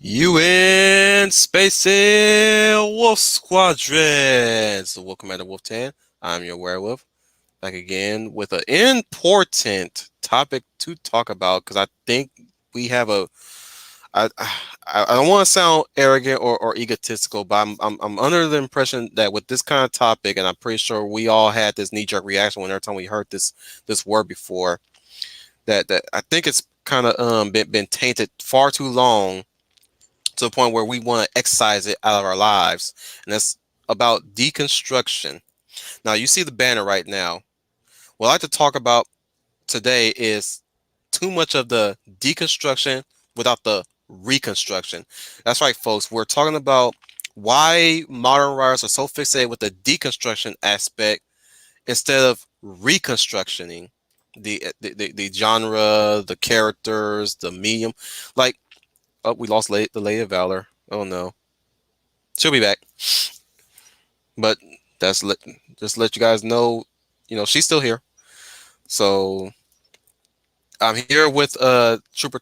UN Space Wolf Squadron. So welcome at the Wolf 10. I'm your werewolf. Back again with an important topic to talk about because I think we have a. I don't want to sound arrogant or egotistical, but I'm under the impression that with this kind of topic, and I'm pretty sure we all had this knee-jerk reaction whenever time we heard this word before. That I think it's kind of been tainted far too long to the point where we want to excise it out of our lives, and that's about deconstruction. Now, you see the banner right now. What I'd like to talk about today is too much of the deconstruction without the reconstruction. That's right, folks. We're talking about why modern writers are so fixated with the deconstruction aspect instead of reconstructioning the genre, the characters, the medium. Like, oh, we lost the Lady of Valor. Oh no, she'll be back. But just let you guys know, she's still here. So I'm here with Trooper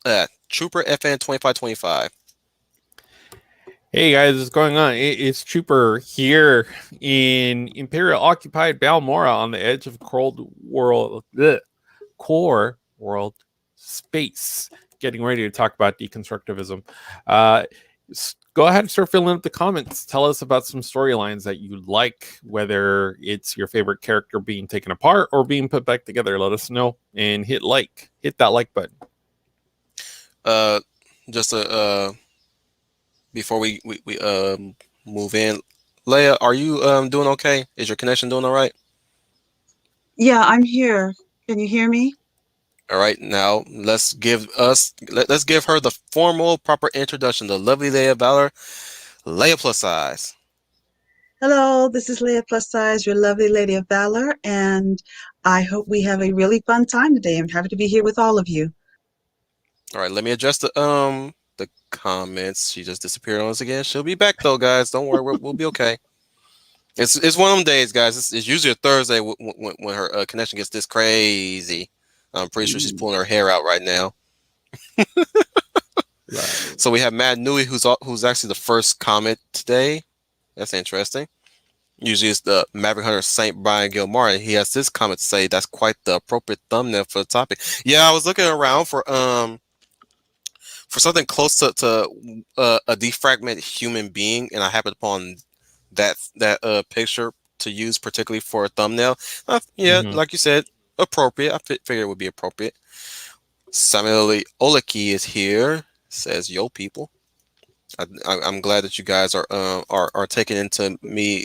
FN 2525. Hey guys, what's going on? It's Trooper here in Imperial occupied Balmora on the edge of core world space. Getting ready to talk about deconstructivism. Go ahead and start filling up the comments. Tell us about some storylines that you like, whether it's your favorite character being taken apart or being put back together. Let us know and hit that like button. Just before we move in, Leia, are you doing okay? Is your connection doing all right? Yeah, I'm here. Can you hear me? All right, now let's give her the formal, proper introduction. The lovely Leia Valor, Leia plus size. Hello, this is Leia Plus Size, your lovely Lady of Valor, and I hope we have a really fun time today. I'm happy to be here with all of you. All right, let me address the comments. She just disappeared on us again. She'll be back though, guys. Don't worry, we'll be okay. It's one of them days, guys. It's usually a Thursday when her connection gets this crazy. I'm pretty sure she's pulling her hair out right now. Right. So we have Matt Newey, who's actually the first comment today. That's interesting. Usually it's the Maverick Hunter Saint Brian Gilmore, and he has this comment to say that's quite the appropriate thumbnail for the topic. Yeah, I was looking around for something close to a defragmented human being, and I happened upon that picture to use particularly for a thumbnail. Like you said, appropriate. I figured it would be appropriate. Samuel Oleki is here. Says, "Yo, people." I'm glad that you guys are taking into me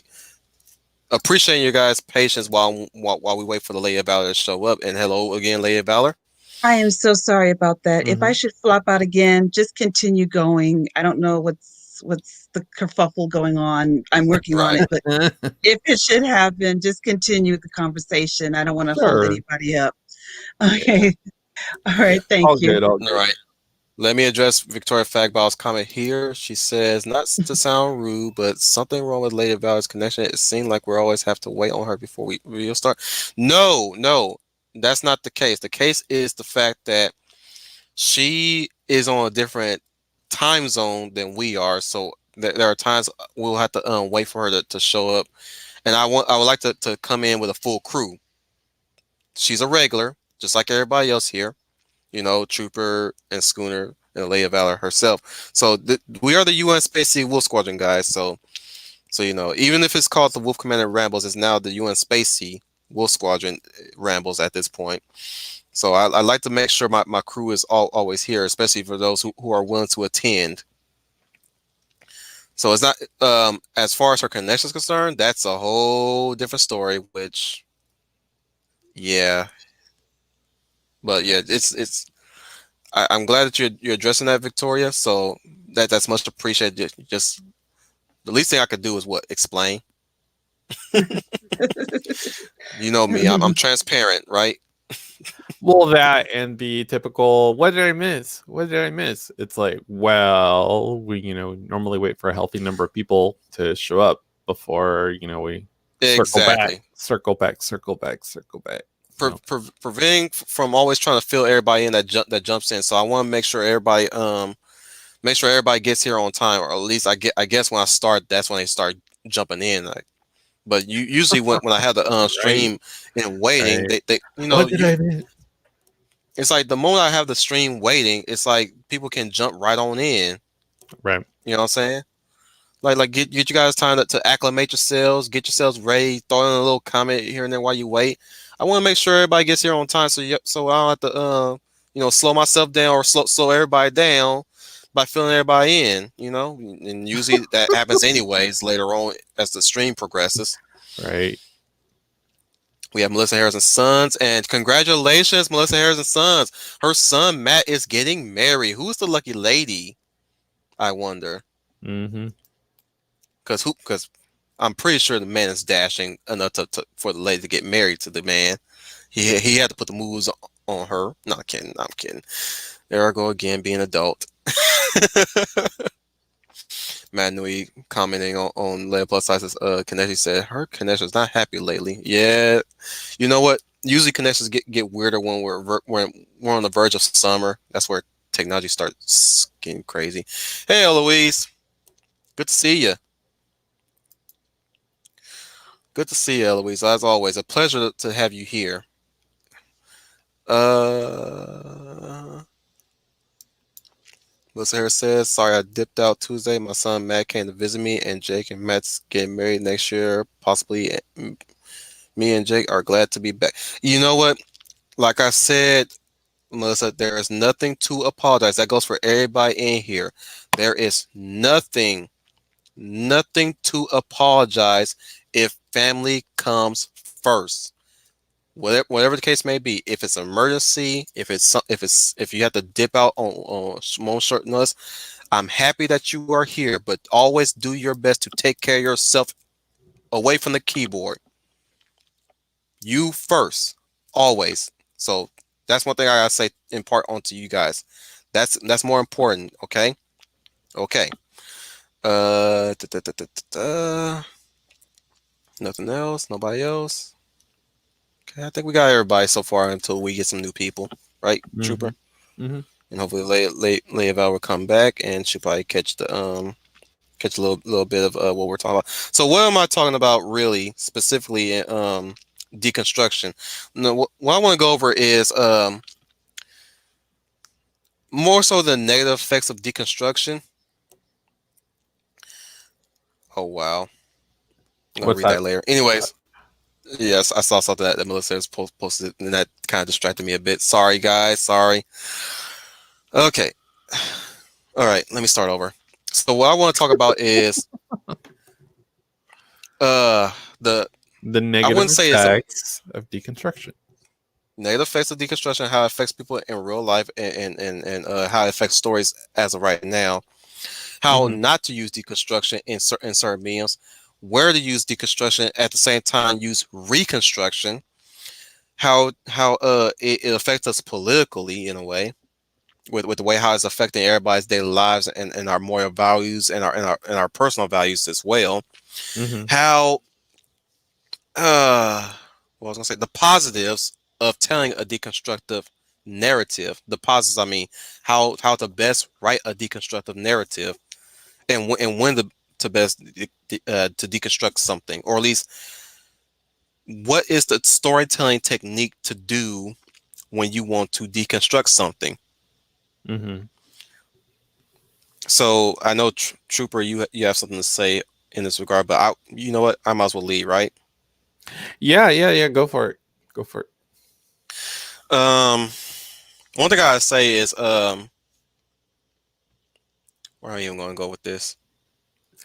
appreciating your guys' patience while we wait for the Leia Valor to show up. And hello again, Leia Valor. I am so sorry about that. If I should flop out again, just continue going. I don't know what's the kerfuffle going on. I'm working on it, but if it should happen, just continue the conversation. I don't want to hold anybody up. Okay. All right. Thank you. All good. All right. Let me address Victoria Fagball's comment here. She says, not to sound rude, but something wrong with Lady Valor's connection. It seems like we always have to wait on her before we'll start. No, that's not the case. The case is the fact that she is on a different time zone than we are. So there are times we'll have to wait for her to show up. And I would like to come in with a full crew. She's a regular, just like everybody else here. Trooper and Schooner and Leia Valor herself. So we are the UN Space Wolf Squadron, guys. So even if it's called the Wolf Commander Rambles, it's now the UN Space Wolf Squadron Rambles at this point. So I like to make sure my crew is always here, especially for those who are willing to attend. So it's not as far as her connection is concerned, that's a whole different story, which yeah. But yeah, I'm glad that you're addressing that, Victoria. So that's much appreciated. Just the least thing I could do is explain. You know me, I'm transparent, right? Well, that and the typical, what did I miss? It's like, well, we normally wait for a healthy number of people to show up before we circle back. Preventing from always trying to fill everybody in that jumps in. So I want to make sure everybody make sure everybody gets here on time, or at least I guess when I start, that's when they start jumping in. Like, but usually when I have the Right. stream in waiting, Right. they What did I miss? it's like the moment I have the stream waiting, it's like people can jump right on in. Right. You know what I'm saying? Like get you guys time to acclimate yourselves, get yourselves ready, throw in a little comment here and there while you wait. I want to make sure everybody gets here on time, so I don't have to slow myself down or slow everybody down by filling everybody in. And usually that happens anyways later on as the stream progresses. Right. We have Melissa Harris and Sons, and congratulations, Melissa Harris and Sons. Her son Matt is getting married. Who's the lucky lady? I wonder. Mm-hmm. Because I'm pretty sure the man is dashing enough for the lady to get married to the man. He had to put the moves on her. Not kidding. I'm kidding. There I go again, being adult. Matt Nui commenting on Leia Plus Size's connection said her connection's not happy lately. Yeah, you know what? Usually connections get weirder when when we're on the verge of summer. That's where technology starts getting crazy. Hey, Eloise, good to see you. Good to see you, Eloise. As always, a pleasure to have you here. Melissa Harris says, sorry I dipped out Tuesday. My son Matt came to visit me, and Jake and Matt's getting married next year. Possibly me and Jake are glad to be back. You know what? Like I said, Melissa, there is nothing to apologize. That goes for everybody in here. There is nothing to apologize if family comes first. Whatever the case may be, if it's an emergency, if you have to dip out on small short notice, I'm happy that you are here, but always do your best to take care of yourself away from the keyboard. You first, always. So that's one thing I gotta say, impart onto you guys. That's more important. Okay. Okay. Da, da, da, da, da. Nothing else. Nobody else. Okay, I think we got everybody so far until we get some new people, right, Trooper? Mm-hmm. And hopefully Leia will come back and she'll probably catch catch a little bit of what we're talking about. So what am I talking about really specifically in deconstruction? No, what I want to go over is more so the negative effects of deconstruction. Oh wow, I'm gonna What's read that? that later. Anyways, yes, I saw something that Melissa has posted, and that kind of distracted me a bit. Sorry, guys. Sorry. Okay. All right. Let me start over. So what I want to talk about is the The I negative wouldn't say it's a effects of deconstruction. negative effects of deconstruction, how it affects people in real life, and how it affects stories as of right now. How Mm-hmm. not to use deconstruction in certain mediums, where to use deconstruction at the same time use reconstruction. How it affects us politically in a way, with the way how it's affecting everybody's daily lives and our moral values and our personal values as well. Mm-hmm. How what I was gonna say, the positives of telling a deconstructive narrative. The positives, I mean, how to best write a deconstructive narrative, and when to best to deconstruct something, or at least what is the storytelling technique to do when you want to deconstruct something. Mm-hmm. So I know Trooper, you have something to say in this regard, but you know what, I might as well lead, right? Yeah. Go for it. Go for it. One thing I gotta say is where am I even gonna go with this?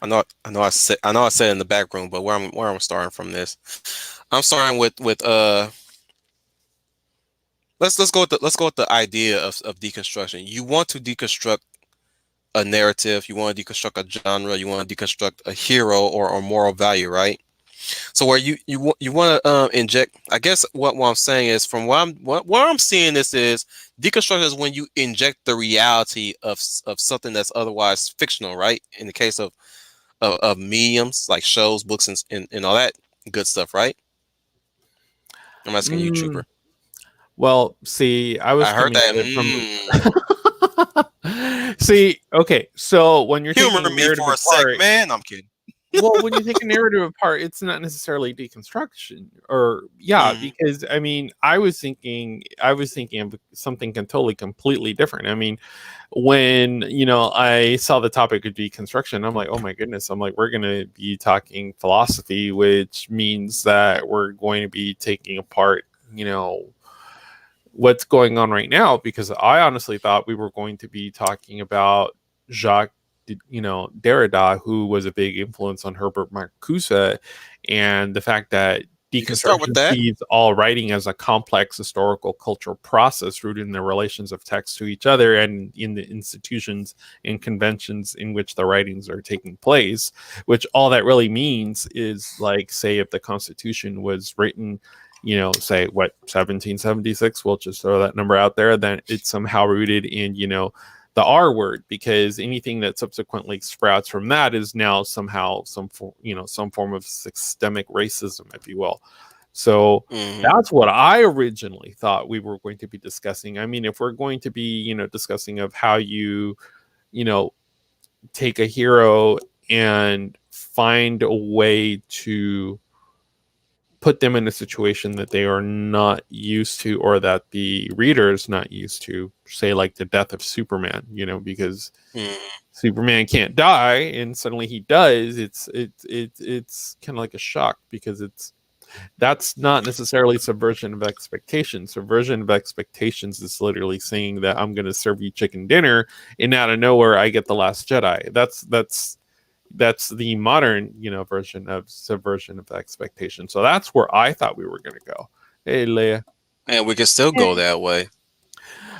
I know I said in the back room, but where I'm starting from this, I'm starting with let's go with the idea of deconstruction. You want to deconstruct a narrative, you want to deconstruct a genre, you want to deconstruct a hero or moral value, right? So where you want to inject, I guess what I'm saying is, from what I'm seeing, this is deconstruction is when you inject the reality of something that's otherwise fictional, right? In the case of mediums like shows, books, and all that good stuff, right? I'm asking you, Mm, Trooper. well, see, I was I heard coming that. at it from. See, okay, so when you're Humor taking a me narrative for a sec, apart, man. I'm kidding. well, when you take a narrative apart, it's not necessarily deconstruction, or Mhm. because I mean, I was thinking of something completely different. I mean, when I saw the topic of deconstruction, I'm like, oh my goodness, I'm like, we're going to be talking philosophy, which means that we're going to be taking apart, what's going on right now, because I honestly thought we were going to be talking about Jacques, Derrida, who was a big influence on Herbert Marcuse, and the fact that You can start with deconstruction that. sees all writing as a complex historical cultural process rooted in the relations of texts to each other and in the institutions and conventions in which the writings are taking place, which all that really means is, like, say if the Constitution was written, say what, 1776, we'll just throw that number out there, then it's somehow rooted in, the R word, because anything that subsequently sprouts from that is now somehow some form of systemic racism, if you will. So Mhm. that's what I originally thought we were going to be discussing. I mean, if we're going to be, discussing of how you know, take a hero and find a way to put them in a situation that they are not used to, or that the reader is not used to, say like the death of Superman, because Mhm. Superman can't die and suddenly he does. It's kind of like a shock, because that's not necessarily subversion of expectations. Subversion of expectations is literally saying that I'm going to serve you chicken dinner, and out of nowhere I get the Last Jedi. That's the modern, version of subversion of expectation. So that's where I thought we were going to go. Hey, Leia. And we can still go that way.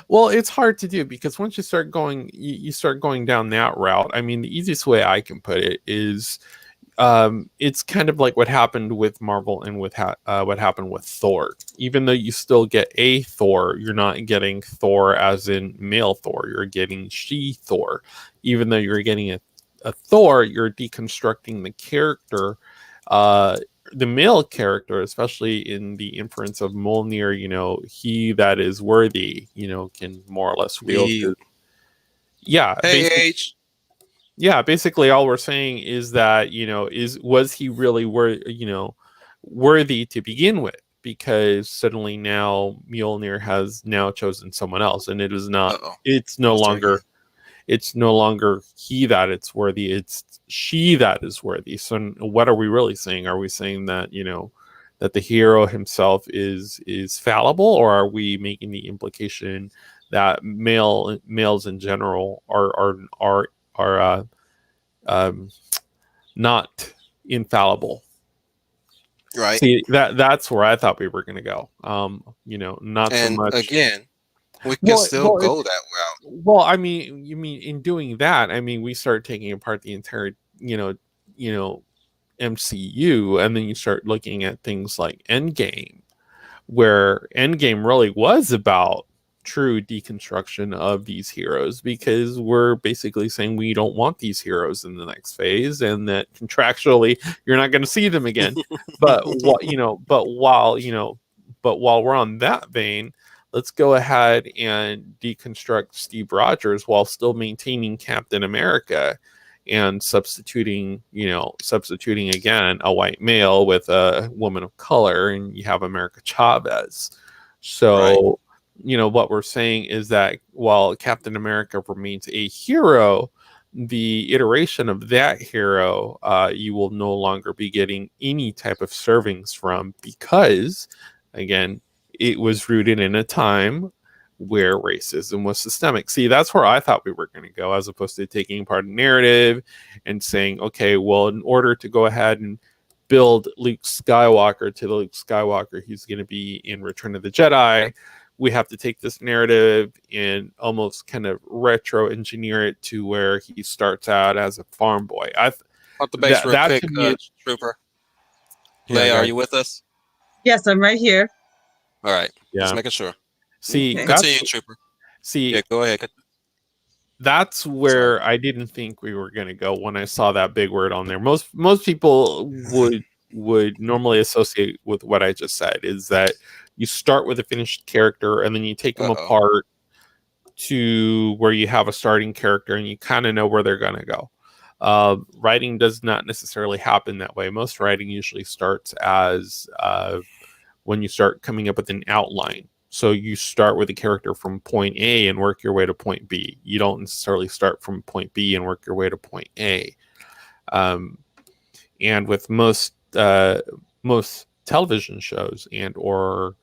Well, it's hard to do, because once you start going, you start going down that route. I mean, the easiest way I can put it is, it's kind of like what happened with Marvel and with what happened with Thor. Even though you still get a Thor, you're not getting Thor as in male Thor. You're getting she Thor. Even though you're getting a Thor, you're deconstructing the character, uh, the male character, especially in the inference of Mjolnir. He that is worthy, can more or less wield We his. Yeah, Hey H. basically all we're saying is that, was he really worthy to begin with, because suddenly now Mjolnir has now chosen someone else, and Uh-oh. it's no That's turkey. longer he that it's worthy, it's she that is worthy. So what are we really saying? Are we saying that, that the hero himself is fallible, or are we making the implication that males in general are um, not infallible? Right. See, that's where I thought we were going to go. Not so And much. again, we can Well, still well, go that route. well. I mean, you mean in doing that? I mean, we start taking apart the entire, you know, MCU, and then you start looking at things like Endgame, where Endgame really was about true deconstruction of these heroes, because we're basically saying we don't want these heroes in the next phase, and that contractually you're not going to see them again. But what but while we're on that vein, let's go ahead and deconstruct Steve Rogers while still maintaining Captain America, and substituting again a white male with a woman of color, and you have America Chavez. Right. So, what we're saying is that while Captain America remains a hero, the iteration of that hero, you will no longer be getting any type of servings from, because, again, it was rooted in a time where racism was systemic. See, that's where I thought we were going to go, as opposed to taking part in narrative and saying, okay, well, in order to go ahead and build Luke Skywalker to the Luke Skywalker he's going to be in Return of the Jedi, we have to take this narrative and almost kind of retro engineer it to where he starts out as a farm boy. Off the base real That quick, to me, Trooper. yeah, Leia, are guys, you with us? Yes, I'm right here. All right. Just yeah. making sure. See, Okay. Continue, Trooper. see, Yeah, go ahead. that's Sorry. where I didn't think we were going to go when I saw that big word on there. Most people would normally associate with what I just said, is that you start with a finished character and then you take them Uh-oh. apart to where you have a starting character and you kind of know where they're going to go. Writing does not necessarily happen that way. Most writing usually starts as when you start coming up with an outline. So you start with a character from point A and work your way to point B. You don't necessarily start from point B and work your way to point A. And with most television shows and or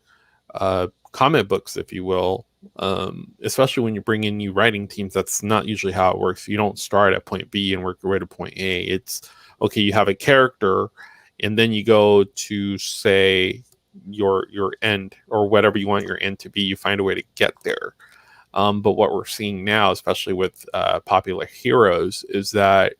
comic books, if you will, especially when you bring in new writing teams, that's not usually how it works. You don't start at point B and work your way to point A. It's okay, you have a character, and then you go to, say, your end or whatever you want your end to be. You find a way to get there. But what we're seeing now, especially with popular heroes, is that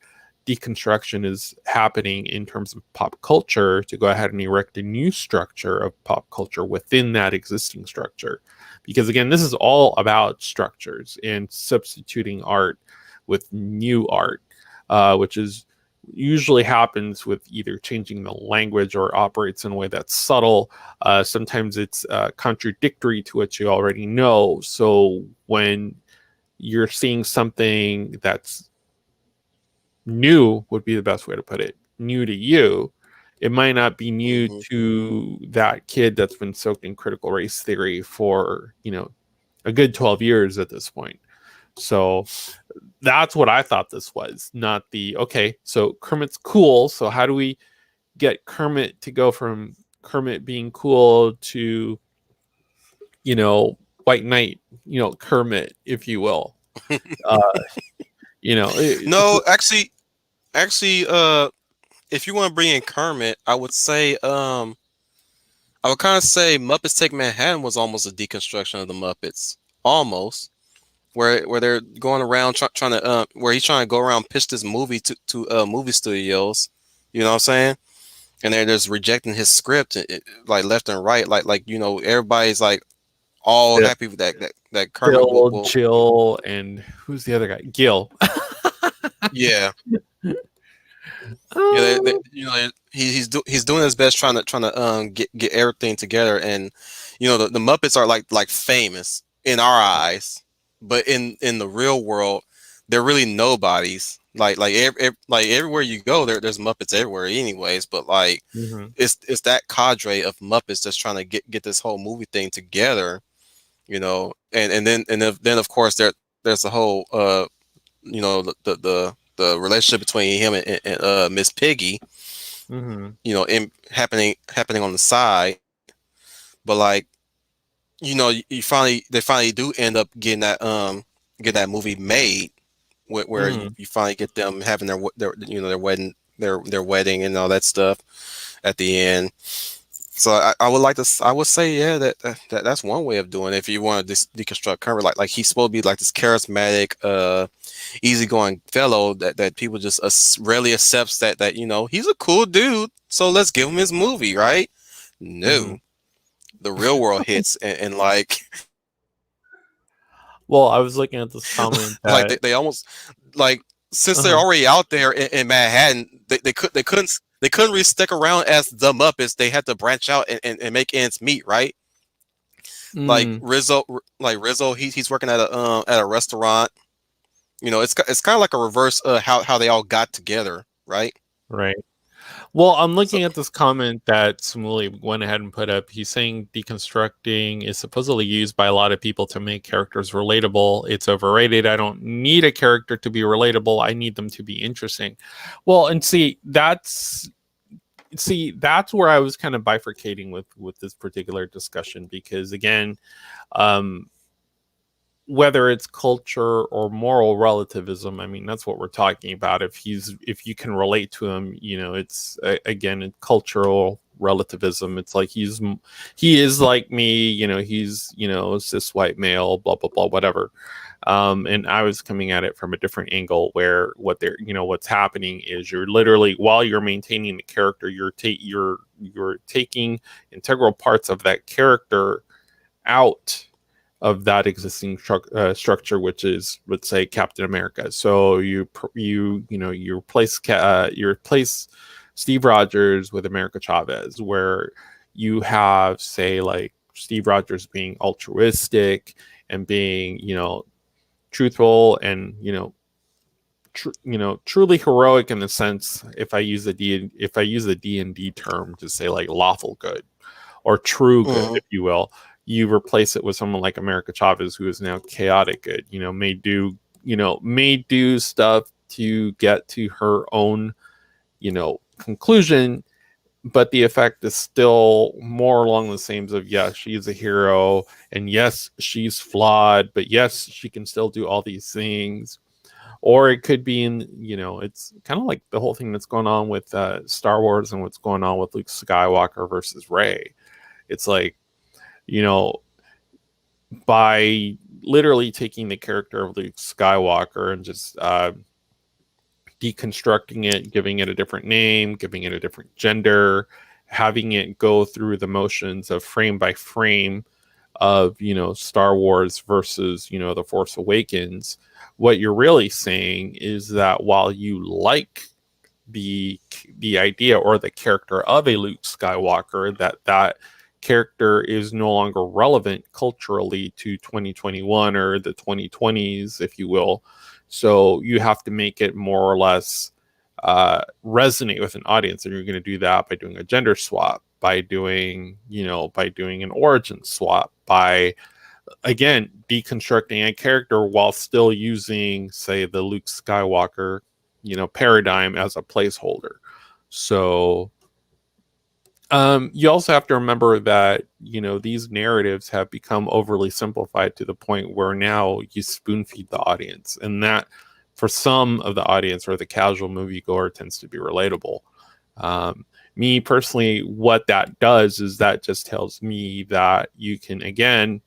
deconstruction is happening in terms of pop culture to go ahead and erect a new structure of pop culture within that existing structure. Because again, this is all about structures and substituting art with new art, which is usually happens with either changing the language or operates in a way that's subtle. Sometimes it's contradictory to what you already know. So when you're seeing something that's new, would be the best way to put it, new to you, it might not be new to that kid that's been soaked in critical race theory for, a good 12 years at this point. So that's what I thought this was, not the, okay, so Kermit's cool. So how do we get Kermit to go from Kermit being cool to, White Knight, Kermit, if you will. No, actually, if you want to bring in Kermit, I would say, I would kind of say Muppets Take Manhattan was almost a deconstruction of the Muppets, almost, where they're going around trying to, where he's trying to go around pitch this movie to movie studios, you know what I'm saying? And they're just rejecting his script, like left and right, like everybody's like all happy with that Kermit Bill, Jill, and who's the other guy? Gil. Yeah. He's doing his best trying to get everything together, and the Muppets are like famous in our eyes, but in the real world they're really nobodies. Like everywhere you go, there's Muppets everywhere anyways, but like it's that cadre of Muppets that's trying to get this whole movie thing together, and then of course there's the whole the relationship between him and Miss Piggy, happening on the side, but like they finally do end up getting that movie made, where you finally get them having their wedding and all that stuff at the end. So I would say, yeah, that's one way of doing it. If you want to deconstruct Kermit, like he's supposed to be like this charismatic, easygoing fellow that people just rarely accepts that he's a cool dude, so let's give him his movie, right? No, the real world hits and like. Well, I was looking at this comment that like they almost like, since they're already out there in Manhattan, they couldn't really stick around as the Muppets. They had to branch out and make ends meet, right? Like Rizzo, he's working at a restaurant. It's kind of like a reverse how they all got together, right? Right. Well, I'm looking at this comment that Smuley went ahead and put up. He's saying deconstructing is supposedly used by a lot of people to make characters relatable. It's overrated. I don't need a character to be relatable. I need them to be interesting. Well, and that's where I was kind of bifurcating with this particular discussion, because again, whether it's culture or moral relativism, I mean, that's what we're talking about. If you can relate to him, it's again, cultural relativism. It's like he is like me, he's cis white male, blah blah blah, whatever. And I was coming at it from a different angle, where what's happening is you're literally, while you're maintaining the character, you're taking integral parts of that character out of that existing structure, which is, let's say, Captain America. So you replace Steve Rogers with America Chavez, where you have, say, like Steve Rogers being altruistic and being truthful and truly heroic in the sense, if I use the D&D term to say like lawful good or true good, if you will, you replace it with someone like America Chavez, who is now chaotic good. May do stuff to get to her own conclusion, but the effect is still more along the same of, yes, she's a hero, and yes, she's flawed, but yes, she can still do all these things. Or it could be it's kind of like the whole thing that's going on with Star Wars and what's going on with Luke Skywalker versus Rey. It's like, by literally taking the character of Luke Skywalker and just deconstructing it, giving it a different name, giving it a different gender, having it go through the motions of frame by frame of Star Wars versus The Force Awakens, what you're really saying is that while you like the idea or the character of a Luke Skywalker, that character is no longer relevant culturally to 2021 or the 2020s, if you will. So you have to make it more or less resonate with an audience, and you're going to do that by doing a gender swap, by doing an origin swap, by again deconstructing a character while still using, say, the Luke Skywalker paradigm as a placeholder. So you also have to remember that these narratives have become overly simplified to the point where now you spoon feed the audience, and that for some of the audience or the casual moviegoer tends to be relatable. Me personally, what that does is that just tells me that you can again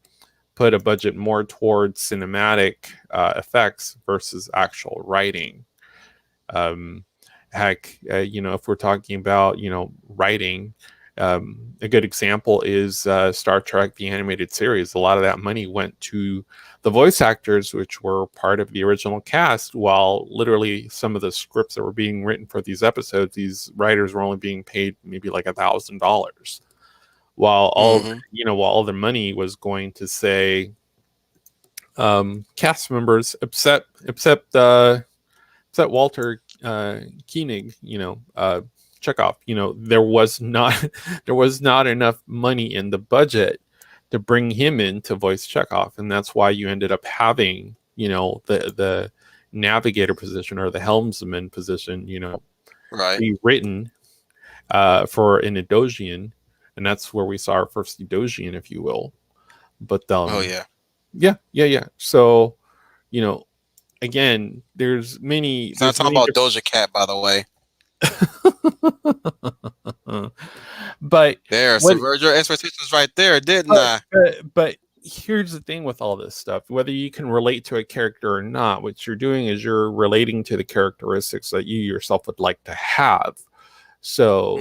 put a budget more towards cinematic effects versus actual writing. If we're talking about writing, a good example is Star Trek the animated series. A lot of that money went to the voice actors, which were part of the original cast, while literally some of the scripts that were being written for these episodes, these writers were only being paid maybe like $1,000, while all the money was going to, say, cast members, except Walter Koenig, Chekhov. There was not enough money in the budget to bring him in to voice Chekhov, and that's why you ended up having the navigator position or the helmsman position right, be written for an Edosian, and that's where we saw our first Edosian, if you will. But yeah. So again, there's many. It's not talking about Doja Cat, by the way. But there, subvert your expectations right there, didn't I? But here's the thing with all this stuff: whether you can relate to a character or not, what you're doing is you're relating to the characteristics that you yourself would like to have. So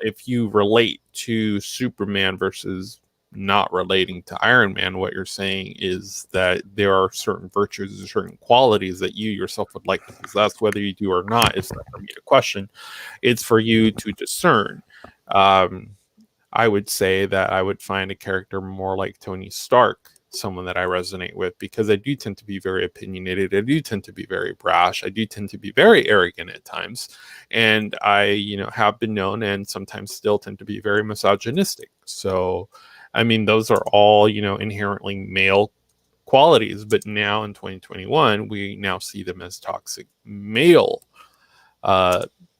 if you relate to Superman versus not relating to Iron Man, what you're saying is that there are certain virtues and certain qualities that you yourself would like to possess. Whether you do or not, it's not for me to question. It's for you to discern. I would say that I would find a character more like Tony Stark, someone that I resonate with, because I do tend to be very opinionated. I do tend to be very brash. I do tend to be very arrogant at times. And I, have been known and sometimes still tend to be very misogynistic. So, I mean, those are all, inherently male qualities. But now in 2021, we now see them as toxic male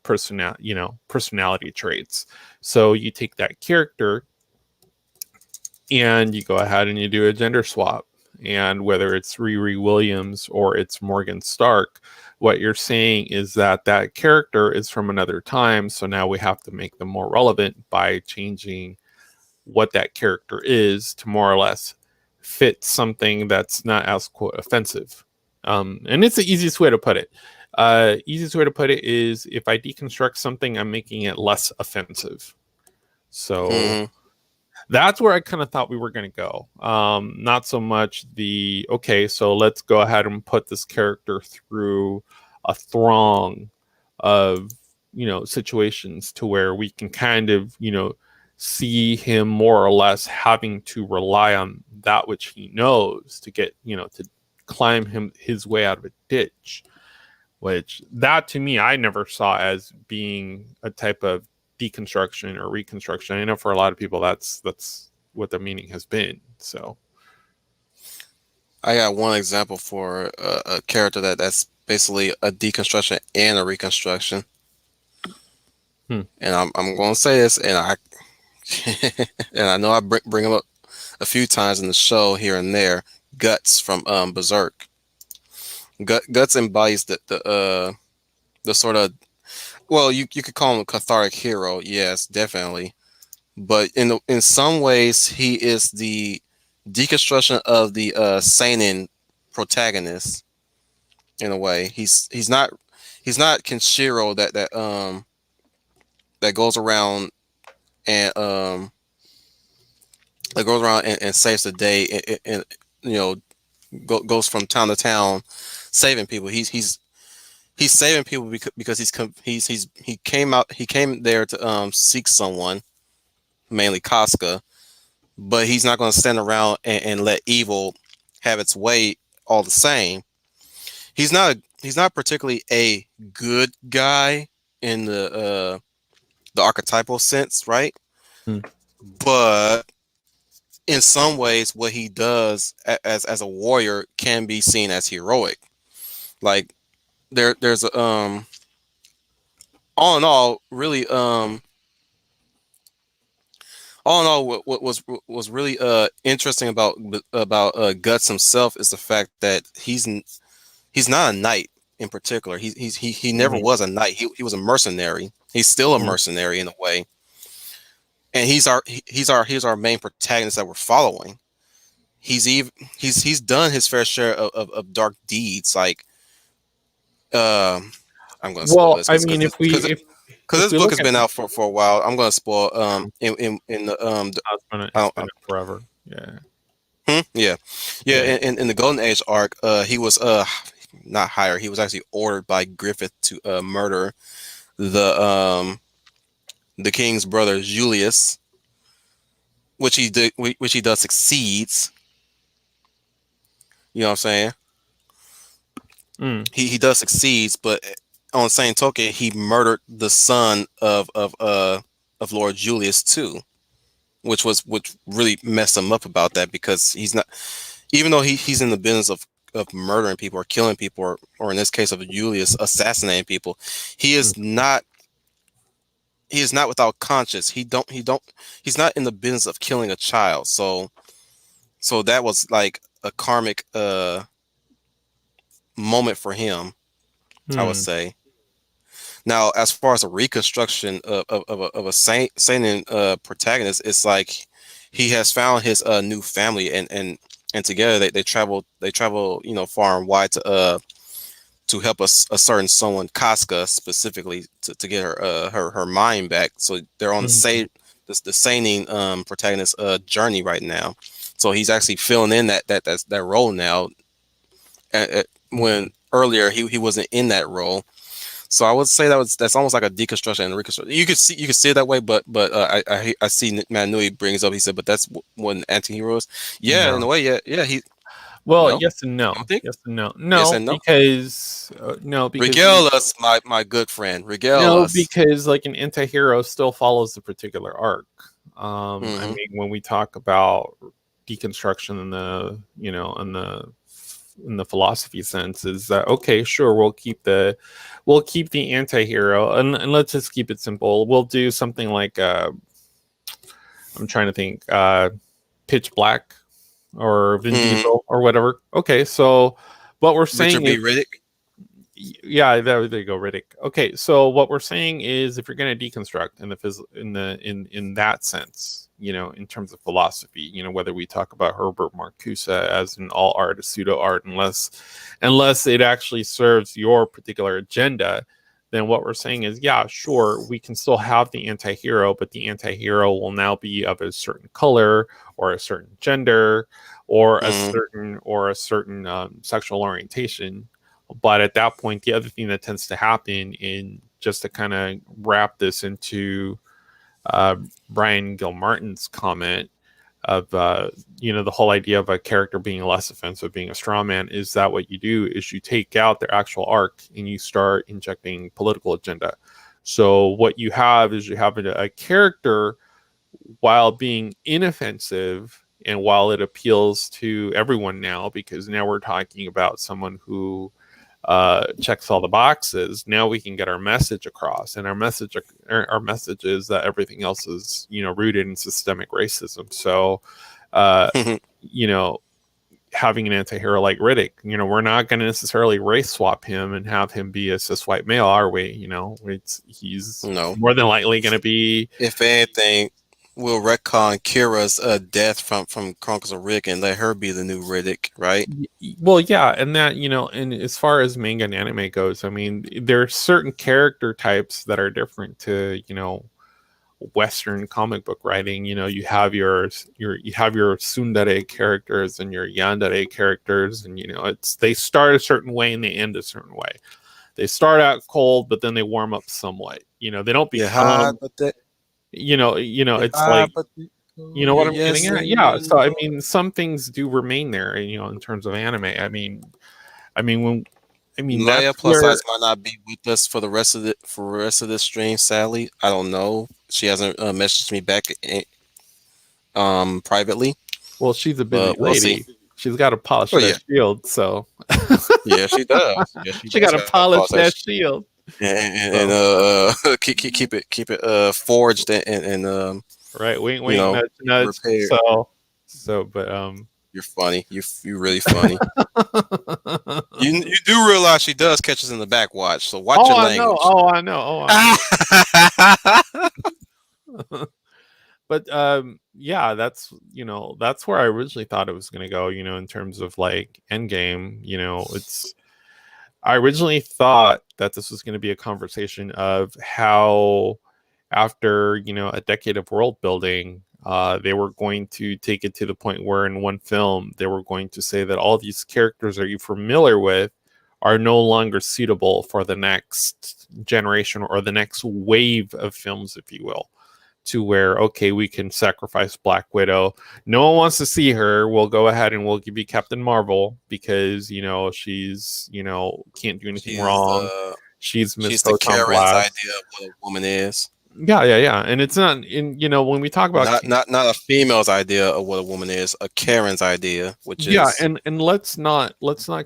personality traits. So you take that character and you go ahead and you do a gender swap. And whether it's Riri Williams or it's Morgan Stark, what you're saying is that character is from another time. So now we have to make them more relevant by changing what that character is to more or less fit something that's not as, quote, offensive. And it's the easiest way to put it. Easiest way to put it is, if I deconstruct something, I'm making it less offensive. So that's where I kind of thought we were going to go. Not so much so let's go ahead and put this character through a throng of, situations to where we can kind of, see him more or less having to rely on that which he knows to get, to climb his way out of a ditch. Which that to me, I never saw as being a type of deconstruction or reconstruction. I know for a lot of people, that's what the meaning has been. So, I got one example for a character that's basically a deconstruction and a reconstruction. And I'm going to say this, and I know I bring him up a few times in the show here and there. Guts from Berserk. Guts embodies the sort of, well, you could call him a cathartic hero, yes, definitely. But in some ways, he is the deconstruction of the seinen protagonist. In a way, he's not Kenshiro that goes around and and saves the day and goes from town to town saving people. He's saving people because he came there to seek someone, mainly Casca, but he's not going to stand around and let evil have its way all the same. He's not particularly a good guy in the archetypal sense, right? But in some ways, what he does as a warrior can be seen as heroic. Like there's all in all, really all in all, what was really interesting about Guts himself is the fact that he's not a knight in particular. He never was a knight. He was a mercenary. He's still a mercenary in a way. And he's our main protagonist that we're following. He's done his fair share of dark deeds. Like I'm going to spoil this. I mean, because this book has been out for a while. I'm going to spoil in the it's been forever. Yeah. Yeah. In the Golden Age arc, he was not hired. He was actually ordered by Griffith to murder the king's brother Julius, which he does succeeds. You know what I'm saying? He does succeeds, but on the same token, he murdered the son of Lord Julius too, which really messed him up about that, because he's not, even though he's in the business of murdering people or killing people, or in this case of Julius assassinating people, he is not without conscience. He's not in the business of killing a child. So that was like a karmic moment for him, I would say. Now, as far as a reconstruction of a seinen protagonist, it's like he has found his new family, and together they travel far and wide to help a certain someone, Casca specifically, to get her mind back. So they're on the seinen protagonist journey right now. So he's actually filling in that role now. When earlier he wasn't in that role. So I would say that's almost like a deconstruction and reconstruction. You could see it that way, but I see Manui brings up. He said, but that's what an anti-hero is. Yeah, in a way, yeah. Yes and no. Yes and no. No, yes and no. Because regale us, my good friend. Regale us. Because like an anti-hero still follows the particular arc. I mean, when we talk about deconstruction in the philosophy sense, is that okay, sure, we'll keep the anti-hero, and let's just keep it simple. We'll do something like I'm trying to think, Pitch Black or Vin Diesel or whatever. Okay, so what we're saying is Riddick. Yeah, there you go, Riddick. Okay, so what we're saying is, if you're going to deconstruct in that sense, in terms of philosophy, whether we talk about Herbert Marcuse as an all art, a pseudo art, unless it actually serves your particular agenda, then what we're saying is, yeah, sure, we can still have the anti-hero, but the anti-hero will now be of a certain color or a certain gender or a certain sexual orientation. But at that point, the other thing that tends to happen, in just to kind of wrap this into Brian Gilmartin's comment, the whole idea of a character being less offensive, being a straw man, is that what you do is you take out their actual arc and you start injecting political agenda. So what you have is you have a character, while being inoffensive and while it appeals to everyone now, because now we're talking about someone who checks all the boxes. Now we can get our message across, and our message is that everything else is rooted in systemic racism. So having an anti-hero like Riddick, we're not going to necessarily race swap him and have him be a cis white male, are we? He's more than likely going to be, if anything, we'll retcon Kira's death from Chronicles of Rick and let her be the new Riddick, right? Well, yeah, and that, and as far as manga and anime goes, I mean, there are certain character types that are different to, Western comic book writing. You have your tsundere characters and your yandere characters, and they start a certain way and they end a certain way. They start out cold, but then they warm up somewhat. They don't become, it's like, what I'm getting at? Yeah. So I mean, some things do remain there, in terms of anime. I mean, Leia plus size might not be with us for the rest of this stream. Sadly, I don't know. She hasn't messaged me back privately. Well, she's a busy lady. She's got to polish that shield. So yeah, she does. Yeah, she got to polish that shield and keep it forged and right. Wink, nudge. So, but you're funny. You're really funny. you do realize she does catch us in the back watch, so watch your language. I know. But yeah, that's where I originally thought it was going to go. In terms of like Endgame, I originally thought that this was going to be a conversation of how, after a decade of world building, they were going to take it to the point where in one film they were going to say that all these characters that you're familiar with are no longer suitable for the next generation or the next wave of films, if you will, to where, okay, we can sacrifice Black Widow. No one wants to see her. We'll go ahead and we'll give you Captain Marvel because, she's, can't do anything wrong. She's the Karen's idea of what a woman is. Yeah. And it's not when we talk about not a female's idea of what a woman is, a Karen's idea, which is and let's not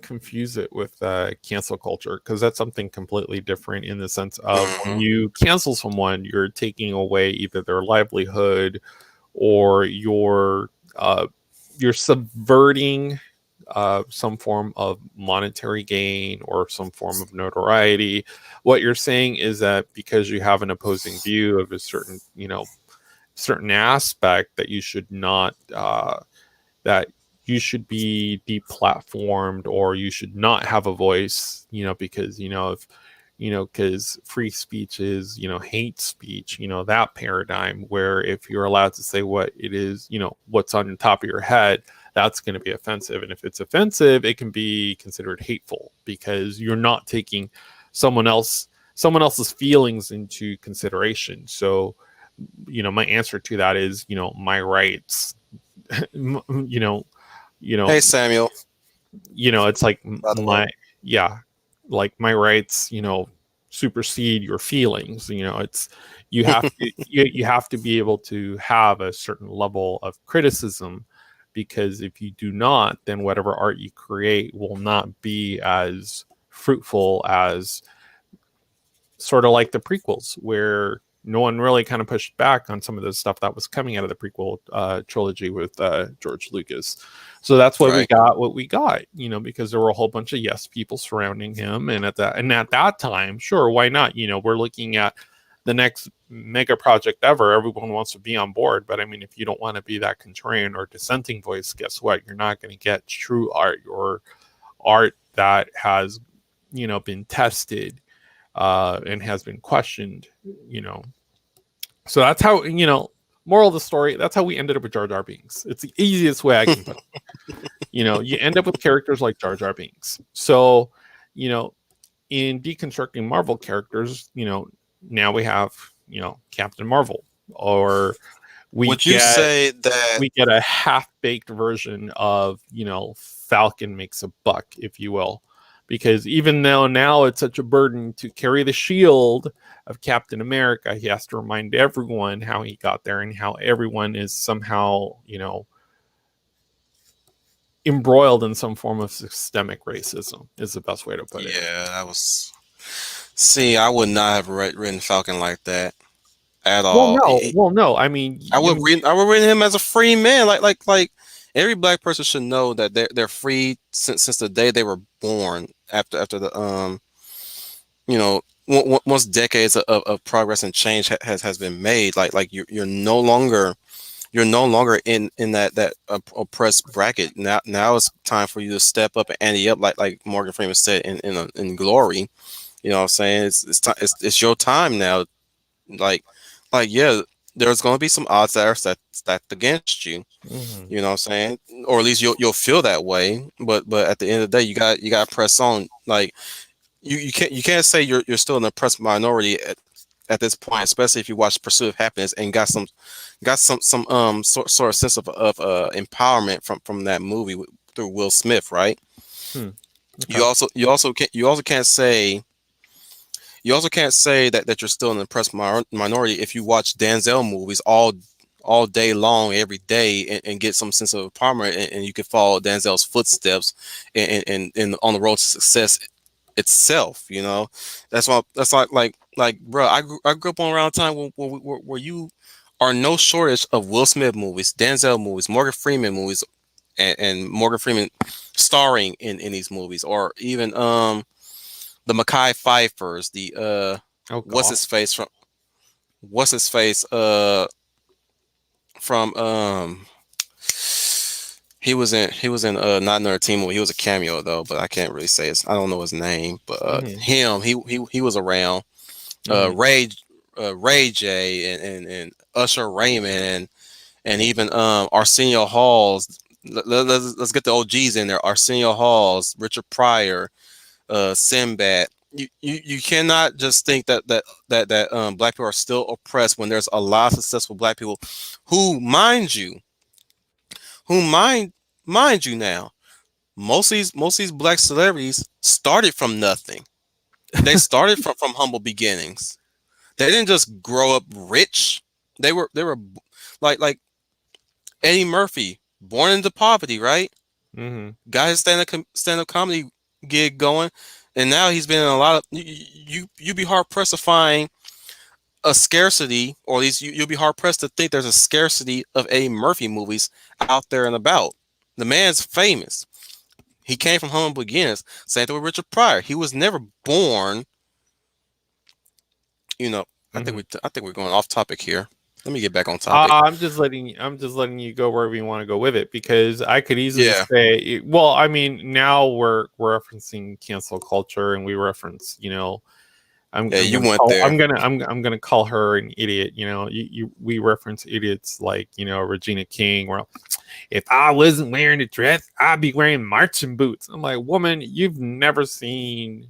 confuse it with cancel culture, because that's something completely different in the sense of when you cancel someone, you're taking away either their livelihood or you're subverting some form of monetary gain or some form of notoriety. What you're saying is that because you have an opposing view of a certain aspect, that you should not that you should be deplatformed, or you should not have a voice, because if because free speech is hate speech, that paradigm where if you're allowed to say what it is, what's on the top of your head, that's going to be offensive. And if it's offensive, it can be considered hateful because you're not taking someone else's feelings into consideration. So, my answer to that is, my rights, hey, Samuel, it's like my rights, supersede your feelings. It's, you have to, you have to be able to have a certain level of criticism, because if you do not, then whatever art you create will not be as fruitful as sort of like the prequels, where no one really kind of pushed back on some of the stuff that was coming out of the prequel trilogy with George Lucas. So that's why we got what we got, because there were a whole bunch of yes people surrounding him. And at that time, sure, why not? We're looking at the next mega project ever. Everyone wants to be on board. But I mean, if you don't want to be that contrarian or dissenting voice, guess what? You're not going to get true art or art that has, been tested and has been questioned, So that's how, moral of the story, that's how we ended up with Jar Jar Binks. It's the easiest way I can put it. You end up with characters like Jar Jar Binks. So, in deconstructing Marvel characters, now we have, Captain Marvel, or Would you say that we get a half-baked version of, Falcon makes a buck, if you will, because even though now it's such a burden to carry the shield of Captain America, he has to remind everyone how he got there and how everyone is somehow, embroiled in some form of systemic racism is the best way to put it. Yeah, that was. See, I would not have written Falcon like that at all. Well, no. I mean, I would read him as a free man. Like every black person should know that they're free since the day they were born. After the once decades of progress and change has been made. Like you're no longer in that oppressed bracket. Now it's time for you to step up and ante up, like Morgan Freeman said in Glory. You know what I'm saying? It's your time now. Like yeah, there's gonna be some odds that are stacked against you. Mhm. You know what I'm saying? Or at least you'll feel that way. But at the end of the day, you got to press on. Like you can't say you're still an oppressed minority at this point, especially if you watch Pursuit of Happiness and got some sort of sense of empowerment from that movie through Will Smith, right? Okay. You also can't say that you're still an oppressed minority if you watch Denzel movies all day long, every day, and get some sense of empowerment, and you can follow Denzel's footsteps and on the road to success itself. That's why bro, I grew up on around a time where you are no shortage of Will Smith movies, Denzel movies, Morgan Freeman movies, and Morgan Freeman starring in these movies, or even the Mekhi Phifer's, the what's his face from he was in not another teen movie. He was a cameo though, but I can't really say I don't know his name, but him, he was around. Ray J and Usher Raymond and even Arsenio Halls. Let's get the OGs in there. Arsenio Halls, Richard Pryor, Sinbad. You cannot just think that black people are still oppressed when there's a lot of successful black people who, mind you now, most of these black celebrities started from nothing. They started from humble beginnings. They didn't just grow up rich. They were like Eddie Murphy, born into poverty, right? Mm-hmm. Got his stand-up comedy gig going, and now he's been in a lot of. You'd be hard pressed to find a scarcity, or at least you'll be hard pressed to think there's a scarcity of Eddie Murphy movies out there and about. The man's famous. He came from humble beginnings. Same thing with Richard Pryor. He was never born. I think we're going off topic here. Let me get back on topic. I'm just letting you go wherever you want to go with it, because I could easily say, well, I mean, now we're referencing cancel culture, and we reference, I'm gonna call her an idiot. We reference idiots like Regina King. Where if I wasn't wearing a dress, I'd be wearing marching boots. I'm like, woman, you've never seen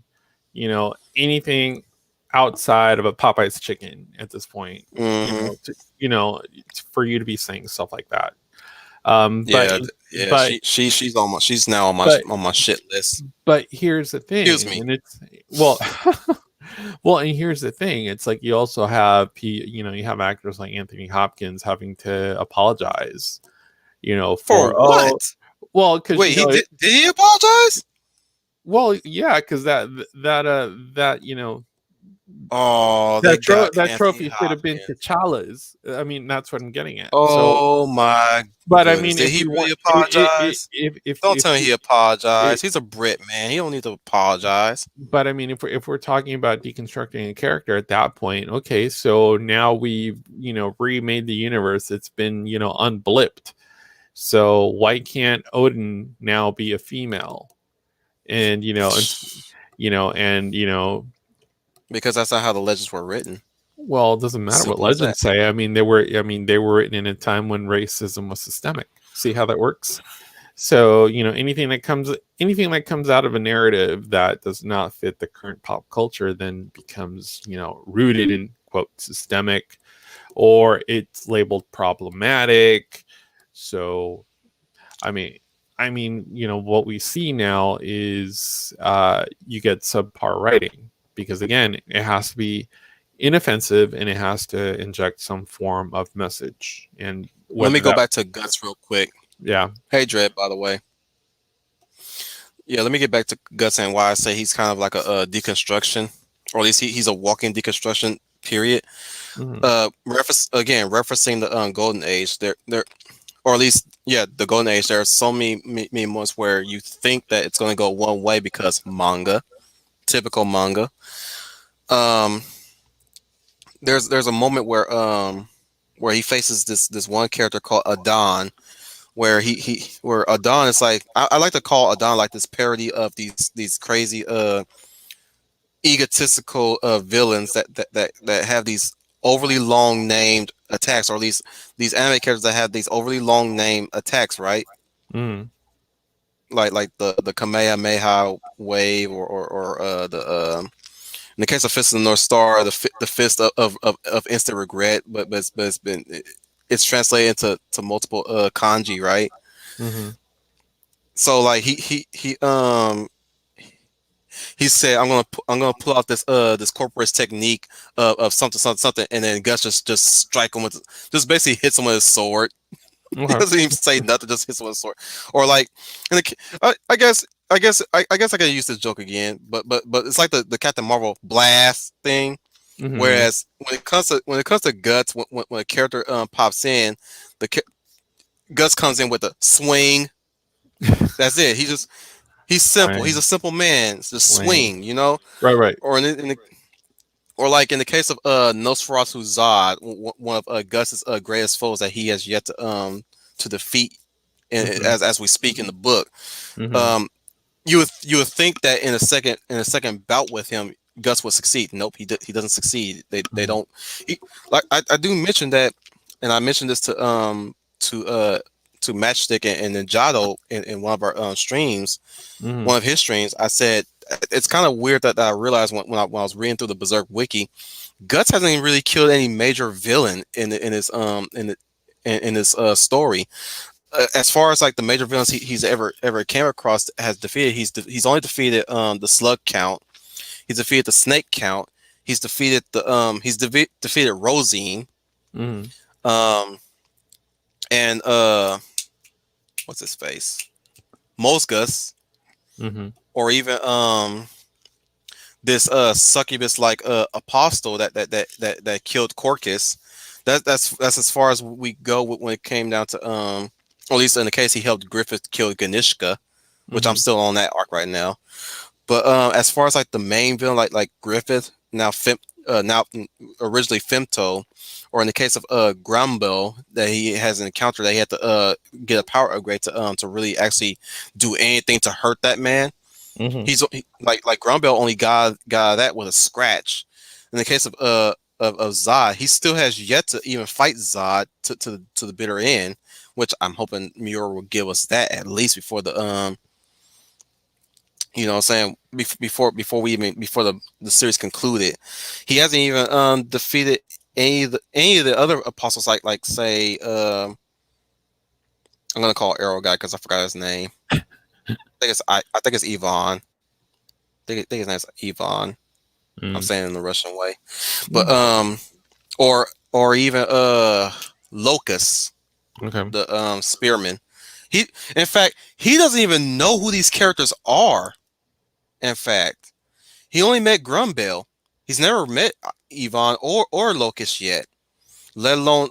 anything outside of a Popeye's chicken at this point. For you to be saying stuff like that. She's now on my shit list. But here's the thing. Excuse me. And it's well, and here's the thing. It's like you also have you have actors like Anthony Hopkins having to apologize. For what? Well, because wait, did he apologize? Well, yeah, because that that trophy should have been T'Challa's. I mean, that's what I'm getting at. Oh my! But goodness. I mean, did he really apologize? Don't tell me he apologized. He's a Brit, man. He don't need to apologize. But I mean, if we're talking about deconstructing a character at that point, okay, so now we've remade the universe. It's been unblipped. So why can't Odin now be a female? And because that's not how the legends were written. Well, it doesn't matter what legends say. I mean, they were written in a time when racism was systemic. See how that works? So, anything that comes out of a narrative that does not fit the current pop culture then becomes, rooted in quote systemic or it's labeled problematic. So, I mean, what we see now is you get subpar writing because again, it has to be inoffensive and it has to inject some form of message. And Let me whether go that, back to Guts real quick. yeah, Hey, Dread, by the way. Yeah, let me get back to Guts and why I say he's kind of like a deconstruction, or at least he's a walking deconstruction. Period. mm-hmm, Referencing the golden age. There, or at least the golden age. There are so many moments where you think that it's going to go one way because manga, typical manga. Um, there's a moment where he faces this one character called Adon, where where Adon is like I like to call Adon like this parody of these crazy egotistical villains that have these overly long named attacks, or at least these anime characters that have these overly long named attacks, right? mm-hmm, Like the Kamehameha wave, or the in the case of Fist of the North Star, the fist of instant regret, but it's translated into multiple kanji, right? mm-hmm, So like he said, I'm gonna pull out this corporate technique of something, and then Gus just strike him with, just basically hits him with his sword. He okay, doesn't even say nothing, just hits him with a sword. Or like, in the, I guess I gotta use this joke again, but it's like the Captain Marvel blast thing. mm-hmm, Whereas when it comes to Guts, when a character pops in, Guts comes in with a swing. That's it. He's simple. He's swing, a simple man. It's just swing, swing, you know. right, right, Or or like in the case of Nosferatu Zod, one of Gus's greatest foes that he has yet to defeat, mm-hmm, as we speak in the book. mm-hmm, Um, you would think that in a second bout with him, Gus would succeed. Nope, he doesn't succeed. They mm-hmm, don't. Like I do mention that, and I mentioned this to Matchstick and Jado in one of our streams, mm-hmm, one of his streams. I said it's kind of weird that I realized when I was reading through the Berserk wiki, Guts hasn't even really killed any major villain in his in this story. As far as like the major villains he's ever came across has defeated, he's only defeated the Slug Count. He's defeated the Snake Count. He's defeated defeated Rosine. mm-hmm, Um and what's his face? Mosgus, mm-hmm, or even this succubus like apostle that killed Corcus. That's as far as we go when it came down to or at least in the case he helped Griffith kill Ganishka, which I'm mm-hmm, still on that arc right now. But as far as like the main villain, like Griffith, now originally Femto, or in the case of Grumble that he has an encounter that he had to get a power upgrade to really actually do anything to hurt that man. mm-hmm, Like Grumble only got that with a scratch. In the case of Zod, he still has yet to even fight Zod to the bitter end, which I'm hoping Miura will give us that at least before the you know what I'm saying, before the series concluded. He hasn't even defeated any of the other apostles, like say I'm gonna call Arrow guy because I forgot his name. I think it's Ivan. Think his name's Ivan. I'm saying it in the Russian way. But mm-hmm, or even Locust, okay, the spearman. He in fact he doesn't even know who these characters are. In fact, he only met Grumbel. He's never met Yvonne or Locust yet. Let alone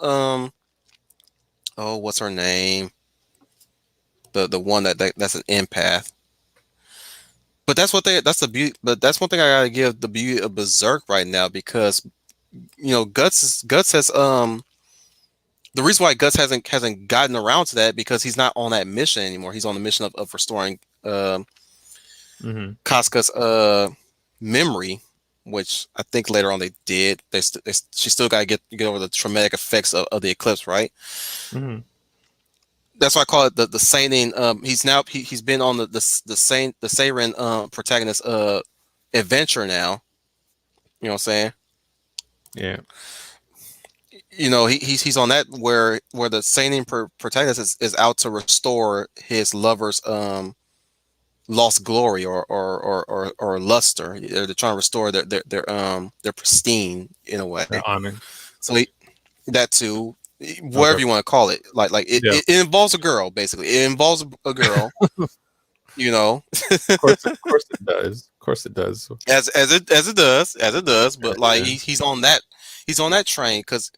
oh, what's her name? The one that's an empath. But that's the beauty. But that's one thing I gotta give the beauty of Berserk right now, because Guts has the reason why Guts hasn't gotten around to that, because he's not on that mission anymore. He's on the mission of restoring mm-hmm, Casca's memory, which I think later on they did. She still got to get over the traumatic effects of the eclipse, right? mm-hmm, That's why I call it the Seinen. He's been on the Seiren protagonist adventure now. You know what I'm saying? yeah, he's on that where the seinen protagonist is out to restore his lover's lost glory or luster. They're trying to restore their pristine in a way. Their honor. So that too, whatever Okay. you want to call it, like Yeah. it involves a girl basically. It involves a girl. Of course it does. Of course it does. as it does. But like Yeah. he's on that train because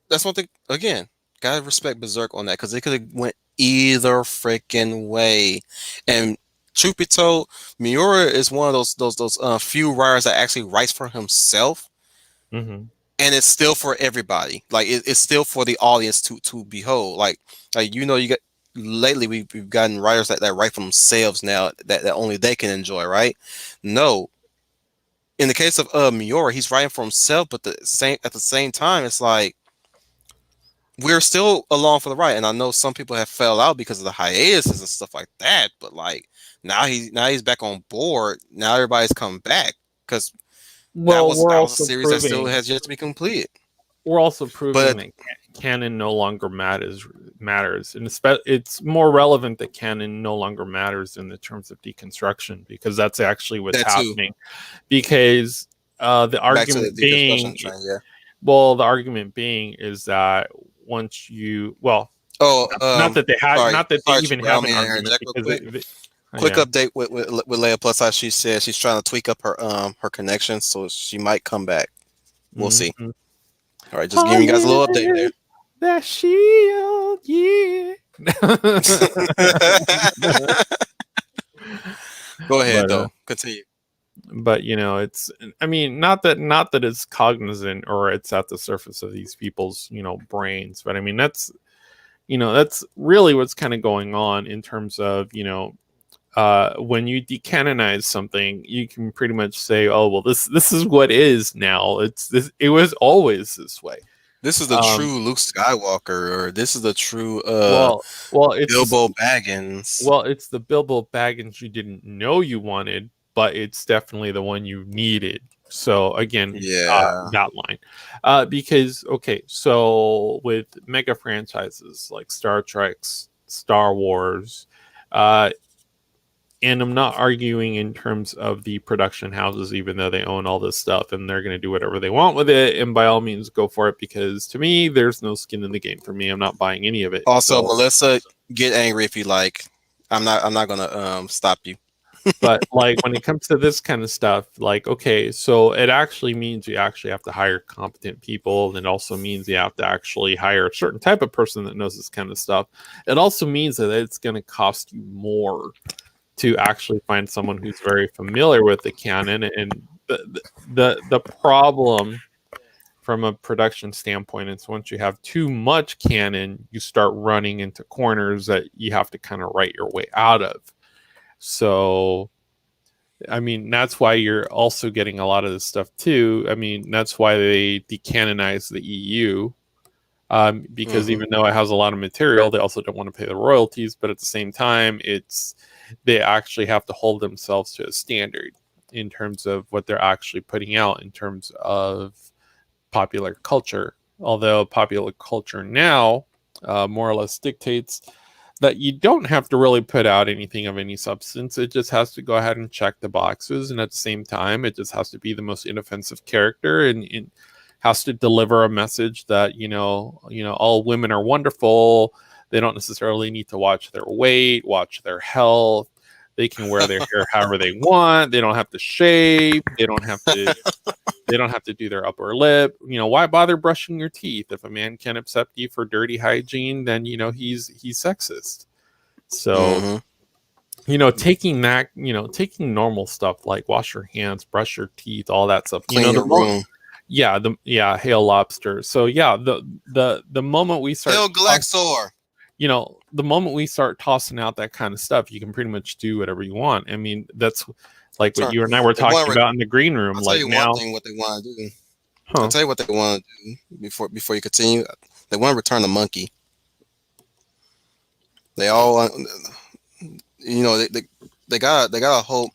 that's one thing. Again, gotta respect Berserk on that because it could have went either freaking way. And truth be told, Miura is one of those few writers that actually writes for himself, Mm-hmm. and it's still for everybody. Like it's still for the audience to behold. Like you got lately we've gotten writers that write for themselves now that only they can enjoy. Right? No. In the case of Miura, he's writing for himself, but at the same time, it's like we're still along for the ride. And I know some people have fell out because of the hiatuses and stuff like that. But like now he's back on board. Now everybody's come back because that Well, was that was a series that still has yet to be completed. we're also proving But that canon no longer matters, and it's more relevant that canon no longer matters in the terms of deconstruction, because that's actually what's that too. happening. Because the Back to the argument being, deconstruction train, yeah. well, the argument being is that once you, well, Oh, not that they had, sorry, not that they sorry, even Chico, I have an mean, argument, interject real because quick. Quick yeah. update with Leia Plus size. She said she's trying to tweak up her connection, so she might come back. We'll see. Mhm. All right, just giving you guys a little update there. That shield, yeah. Go ahead But though. Continue. but it's, I mean, not that it's cognizant or it's at the surface of these people's brains, but I mean that's really what's kind of going on in terms of when you decanonize something, you can pretty much say, oh well, this is what is now. It was always this way. This is the um true Luke Skywalker, or this is the true well it's Bilbo Baggins. well, it's the Bilbo Baggins you didn't know you wanted, but it's definitely the one you needed. So again, Yeah. that line, because okay, so with mega franchises like Star Trek's, Star Wars, uh, and I'm not arguing in terms of the production houses, even though they own all this stuff and they're going to do whatever they want with it. And by all means, go for it, because to me, there's no skin in the game for me. I'm not buying any of it. Also, So, Melissa, get angry if you like. I'm not gonna stop you. but like when it comes to this kind of stuff, like, okay, so it actually means you actually have to hire competent people. And it also means you have to actually hire a certain type of person that knows this kind of stuff. It also means that it's going to cost you more to actually find someone who's very familiar with the canon. And the problem from a production standpoint is once you have too much canon, you start running into corners that you have to kind of write your way out of. So I mean, that's why you're also getting a lot of this stuff too. I mean, that's why they decanonize the EU, because even though it has a lot of material, they also don't want to pay the royalties. But at the same time, they actually have to hold themselves to a standard in terms of what they're actually putting out in terms of popular culture. Although popular culture now more or less dictates that you don't have to really put out anything of any substance. It just has to go ahead and check the boxes, and at the same time, it just has to be the most inoffensive character, and has to deliver a message that all women are wonderful. They don't necessarily need to watch their weight, watch their health. They can wear their hair however they want. They don't have to shave. They don't have to do their upper lip. Why bother brushing your teeth? If a man can't accept you for dirty hygiene, then he's sexist. So taking taking normal stuff like wash your hands, brush your teeth, all that stuff. Clean your room. Hail lobster. So yeah, the moment we start Hail Glaxor. The moment we start tossing out that kind of stuff, you can pretty much do whatever you want. I mean, that's like what you and I were talking about in the green room. I'll like tell you now, one thing, what they want to do. I'll tell you what they want to do before you continue. They want to return the monkey. They all, they got a whole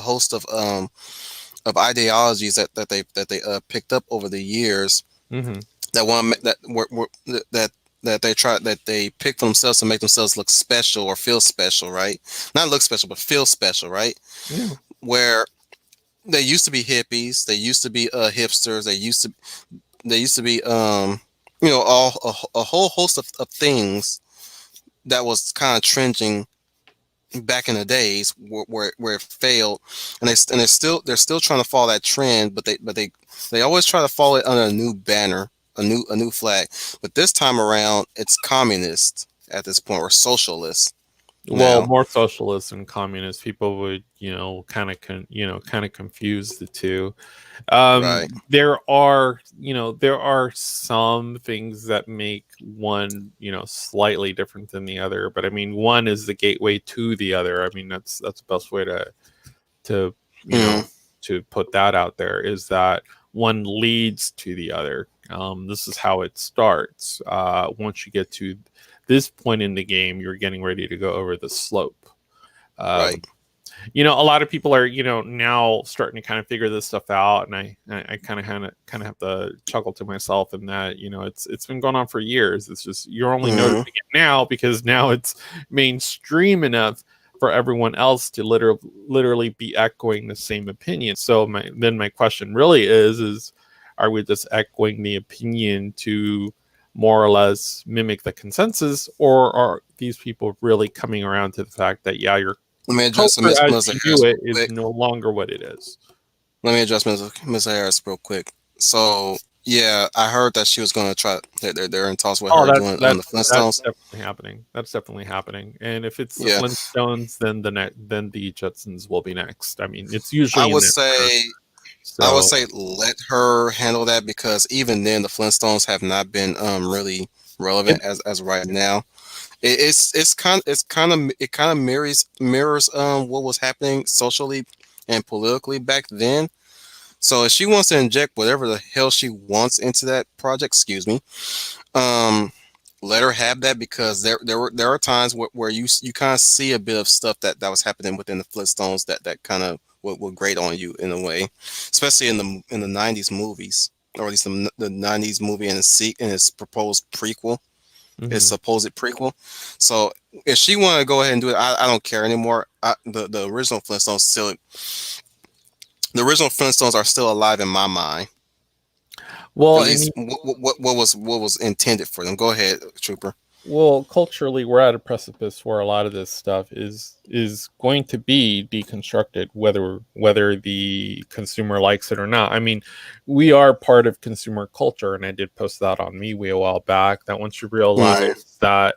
host of ideologies that they picked up over the years Mm-hmm. that one that that they pick for themselves to make themselves look special or feel special, right? Not look special, but feel special, right? Yeah. Where they used to be hippies, they used to be hipsters, they used to be a whole host of things that was kind of trending back in the days where it failed, and they're still trying to follow that trend, but they always try to follow it under a new banner, a new flag. But this time around, it's communist at this point, or socialist Well, now, more socialists and communists, people would, kind of, kind of confuse the two. right? There are some things that make one, slightly different than the other. But I mean, one is the gateway to the other. I mean, that's the best way to, you Mm, know, to put that out there, is that one leads to the other. This is how it starts. Once you get to this point in the game, you're getting ready to go over the slope. Um, right. a lot of people are, now starting to kind of figure this stuff out, and I kind of have to chuckle to myself in that, it's been going on for years. It's just you're only Mm, noticing it now because now it's mainstream enough for everyone else to literally be echoing the same opinion. So my question really is are we just echoing the opinion to more or less mimic the consensus, or are these people really coming around to the fact that, yeah, you're let me address culture as Mr. you Harris knew it real is quick. no longer what it is. Let me address Mr. Harris real quick. So yeah, I heard that she was going to try. They're in talks with Oh, her that's doing that's the that's Flintstones. definitely happening. That's definitely happening. And if it's the Yeah, Flintstones, then then the Jetsons will be next. I mean, it's I usually in would that order. say I would So, say let her handle that, because even then the Flintstones have not been really it, relevant as of right now. It kind of mirrors what was happening socially and politically back then. So if she wants to inject whatever the hell she wants into that project, excuse me, um, let her have that, because there are times where you kind of see a bit of stuff that was happening within the Flintstones that kind of would grate on you in a way, especially in the '90s movies, or at least the '90s movie and its proposed prequel, its mhm. supposed prequel. So if she want to go ahead and do it, I don't care anymore. The original Flintstones still, the original Flintstones are still alive in my mind. At Well, least what was intended for them. Go ahead, Trooper. culturally, we're at a precipice where a lot of this stuff is going to be deconstructed, whether the consumer likes it or not. I mean, we are part of consumer culture, and I did post that on MeWe a while back. That once you Hmm. realize that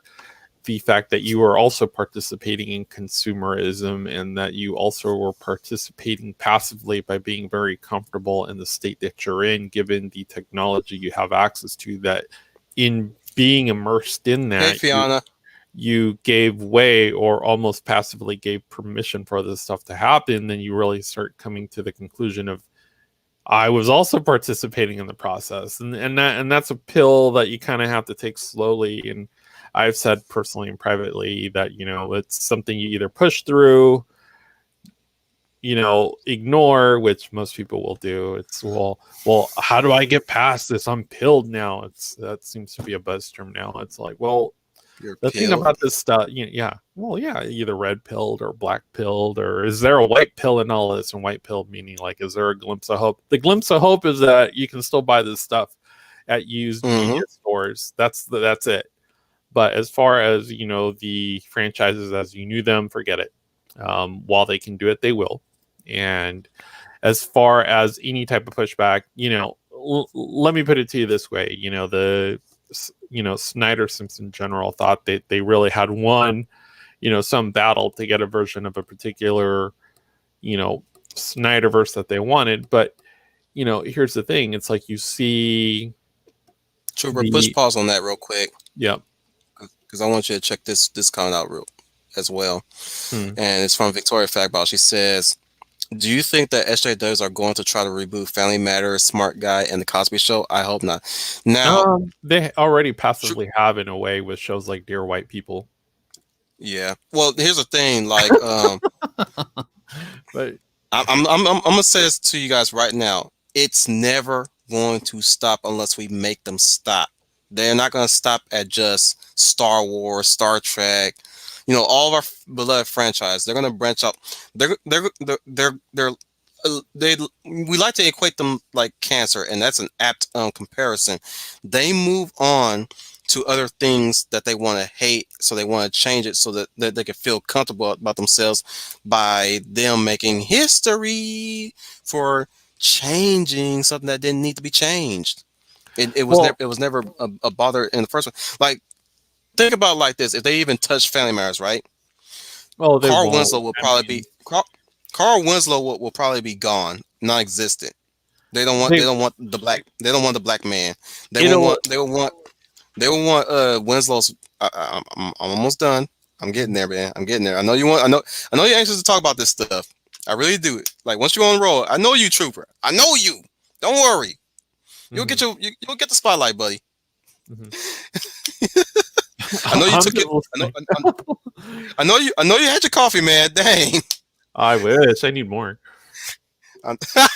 the fact that you are also participating in consumerism, and that you also were participating passively by being very comfortable in the state that you're in, given the technology you have access to, that in being immersed in Hey, that, Fiona. you gave way or almost passively gave permission for this stuff to happen, then you really start coming to the conclusion of, I was also participating in the process, and that's a pill that you kind of have to take slowly. And I've said personally and privately that, it's something you either push through, ignore, which most people will do. It's, well, how do I get past this? I'm pilled now. That seems to be a buzz term now. It's like, well, You're the thing pilled. about this stuff, yeah, well, yeah, either red pilled or black pilled, or is there a white pill in all this? And white pill meaning, like, is there a glimpse of hope? The glimpse of hope is that you can still buy this stuff at used Hmm. media stores. That's it. But as far as, the franchises as you knew them, forget it. While they can do it, they will. And as far as any type of pushback, let me put it to you this way. Snyder Simpson General thought that they really had won, some battle to get a version of a particular, you know, Snyderverse that they wanted. But, here's the thing. It's like you see Trooper, push the, pause on that real quick, yeah. because I want you to check this comment out real as well. Hmm. And it's from Victoria Fagball. She says, "Do you think that SJWs are going to try to reboot Family Matters, Smart Guy, and The Cosby Show? I hope not." Now, They already tr- passively have in a way with shows like Dear White People. yeah. Well, here's the thing. Like, But I'm gonna say this to you guys right now. It's never going to stop unless we make them stop. They're not going to stop at just Star Wars, Star Trek, all of our beloved franchise. They're going to branch out. They're they we like to equate them like cancer, and that's an apt comparison. They move on to other things that they want to hate, so they want to change it so that they can feel comfortable about themselves by them making history for changing something that didn't need to be changed. Well, It was never a bother in the first one. Like, think about it like this: if they even touch Family Matters, right? oh, they Carl won't. Winslow will I probably mean, be Carl Winslow will probably be gone, non-existent. They they don't want the black they don't want the black man. They will it'll want they will want they will want Winslow's. I'm almost done. I'm getting there, man. I'm getting there. I know you're anxious to talk about this stuff. I really do. Like, once you're on the roll, I know you, trooper. I know you. Don't worry. Mhm, You'll get the spotlight, buddy. mhm. I know you I'm took just it. listening. I know you had your coffee, man. Dang. I wish I need more. Um, I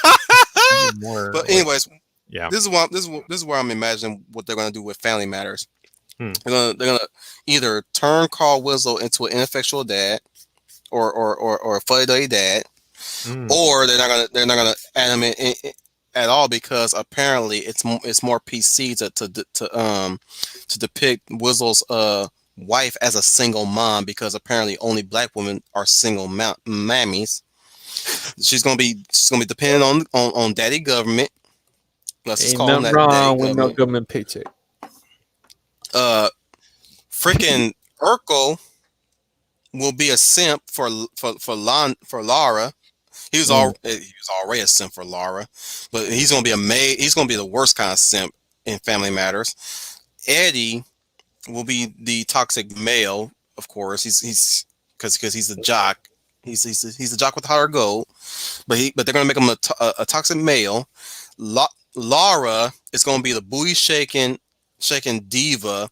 need more. but Like, anyways, yeah. this is where I'm imagining what they're gonna do with Family Matters. Hmm. They're gonna either turn Carl Winslow into an ineffectual dad, or a fuddy dad, Mm. or they're not gonna animate it at all, because apparently it's more PC to depict Wizzle's wife as a single mom, because apparently only black women are single mammies. She's gonna be dependent on daddy government. Let's just Ain't call him nothing that, daddy wrong with no government. government paycheck. Uh, freaking Urkel will be a simp for Lara. Mm. He was already a simp for Lara, but he's gonna be the worst kind of simp in Family Matters. Eddie will be the toxic male, of course. He's because he's a jock. He's a jock with heart of gold, but they're gonna make him a toxic male. Laura is gonna be the booty shaking diva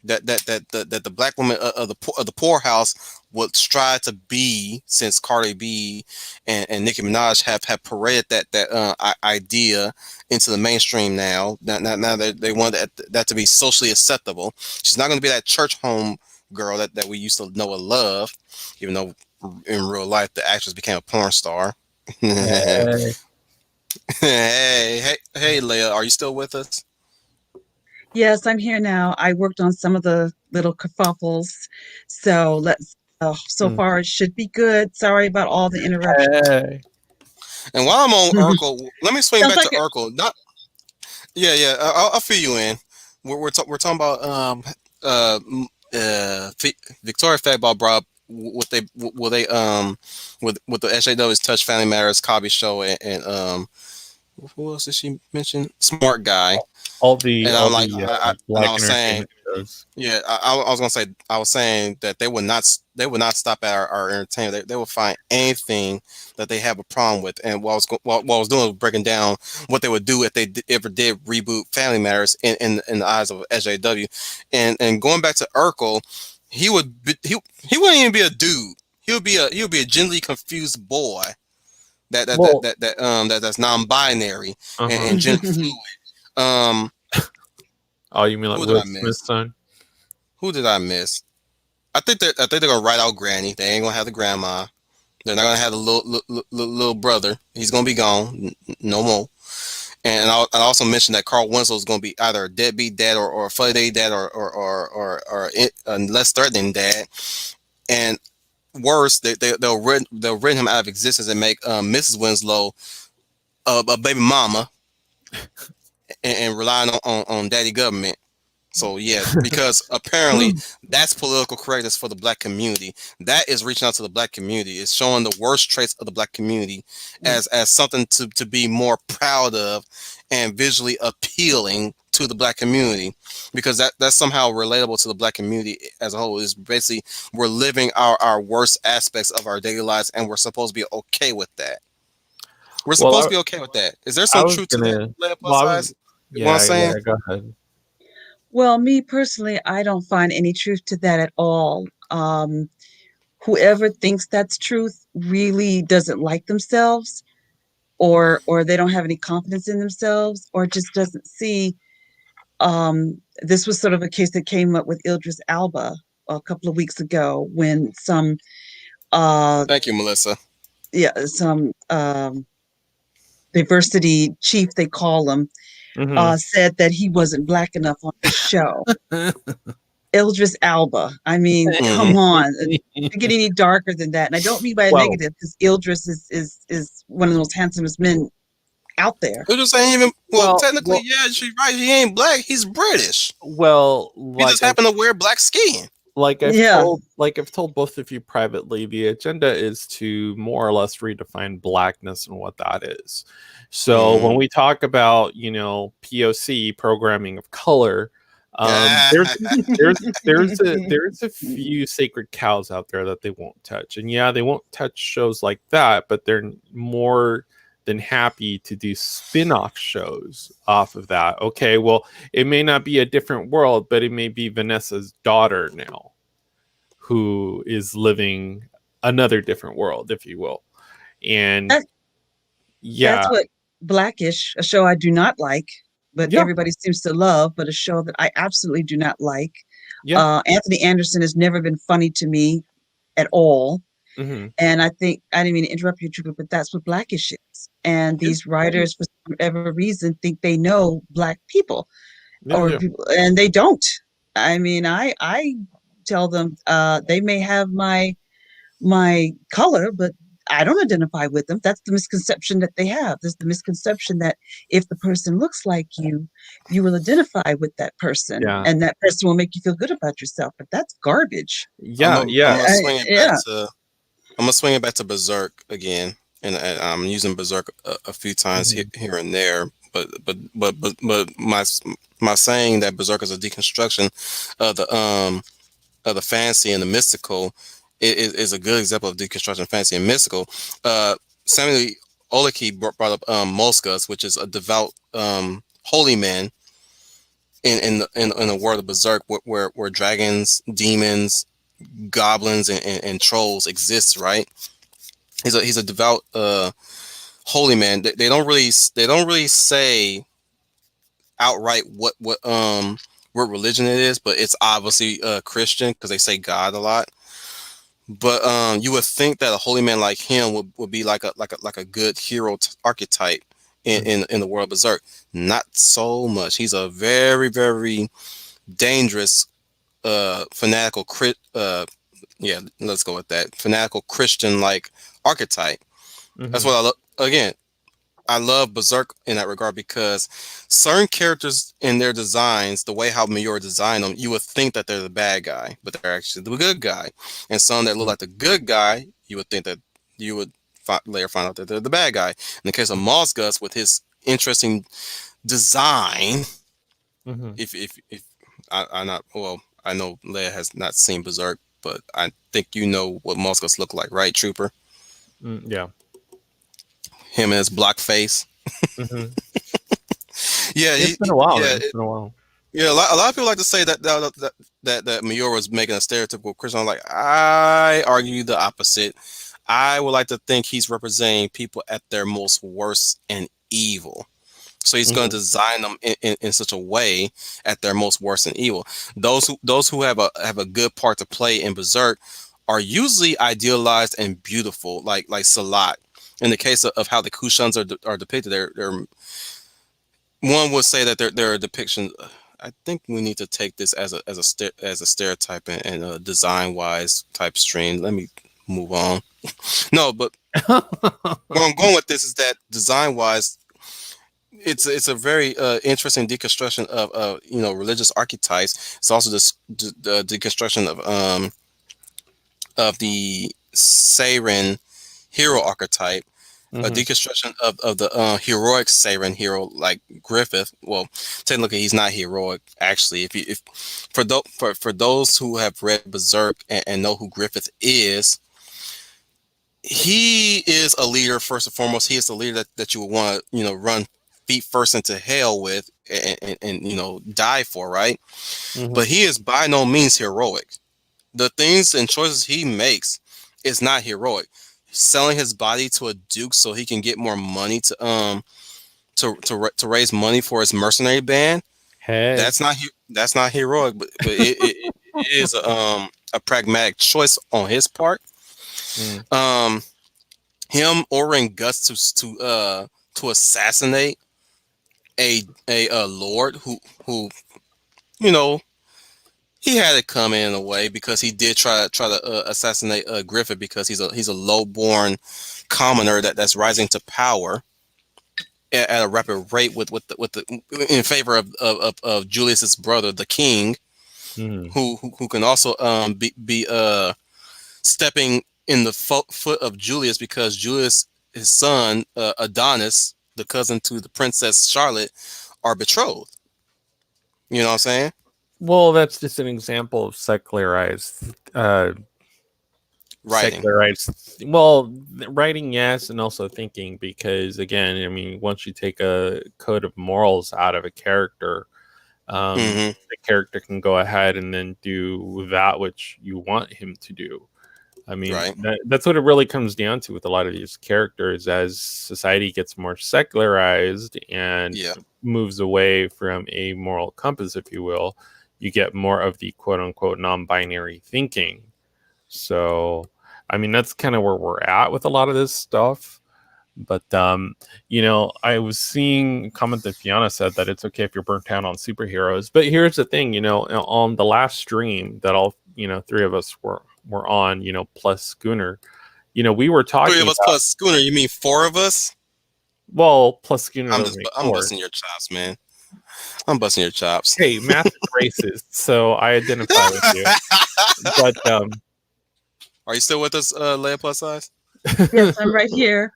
that the black woman of the poorhouse would strive to be, since Cardi B and Nicki Minaj have paraded that idea into the mainstream now. Now they want that to be socially acceptable. She's not going to be that church home girl that we used to know and love, even though in real life the actress became a porn star. Hey, Hey. hey, Leia, are you still with us? Yes, I'm here now. I worked on some of the little kerfuffles, so so Mm. far it should be good. Sorry about all the interruptions. Hey. And while I'm on Urkel, let me swing Sounds back like to Urkel. Not Yeah, I'll fill you in. We're talking about uh m- Victoria Fedball brought up what they will they with the SJW's Touch Family Matters Cosby Show, and who else did she mention? Smart Guy. And All I'm like, the and black I was saying, entertainment shows. yeah, I was gonna say, I was saying that they would not stop at our entertainment. They would find anything that they have a problem with. And what I was doing was breaking down what they would do if they ever did reboot Family Matters in the eyes of SJW. And going back to Urkel, he wouldn't even be a dude. He would be a gently confused boy Well, that's non-binary uh-huh. and gender fluid. Um, Oh, you mean like who did Will I miss? Smith's son? Who did I miss? I think they're gonna write out Granny. They ain't gonna have the grandma. They're not gonna have the little brother. He's gonna be gone, no more. And I also mentioned that Carl Winslow is gonna be either a deadbeat dad, or a fuddy dad, or a less threatening dad. And worse, they'll rid him out of existence and make Mrs. Winslow a baby mama, and relying on daddy government. So yeah, because apparently that's political correctness for the black community. That is reaching out to the black community. It's showing the worst traits of the black community as something to be more proud of, and visually appealing to the black community, because that's somehow relatable to the black community as a whole. Is basically, we're living our worst aspects of our daily lives, and we're supposed to be okay with that. We're Well, supposed to be okay with that. Is there I some was truth to that? gonna. Leah Well, plus I was. size? What I'm Yeah, yeah. saying? Go ahead. Well, me personally, I don't find any truth to that at all. Whoever thinks that's truth really doesn't like themselves, or they don't have any confidence in themselves, or just doesn't see. This was sort of a case that came up with Idris Alba a couple of weeks ago when some uh Thank you, Melissa. yeah some diversity chief, they call him, Mhm. said that he wasn't black enough on his show. Idris Alba. I mean, Hmm. come on. To get any darker than that. And I don't mean by a Well, negative, because Idris is one of the most handsomest men out there. It just ain't even. Well, well, technically, well, yeah, she's right. He ain't black. He's British. well. He just happened to wear black skin. Yeah. Like I've told both of you privately, the agenda is to more or less redefine blackness and what that is. So when Mm. we talk about, POC, programming of color, there's there's a few sacred cows out there that they won't touch. And yeah, they won't touch shows like that, but they're more than happy to do spin-off shows off of that. Okay, well, it may not be a different world, but it may be Vanessa's daughter now who is living another different world, if you will. And That, yeah, that's what Blackish, a show I do not like, but yeah, everybody seems to love, but a show that I absolutely do not like. yeah. Anthony Anderson has never been funny to me at all. Hmm. And I think, I didn't mean to interrupt you, Trooper, but that's what Blackish is. And Yeah, these writers, for whatever reason, think they know Black people, yeah, or yeah. people, and they don't. I mean, I tell them, they may have my color, but I don't identify with them. That's the misconception that they have. There's the misconception that if the person looks like you will identify with that person, Yeah. and that person will make you feel good about yourself. But that's garbage. I'm Yeah, a, I'm yeah. gonna swing it back Yeah. to. I'm gonna swing it back to Berserk again, and I'm using Berserk a few times Mhm. here and there. But my saying that Berserk is a deconstruction of the fantasy and the mystical is a good example of deconstruction, fantasy and mystical. Samuel Oleki brought up Moscas, which is a devout holy man in the world of Berserk, where dragons, demons, goblins, and trolls exist. Right? He's a devout holy man. They don't really say outright what religion it is, but it's obviously Christian because they say God a lot. But you would think that a holy man like him would be like a good hero archetype in the world of Berserk. Not so much. He's a very, very dangerous fanatical yeah, let's go with that. Fanatical Christian like archetype. That's Mhm. what I love. Again, I love Berserk in that regard because certain characters in their designs, the way how Miura designed them, you would think that they're the bad guy, but they're actually the good guy. And some that look like the good guy, you would think that you would later find out that they're the bad guy. In the case of Mossgus, with his interesting design, Mhm. if I'm not, well, I know Leia has not seen Berserk, but I think you know what Mossgus look like, right, Trooper? Yeah. Him and his block face. Mhm. Yeah, It's been a while, yeah. man. It's been a while. Yeah, a lot of people like to say that Miura was making a stereotypical Christian. I'm like, I argue the opposite. I would like to think he's representing people at their most worst and evil. So he's going Mhm. to design them in such a way at their most worst and evil. Those who have a good part to play in Berserk are usually idealized and beautiful, like Salat. In the case of how the Kushans are depicted, they're one would say that there are depictions. I think we need to take this as a stereotype and a design wise type stream. Let me move on. No, but where I'm going with this is that design wise, it's a very interesting deconstruction of religious archetypes. It's also this the deconstruction of the Seiren hero archetype, a Mhm. deconstruction of the heroic Seiren hero like Griffith. Well, technically he's not heroic actually. If for those who have read Berserk and know who Griffith is, he is a leader first and foremost. He is the leader that you would want to run feet first into hell with and die for, right? But Mhm. he is by no means heroic. The things and choices he makes is not heroic. selling his body to a duke so he can get more money to raise money for his mercenary band. Hey. That's not heroic, but it is a pragmatic choice on his part. Mm. Him ordering Gus to assassinate a lord who you know he had it coming in a way because he did try to assassinate Griffith because he's a low born commoner that's rising to power at a rapid rate with the in favor of Julius's brother, the king, Mm. who can also be stepping in the foot of Julius because Julius, his son Adonis, the cousin to the princess Charlotte, are betrothed. You know what I'm saying? Well, that's just an example of Writing. well, writing, yes, and also thinking, because again, I mean, once you take a code of morals out of a character, Hmm. the character can go ahead and then do that which you want him to do. I mean, Right. that's what it really comes down to with a lot of these characters. As society gets more secularized and Yeah. moves away from a moral compass, if you will, you get more of the quote unquote non-binary thinking. So, I mean, that's kind of where we're at with a lot of this stuff. But I was seeing a comment that Fiona said that it's okay if you're burnt out on superheroes. But here's the thing, on the last stream that all three of us were on, plus Schooner, we were Three talking of us about, plus Schooner. You mean four of us? well, plus Schooner would make I'm four. busting your chops, man. I'm busting your chops. Hey, math is racist, so I identify with you. But Are you still with us, Leia plus size? Yes, I'm right here.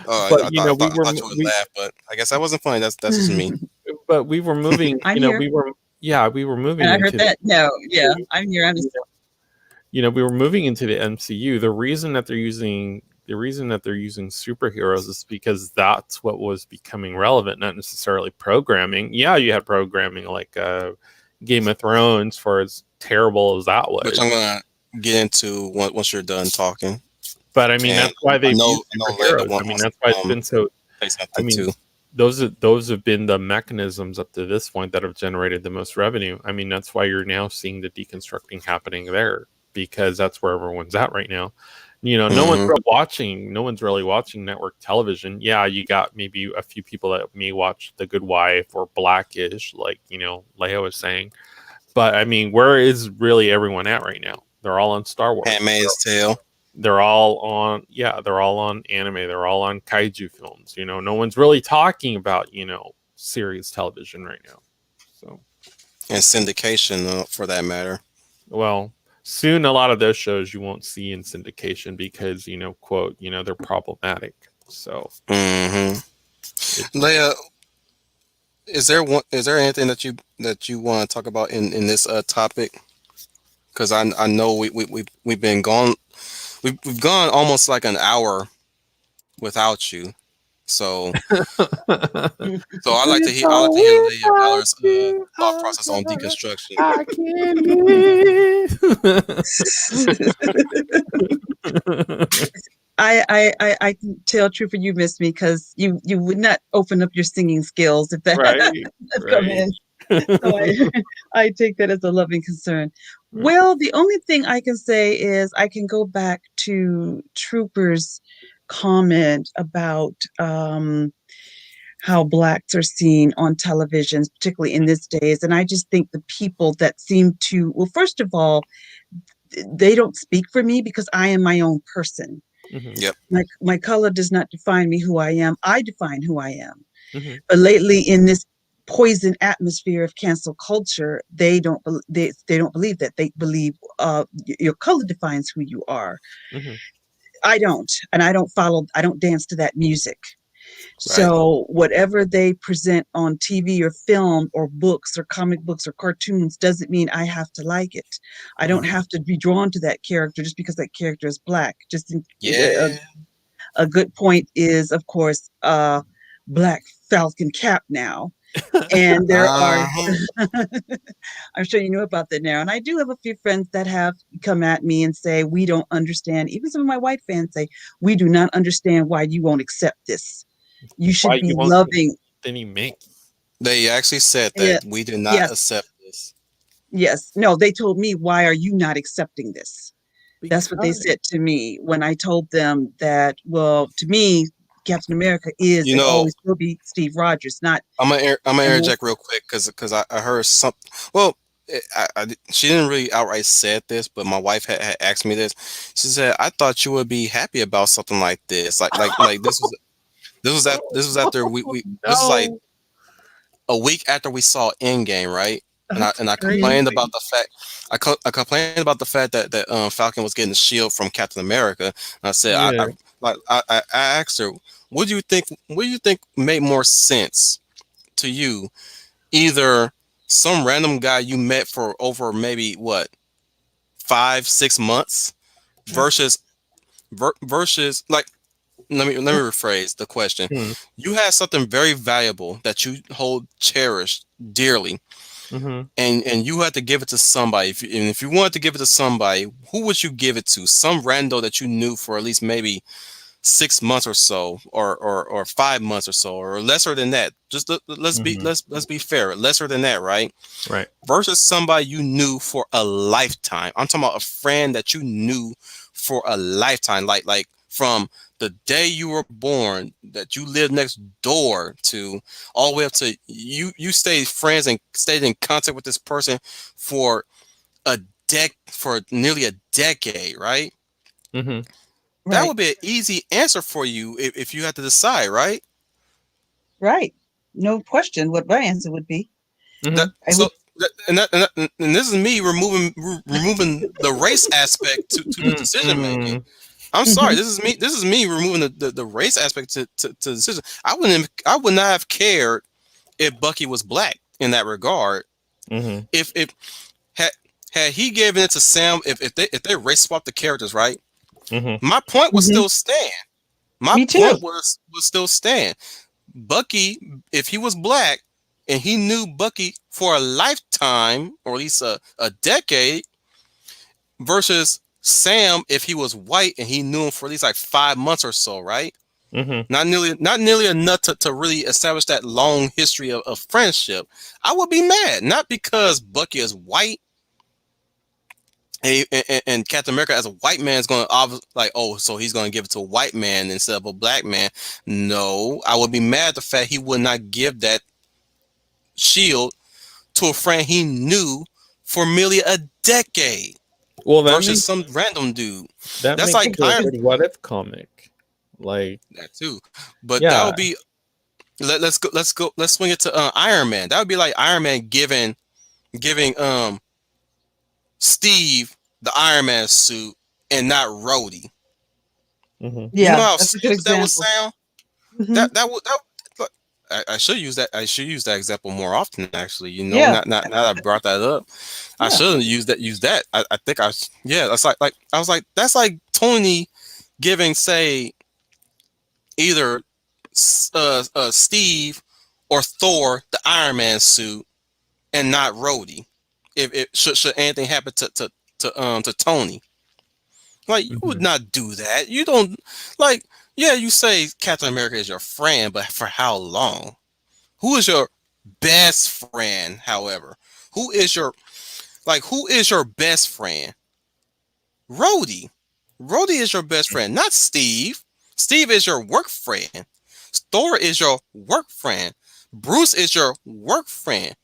Oh, but I thought you would laugh, but I guess that wasn't funny. That's just me. but we were moving. I'm here. We were moving And I heard into that. No, yeah, I'm here. I'm just, we were moving into the MCU. The reason that they're using superheroes is because that's what was becoming relevant, not necessarily programming. Yeah, you had programming like Game of Thrones, for as terrible as that was. Which I'm gonna get into once you're done talking. But I mean, And that's why they've used I know superheroes. Leia I mean, wants that's why it's been so. say I something mean, too. those have been the mechanisms up to this point that have generated the most revenue. I mean, that's why you're now seeing the deconstructing happening there, because that's where everyone's at right now. No one's really watching network television. Yeah, you got maybe a few people that may watch The Good Wife or Blackish, like Leia was saying. But I mean, where is really everyone at right now? They're all on Star Wars. Handmaid's Tale. They're all on anime. They're all on kaiju films. No one's really talking about series television right now. So, And syndication, for that matter. well, soon a lot of those shows you won't see in syndication because quote they're problematic. So, Leia, is there anything that you want to talk about in this topic? Because I know we've been gone. We've gone almost like an hour without you. So I like to hear Leah Ballard's thought process on deconstruction. I can live. I can tell Trooper you missed me because you would not open up your singing skills if that come in. So I take that as a loving concern. Well, the only thing I can say is I can go back to Trooper's comment about how blacks are seen on televisions, particularly in this days. And I just think the people that seem to, well, first of all, they don't speak for me because I am my own person. Yep. My color does not define me who I am. I define who I am. Mm-hmm. But lately in this poison atmosphere of cancel culture, they don't believe that. They believe your color defines who you are. Mm-hmm. I don't, and I don't dance to that music. So whatever they present on TV or film or books or comic books or cartoons doesn't mean I have to like it. I don't have to be drawn to that character just because that character is black. A good point is, of course, Black Falcon Cap now. And there are, Uh-huh. I'm sure you know about that now. And I do have a few friends that have come at me and say, we don't understand. Even some of my white fans say, we do not understand why you won't accept this. You Why should be you won't loving. any make? They actually said Yeah, that we do not yes, accept this. yes. No, they told me, why are you not accepting this? That's what they Because said to me when I told them that, well, to me, Captain America is You and know, always will be Steve Rogers, not I'm gonna and will interject real quick because I heard something. Well, she didn't really outright said this, but my wife had asked me this. She said, "I thought you would be happy about something like this. Like this was after we this is like no, a week after we saw Endgame, right?" that's And I Mhm. complained about crazy. the fact I complained about the fact that Falcon was getting the shield from Captain America. And I said Yeah. I asked her, what do you think made more sense to you? Either some random guy you met for over maybe what 5 6 months versus versus like let me rephrase the question. Hmm. You had something very valuable that you hold cherished dearly, Mm-hmm. and you had to give it to somebody. And if you wanted to give it to somebody, who would you give it to? Some rando that you knew for at least maybe 6 months or so, or 5 months or so, or lesser than that. Just Mm-hmm. let's be fair, lesser than that, right? Right. Versus somebody you knew for a lifetime. I'm talking about a friend that you knew for a lifetime, like from the day you were born, that you lived next door to, all the way up to you stayed friends and stayed in contact with this person for a for nearly a decade, right? Mm-hmm. That Right, would be an easy answer for you if you had to decide, right? right. No question what my answer would be. That Mm-hmm. I would. and this is me removing the race aspect to the decision making. Mm-hmm. I'm sorry. Mhm. This is me removing the race aspect to the decision. I would not have cared if Bucky was black in that regard. Mm-hmm. If had had he given it to Sam, if they race swapped the characters, right? Mm-hmm. My point would Mhm. still stand. My Me too. point was still stand. Bucky, if he was black and he knew Bucky for a lifetime or at least a decade, versus Sam if he was white and he knew him for at least like 5 months or so, right? Mm-hmm. Not nearly enough to really establish that long history of friendship. I would be mad, not because Bucky is white and Captain America as a white man is going to like, oh, so he's going to give it to a white man instead of a black man. No, I would be mad at the fact he would not give that shield to a friend he knew for merely a decade Well, versus some random dude. that That's makes like for a Iron good what if comic. Like, that too, but that yeah. would be let's swing it to Iron Man. That would be like Iron Man giving Steve the Iron Man suit and not Rhodey. Mm-hmm. You know Yeah, how that's a good stupid that would example. sound. Mhm. That look, I should use that. I should use that example more often. Actually, Yeah, not now that I brought that up, I yeah. shouldn't use that. Use that. I think yeah. That's like I was like that's like Tony giving say either Steve or Thor the Iron Man suit and not Rhodey. If it should anything happen to Tony, like you would Mm-hmm. not do that. You don't like. Yeah, you say Captain America is your friend, but for how long? Who is your best friend? However, who is your who is your best friend? Rhodey. Rhodey is your best friend, not Steve. Steve is your work friend. Thor is your work friend. Bruce is your work friend.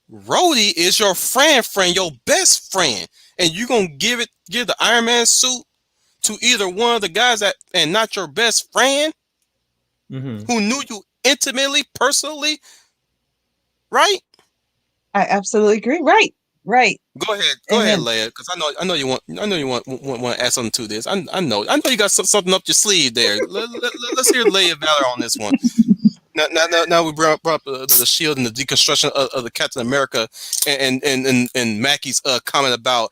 Rhodey is your friend, your best friend. And you gonna give the Iron Man suit to either one of the guys that and not your best friend Mm-hmm. who knew you intimately, personally, right? I absolutely agree. Right, right. Go ahead, Amen. Leia, because I know you want to add something to this. I know you got something up your sleeve there. Let's hear Leia Valor on this one. Now we brought up the shield and the deconstruction of the Captain America and Mackey's comment about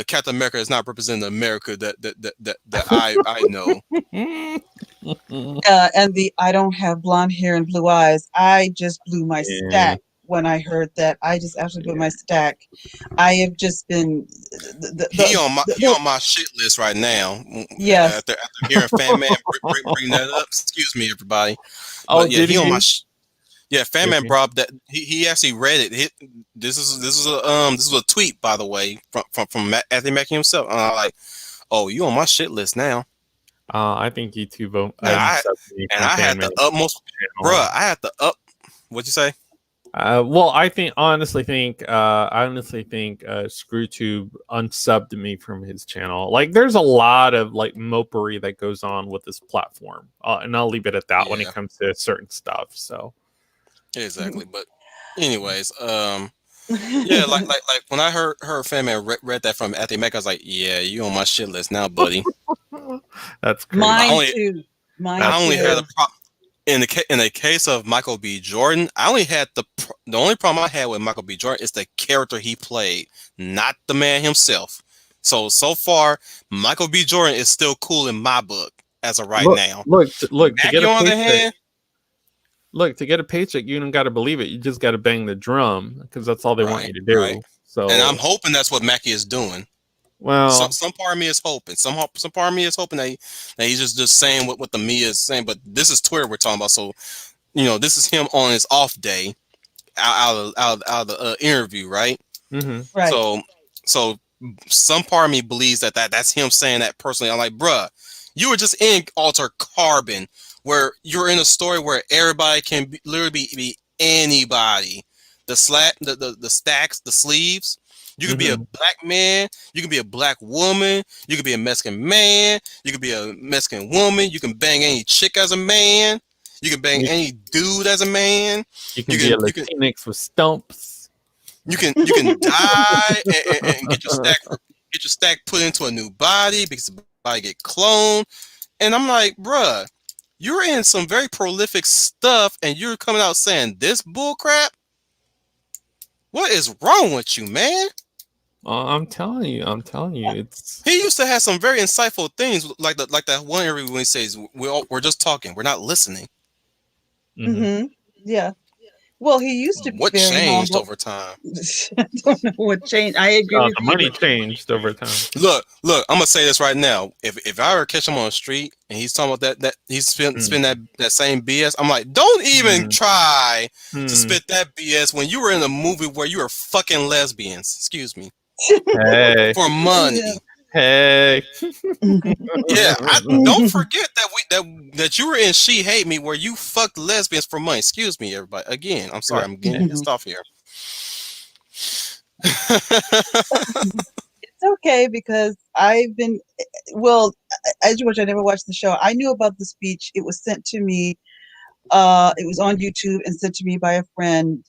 Captain America is not representing the America that I know. And the I don't have blonde hair and blue eyes. I just blew my Yeah. stack when I heard that. I just absolutely blew my stack. I have just been He on my shit list right now. yes. After hearing Fan Man bring that up, excuse me, everybody. Oh, But yeah, did he on my he? yeah. Fan Did Man he? brought up that he actually read it. This is a tweet, by the way, from Anthony Mackie himself. And I'm like, oh, you on my shit list now? I think YouTube And I unsubbed me and from I had Fan the Man utmost, channel. bruh. I had the up. What'd you say? Well, I honestly think ScrewTube unsubbed me from his channel. Like, there's a lot of like mopery that goes on with this platform, and I'll leave it at that when it Yeah, comes to certain stuff. So, exactly. But anyways, yeah, like when I heard Fan Man read that from Anthony Mackie, I was like, yeah, you on my shit list now, buddy. that's crazy. I Mine only too. Mine I That's only had a too. crazy. problem in the case of Michael B. Jordan. I only had the only problem I had with Michael B. Jordan is the character he played, not the man himself. So far, Michael B. Jordan is still cool in my book as of right Look, now. look to get Mackie, a on the other paycheck. hand, Look, to get a paycheck, you don't got to believe it. You just got to bang the drum because that's all they want right, you to right, do. and I'm So, hoping that's what Mackie is doing. well, Some part of me is hoping. Some part of me is hoping that he's just saying what the media is saying. But this is Twitter we're talking about, so this is him on his off day out of the interview, right? mhm. Right. So some part of me believes that's him saying that personally. I'm like, bruh, you were just in Alter Carbon, where you're in a story where everybody can literally be anybody. The stacks, the sleeves. You could be a Mhm. black man. You can be a black woman. You could be a Mexican man. You could be a Mexican woman. You can bang any chick as a man. You can bang You, any dude as a man. you You can be a can you can Latinx with stumps. you can die and get your stack put into a new body because the body get cloned. And I'm like, bruh, you're in some very prolific stuff and you're coming out saying this bull crap? What is wrong with you, man? I'm telling you, it's He used to have some very insightful things, like that one interview when he says, we're just talking, we're not listening. mhm. Mm-hmm. Yeah. Well, he used to be What very changed humble. over time? I don't know what changed. I agree with The you, money but changed over time. Look, I'm gonna say this right now. If I ever catch him on the street and he's talking about that he's spin that same BS, I'm like, don't even Mm, try to mm. spit that BS when you were in a movie where you were fucking lesbians. Excuse me, Hey, for yeah. money. hey. Yeah, don't forget that you were in She Hate Me where you fucked lesbians for money. Excuse me, everybody. Again, I'm sorry, Right. I'm getting pissed off here. It's okay because I've been well, as you watch, I never watched the show. I knew about the speech. It was sent to me. It was on YouTube and sent to me by a friend.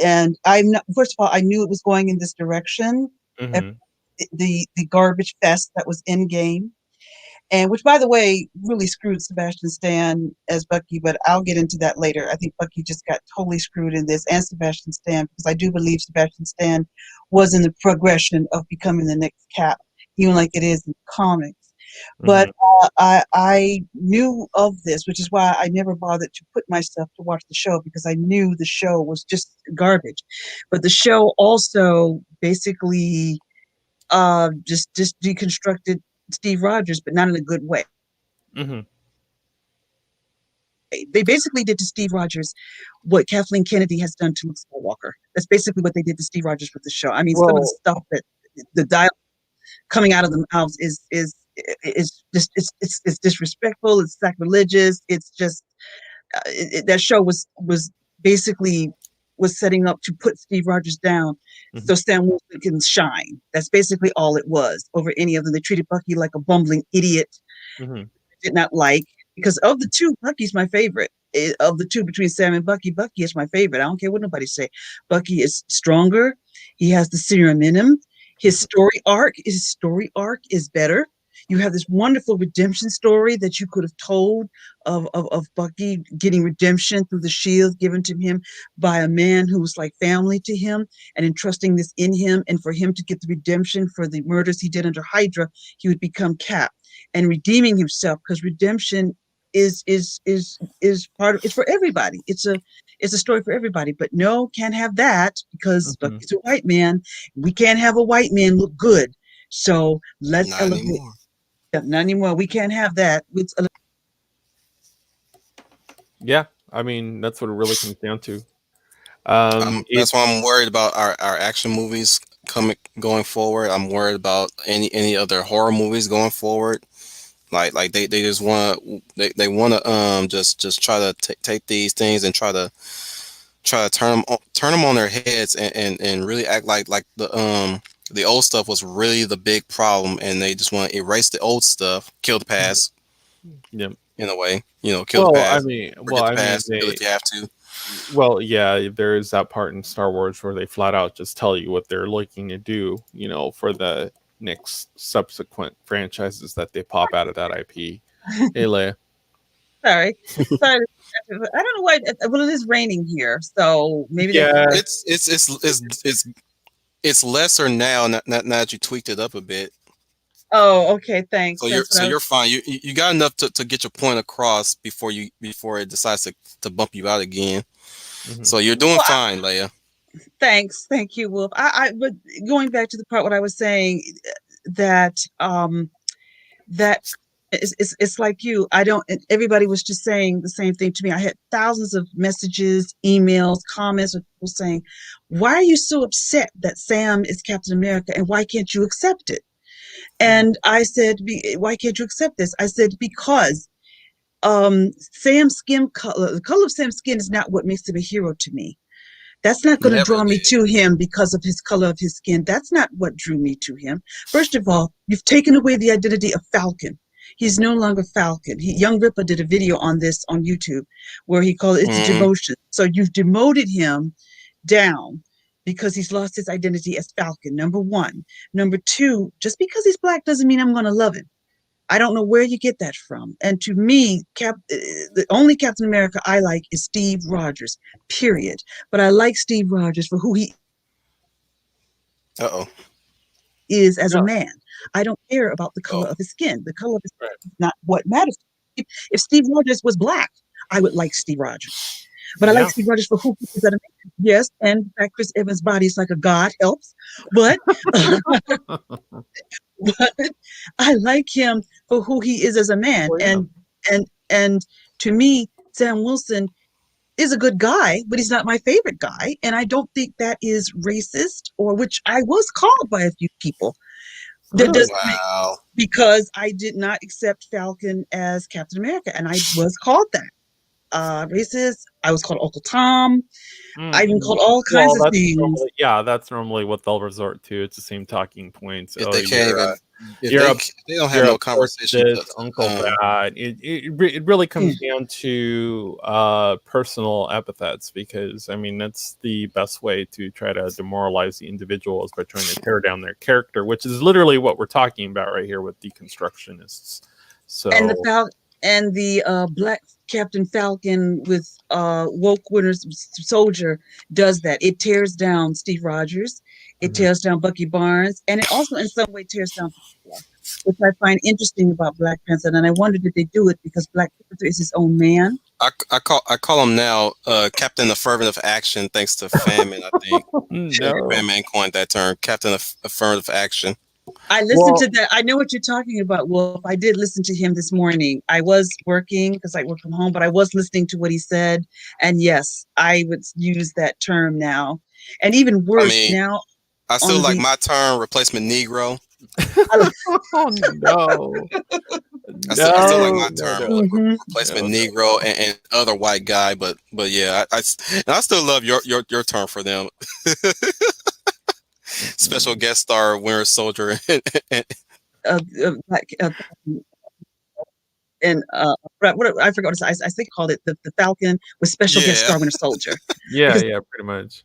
And I'm not. First of all, I knew it was going in this direction. uh, Mhm. The garbage fest that was in game, and which, by the way, really screwed Sebastian Stan as Bucky. But I'll get into that later. I think Bucky just got totally screwed in this, and Sebastian Stan, because I do believe Sebastian Stan was in the progression of becoming the next Cap, even like it is in comics. But Mhm. I knew of this, which is why I never bothered to put myself to watch the show because I knew the show was just garbage. But the show also basically just deconstructed Steve Rogers, but not in a good way. Mhm. They basically did to Steve Rogers what Kathleen Kennedy has done to Luke Skywalker. That's basically what they did to Steve Rogers with the show. I mean, some of the Well, stuff that the dialogue coming out of the mouths is just it's disrespectful. It's sacrilegious. It's just that show was basically was setting up to put Steve Rogers down mhm. so Sam Wilson can shine. That's basically all it was over any of them. They treated Bucky like a bumbling idiot. Mhm. Did not like because of the two, Bucky's my favorite. Of the two between Sam and Bucky, Bucky is my favorite. I don't care what nobody say. Bucky is stronger. He has the serum in him. His story arc is better. You have this wonderful redemption story that you could have told of Bucky getting redemption through the shield given to him by a man who was like family to him and entrusting this in him. And for him to get the redemption for the murders he did under Hydra, he would become Cap and redeeming himself because redemption is part of it's for everybody. It's a story for everybody. But no, can't have that because look, it's a white man. We can't have a white man look good. So let's Not elevate. anymore. Yeah, not anymore. We can't have that. Yeah, I mean that's what it really comes down to. That's why It's I'm worried about our action movies coming going forward. I'm worried about any other horror movies going forward. Like they just they want to just try to take these things and try to turn them on their heads and really act like the old stuff was really the big problem, and they just want to erase the old stuff, kill the past yeah. in a way, kill the Well, I past, mean, forget the past, kill they if you have to. well, yeah, there is that part in Star Wars where they flat out just tell you what they're looking to do, for the next subsequent franchises that they pop out of that IP. Hey, Leia. Sorry, sorry. I don't know why. Well, it is raining here, so maybe that's Yeah. why. It's lesser now that you tweaked it up a bit. Oh, okay. Thanks. So That's what I was. you're fine. You got enough to get your point across before it decides to bump you out again. Mhm. So you're doing Well, fine, Leia. thanks. Thank you, Wolf. But going back to the part what I was saying that that it's like you. I don't. Everybody was just saying the same thing to me. I had thousands of messages, emails, comments of people saying, "Why are you so upset that Sam is Captain America, and why can't you accept it?" And I said, "Why can't you accept this?" I said, "Because Sam's skin color, the color of Sam's skin is not what makes him a hero to me. That's not going to Never draw me did. to him because of his color of his skin. That's not what drew me to him. First of all, you've taken away the identity of Falcon. He's no longer Falcon. Young Ripper did a video on this on YouTube where he called it, it's a Mm-hmm. demotion. So you've demoted him down because he's lost his identity as Falcon, number one. Number two, just because he's black doesn't mean I'm going to love him. I don't know where you get that from. And to me, the only Captain America I like is Steve Rogers, period. But I like Steve Rogers for who he Uh-oh. is as a Yeah. man. I don't care about the color Oh. of his skin. The color of his skin Right. is not what matters. If Steve Rogers was black, I would like Steve Rogers. But I like Yeah. Steve Rogers for who he is as a man. Yes, and that Chris Evans' body is like a god helps. But but I like him for who he is as a man. Well, yeah. And to me, Sam Wilson is a good guy, but he's not my favorite guy. And I don't think that is racist, or which I was called by a few people. That Really? doesn't make Wow. because I did not accept Falcon as Captain America, and I was called that. Racist. I was called Uncle Tom. I've been called all kinds Well, of things. that's normally what they'll resort to. It's the same talking points. If Oh, they can't even, if you're they, up, if they don't have you're no up conversation, this uncle that. It really comes down to personal epithets, because I mean that's the best way to try to demoralize the individual is by trying to tear down their character, which is literally what we're talking about right here with deconstructionists. So And the black Captain Falcon with woke winners soldier does that. It tears down Steve Rogers, it tears down Bucky Barnes, and it also in some way tears down T'Challa, which I find interesting about Black Panther. And I wonder did they do it because Black Panther is his own man. I call him now Captain Affirmative Action, thanks to Famine. I think no. Famine coined that term, Captain Affirmative Action. I listened to that. I know what you're talking about, Wolf. I did listen to him this morning. I was working because I work from home, but I was listening to what he said. And yes, I would use that term now. And even I worse mean, now I still on like the my term, replacement Negro. Oh no. I still like my No, term, no, replacement no. Negro and other white guy. But yeah, and I still love your term for them. Special guest star, Winter Soldier, like, and what I forgot what to say. I think called it the Falcon with special guest yeah. star Winter Soldier. Yeah, Because yeah, pretty much.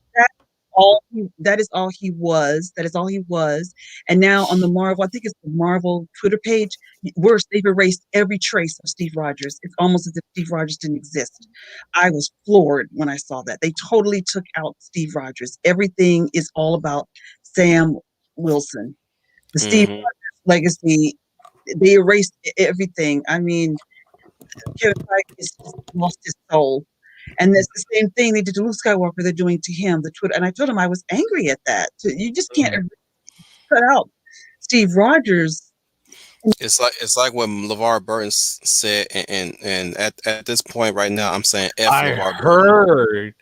that is all he was. That is all he was. And now on the Marvel, I think it's the Marvel Twitter page, worse, they've erased every trace of Steve Rogers. It's almost as if Steve Rogers didn't exist. I was floored when I saw that. They totally took out Steve Rogers. Everything is all about Sam Wilson. The Steve Mm-hmm. Rogers legacy, they erased everything. I mean, Kevin Feige has just lost his soul. And that's the same thing they did to Luke Skywalker, they're doing to him. The Twitter, and I told him I was angry at that. You just can't cut out Steve Rogers. It's like what LeVar Burton said, and at this point right now, I'm saying F I LeVar Burton.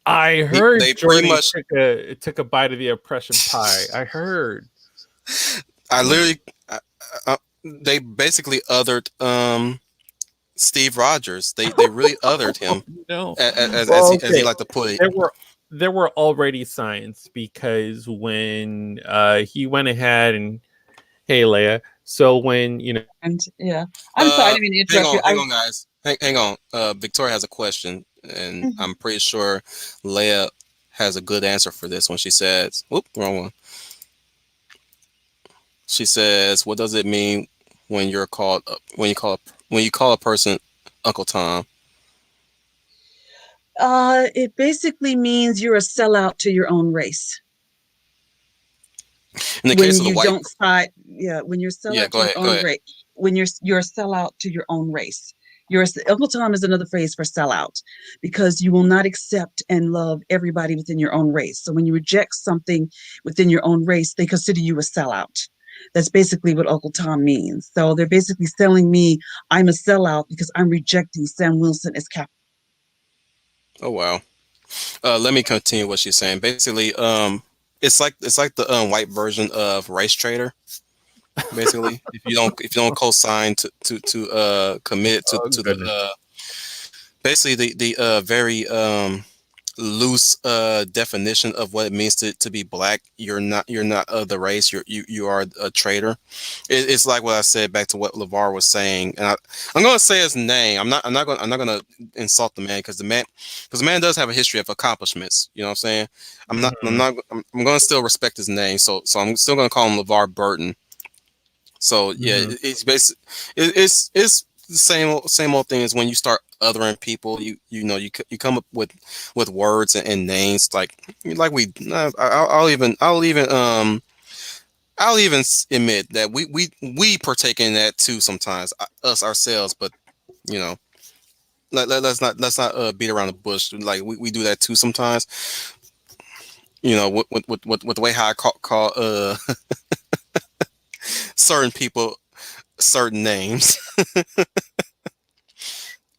heard They pretty Jordy much, took a bite of the oppression pie. I heard. I literally, they basically othered Steve Rogers. They really othered him, No. as Well, he okay. liked to put it. There were already signs because when he went ahead and hey Leia, so when And yeah, I'm sorry, I didn't mean to interrupt you. Hang on, guys. Hang on. Victoria has a question, and Mhm. I'm pretty sure Leia has a good answer for this when she says, "Whoop, wrong one." She says, "What does it mean when you're called when you call a person Uncle Tom?" It basically means you're a sellout to your own race. In the case When of the you white, don't fight, yeah, when you're a yeah, sellout to go your ahead, go own ahead. race, when you're a sellout to your own race. Uncle Tom is another phrase for sellout because you will not accept and love everybody within your own race. So when you reject something within your own race, they consider you a sellout. That's basically what Uncle Tom means. So they're basically telling me I'm a sellout because I'm rejecting Sam Wilson as Captain. Oh wow. Let me continue what she's saying. Basically, it's like the white version of race trader. Basically, if you don't co-sign to commit oh to the goodness. basically the very loose definition of what it means to be black. You're not of the race. You are a traitor. It's like what I said back to what LeVar was saying, and I'm going to say his name. I'm not going to insult the man because the man does have a history of accomplishments. You know what I'm saying? Mhm. I'm going to still respect his name. So I'm still going to call him LeVar Burton. So yeah, Mhm. it's basically it's the same old thing as when you start othering people. You come up with words and names like we. I'll even admit that we partake in that too sometimes, us ourselves. But you know, let's not beat around the bush. Like we do that too sometimes. You know, with the way how I call certain people certain names.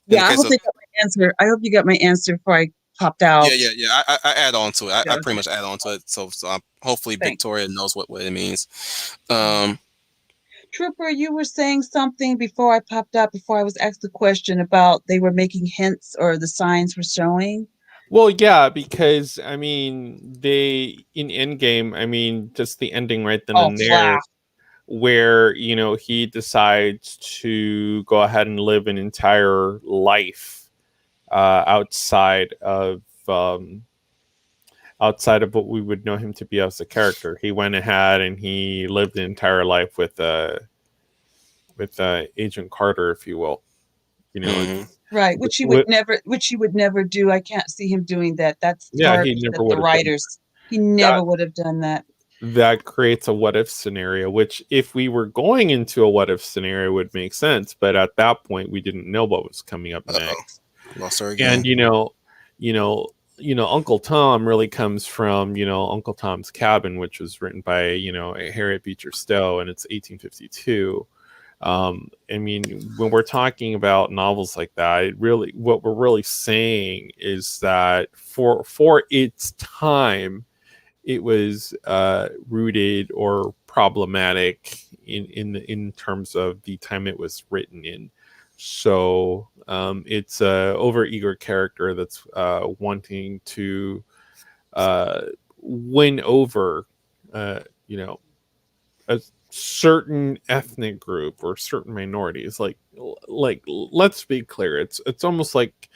In the Yeah, I case hope of they got my answer. I hope you got my answer before I popped yeah, out. yeah, yeah. I add on to it. Yeah, I pretty okay. much add on to it. So hopefully Thanks. Victoria knows what it means. Um, Trooper, you were saying something before I popped out, before I was asked the question about they were making hints or the signs were showing. Well, yeah, because I mean, they in Endgame, I mean, just the ending right then Oh, and there, wow. where he decides to go ahead and live an entire life outside of what we would know him to be as a character. He went ahead and he lived an entire life with Agent Carter, if you will. mhm. Right, With, which he would never do. I can't see him doing that. That's yeah, he garbage never that would the have done writers, he that. never would have done that. That creates a what if scenario, which if we were going into a what if scenario would make sense, but at that point we didn't know what was coming up Uh-oh, next. lost her And again. you know, Uncle Tom really comes from Uncle Tom's Cabin, which was written by Harriet Beecher Stowe, and it's 1852. I mean, when we're talking about novels like that, what we're really saying is that for its time, it was rooted or problematic in terms of the time it was written in. So it's a overeager character that's wanting to win over, uh, you know, a certain ethnic group or certain minorities. Like let's be clear, it's almost like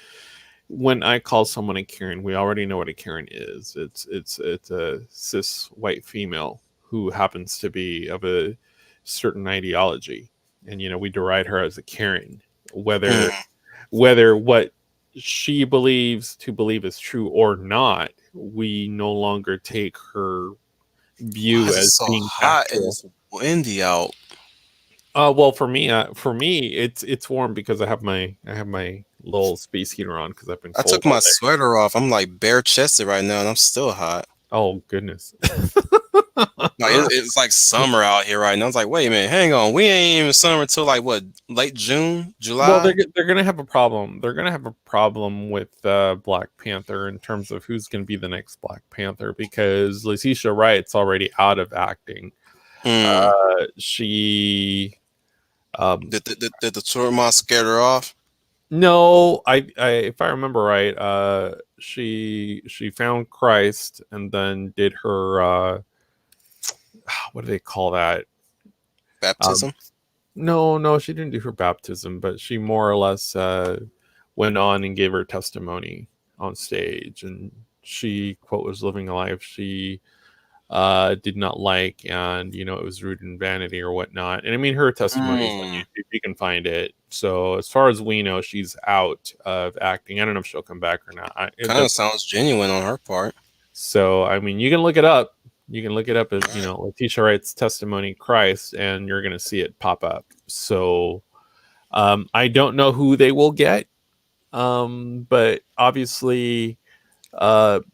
when I call someone a Karen, we already know what a Karen is. It's a cis white female who happens to be of a certain ideology, and we deride her as a Karen, whether Mm. what she believes to believe is true or not. We no longer take her Why view is it as so being hot and factual. it's windy out? Well, for me, it's warm because I have my little space heater on because I've been I cold took all my day. sweater off. I'm like bare chested right now, and I'm still hot. Oh goodness. Like it's like summer out here right now. I was like, wait a minute, hang on. We ain't even summer until like what, late June, Well, July? they're gonna have a problem. They're gonna have a problem with Black Panther in terms of who's gonna be the next Black Panther because Letitia Wright's already out of acting. Hmm. She um Did the tour moth scare her off? no, I if I remember right, she found Christ and then did her what do they call that? Um, Baptism? no, she didn't do her baptism, but she more or less went on and gave her testimony on stage, and she quote was living a life she did not like, and it was rooted in vanity or whatnot. And I mean, her testimony is on Hmm. YouTube; you can find it. So as far as we know, she's out of acting. I don't know if she'll come back or not. It Kind of does. sounds genuine on her part. So I mean, you can look it up. You can look it up as Right. Letitia Wright's testimony, Christ, and you're going to see it pop up. So I don't know who they will get, but obviously,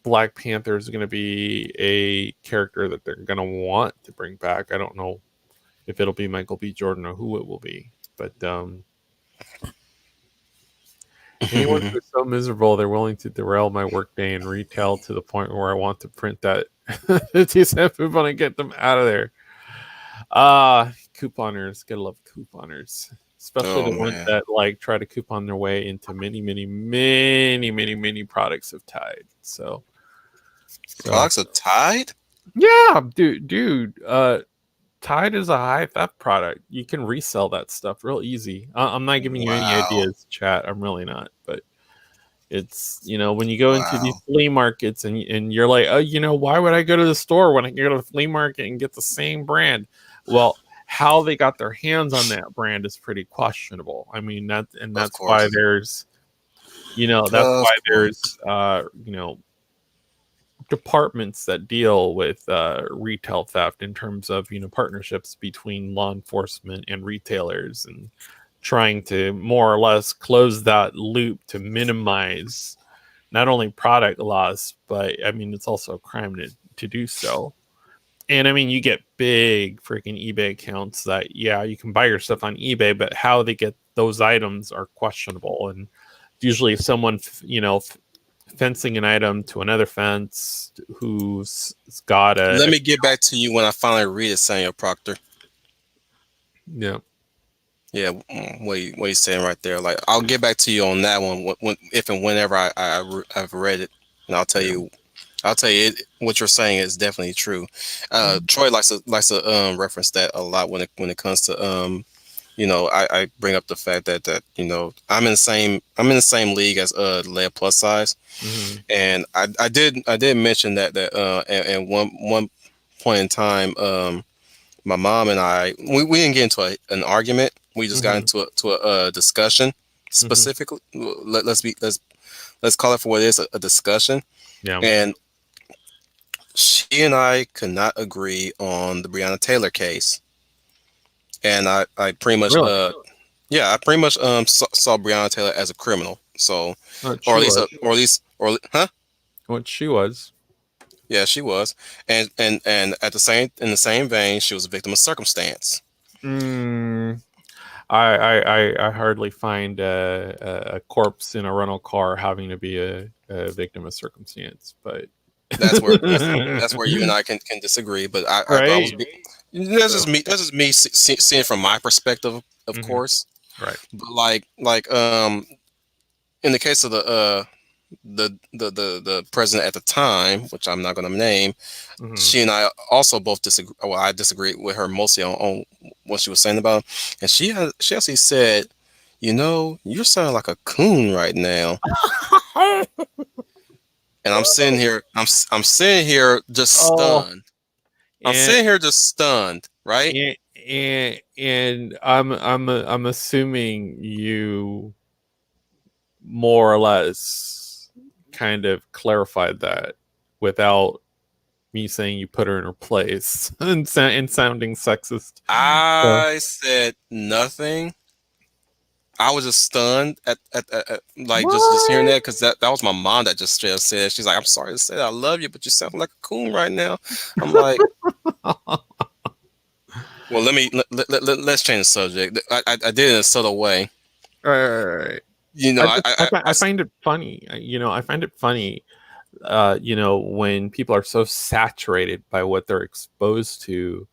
Black Panther is going to be a character that they're going to want to bring back. I don't know if it'll be Michael B. Jordan or who it will be, but anyone who's so miserable they're willing to derail my workday in retail to the point where I want to print that TSM coupon and get them out of there. Couponers, gotta love couponers, especially Oh the ones man. that like try to coupon their way into many products of Tide. So Products of Tide? yeah, dude. Tide is a high theft product. You can resell that stuff real easy. I'm not giving you any Wow. ideas, chat. I'm really not, but it's when you go into these Wow. flea markets and you're like, oh, why would I go to the store when I can go to the flea market and get the same brand? Well, how they got their hands on that brand is pretty questionable. I mean, Of that's why course. there's that's Of why course. there's departments that deal with retail theft in terms of partnerships between law enforcement and retailers and trying to more or less close that loop to minimize not only product loss, but I mean it's also a crime to do so. And I mean you get big freaking eBay accounts that you can buy your stuff on eBay, but how they get those items are questionable. And usually someone fencing an item to another fence who's got Let a me get back to you when I finally read it, Samuel Proctor. yeah. Yeah, what you saying right there? Like, I'll get back to you on that one if and whenever I've read it, and Yeah. I'll tell you what you're saying is definitely true. Troy likes to reference that a lot when it comes to I bring up the fact that I'm in the same league as Leia plus size, Mm-hmm. and I did mention that and one point in time my mom and we didn't get into an argument. We just got Mm-hmm. into a discussion Mm-hmm. specifically. Let's call it for what it is, a discussion. Yeah. And she and I could not agree on the Breonna Taylor case. And I pretty much Really? yeah, I pretty much saw Breonna Taylor as a criminal. So What or she at least was. huh? What she was. Yeah, she was. And at the same in the same vein, she was a victim of circumstance. Mm, I hardly find a corpse in a rental car having to be a victim of circumstance, but That's where you and I can disagree. But I was right. that's just me seeing from my perspective, of Hmm. course. Right. But like in the case of the president at the time, which I'm not going to name, Hmm. she and I also both disagree. Well, I disagree with her mostly on what she was saying about him, and she actually said, you're sounding like a coon right now. And I'm sitting here just Oh, stunned. I'm and sitting here just stunned, right? and I'm assuming you more or less kind of clarified that without me saying you put her in her place and sounding sexist. I said nothing. I was just stunned at like just hearing that, because that was my mom that just straight up said, she's like, I'm sorry to say that I love you, but you sound like a coon right now. I'm like, well, let's change the subject. I did it in a subtle way. Right. You know, I find it funny. I find it funny. When people are so saturated by what they're exposed to,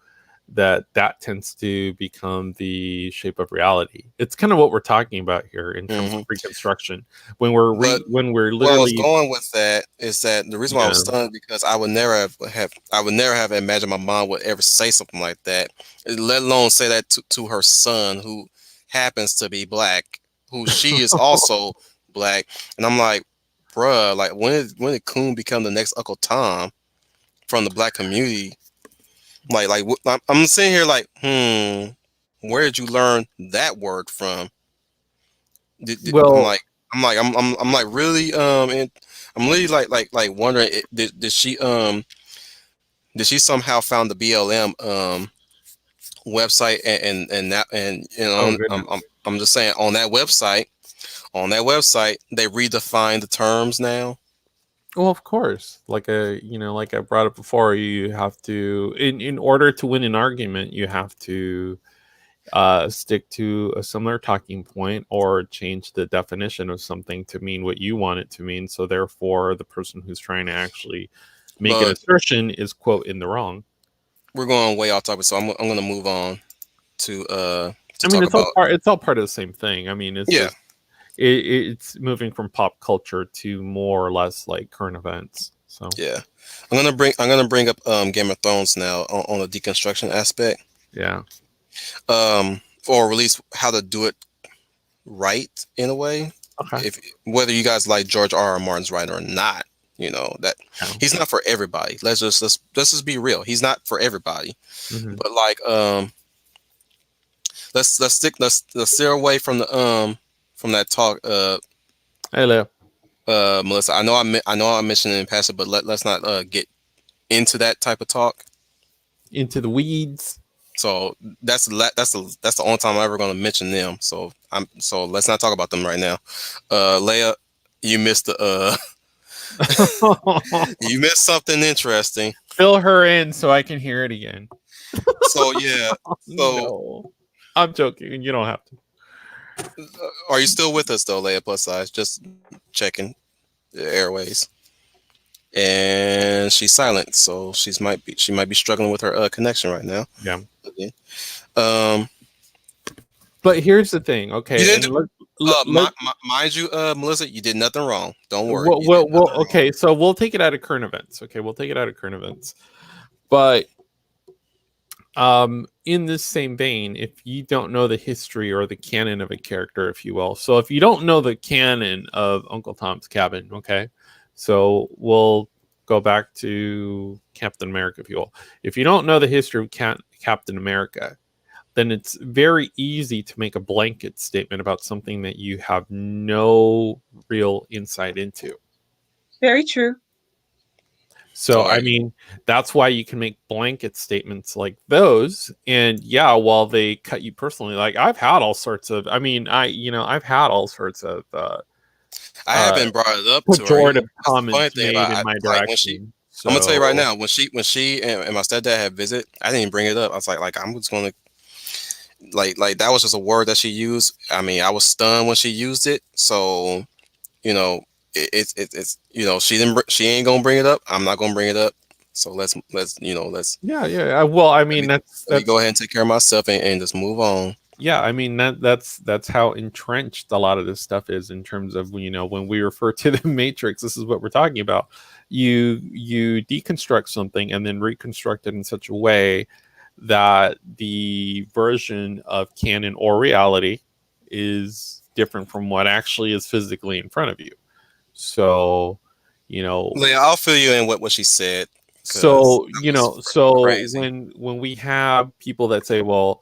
that tends to become the shape of reality. It's kind of what we're talking about here in terms of reconstruction. When we're when we're where I was literally going with that is that the reason why I was stunned, because I would never have imagined my mom would ever say something like that, let alone say that to her son, who happens to be black, who she is also black. And I'm like, bruh, like when did Coon become the next Uncle Tom from the black community? I'm sitting here like, where did you learn that word from? well, I'm like really and I'm really like wondering, did she somehow found the BLM website, and that, and oh goodness. I'm just saying, on that website they redefine the terms now. Well, of course, like like I brought up before, you have to, in order to win an argument, you have to stick to a similar talking point or change the definition of something to mean what you want it to mean. So therefore, the person who's trying to actually make an But assertion is, quote, in the wrong. we're going way off topic, so I'm going to move on to I mean, talk about, it's all part of the same thing. I mean, it's yeah. just it's moving from pop culture to more or less like current events. So Yeah, I'm gonna bring up Game of Thrones now on the deconstruction aspect, yeah. Or at least how to do it right, in a way. Okay. If whether you guys like George R. R. Martin's writer or not, that Yeah. he's not for everybody. Let's just be real. He's not for everybody. Mhm. But like let's steer away from the from that talk. Hello. Melissa, I know I mentioned it in passing, but let's not get into that type of talk. Into the weeds. So that's the only time I'm ever going to mention them. So let's not talk about them right now. Leia, you missed the you missed something interesting. Fill her in so I can hear it again. So yeah. So No. I'm joking. You don't have to. are you still with us though, Leia plus size? Just checking the airways. And she's silent, so she might be struggling with her connection right now. Yeah. Okay. Um, But here's the thing, okay? you didn't And mind you, Melissa, you did nothing wrong. Don't worry. well, okay. So we'll take it out of current events. Okay, we'll take it out of current events. But in this same vein, if you don't know the history or the canon of a character, if you will, so if you don't know the canon of Uncle Tom's Cabin, okay, so we'll go back to Captain America, if you will. If you don't know the history of Captain America, then it's very easy to make a blanket statement about something that you have no real insight into. Very true. So, I mean, that's why you can make blanket statements like those. And yeah, while they cut you personally, like I've had all sorts of, I've had all sorts of, I have been brought it up pejorative to her. comments made in my direction. I'm gonna tell you right now, when she and my stepdad had visit, I didn't even bring it up. I was like I'm just gonna like that was just a word that she used. I mean, I was stunned when she used it. So, it's she ain't gonna bring it up. I'm not gonna bring it up. So let's yeah. Well, I mean, let me go ahead and take care of myself and just move on. Yeah, I mean that's how entrenched a lot of this stuff is in terms of when we refer to the Matrix. This is what we're talking about. You deconstruct something and then reconstruct it in such a way that the version of canon or reality is different from what actually is physically in front of you. So, Leah, I'll fill you in what she said. So, crazy. when we have people that say, well,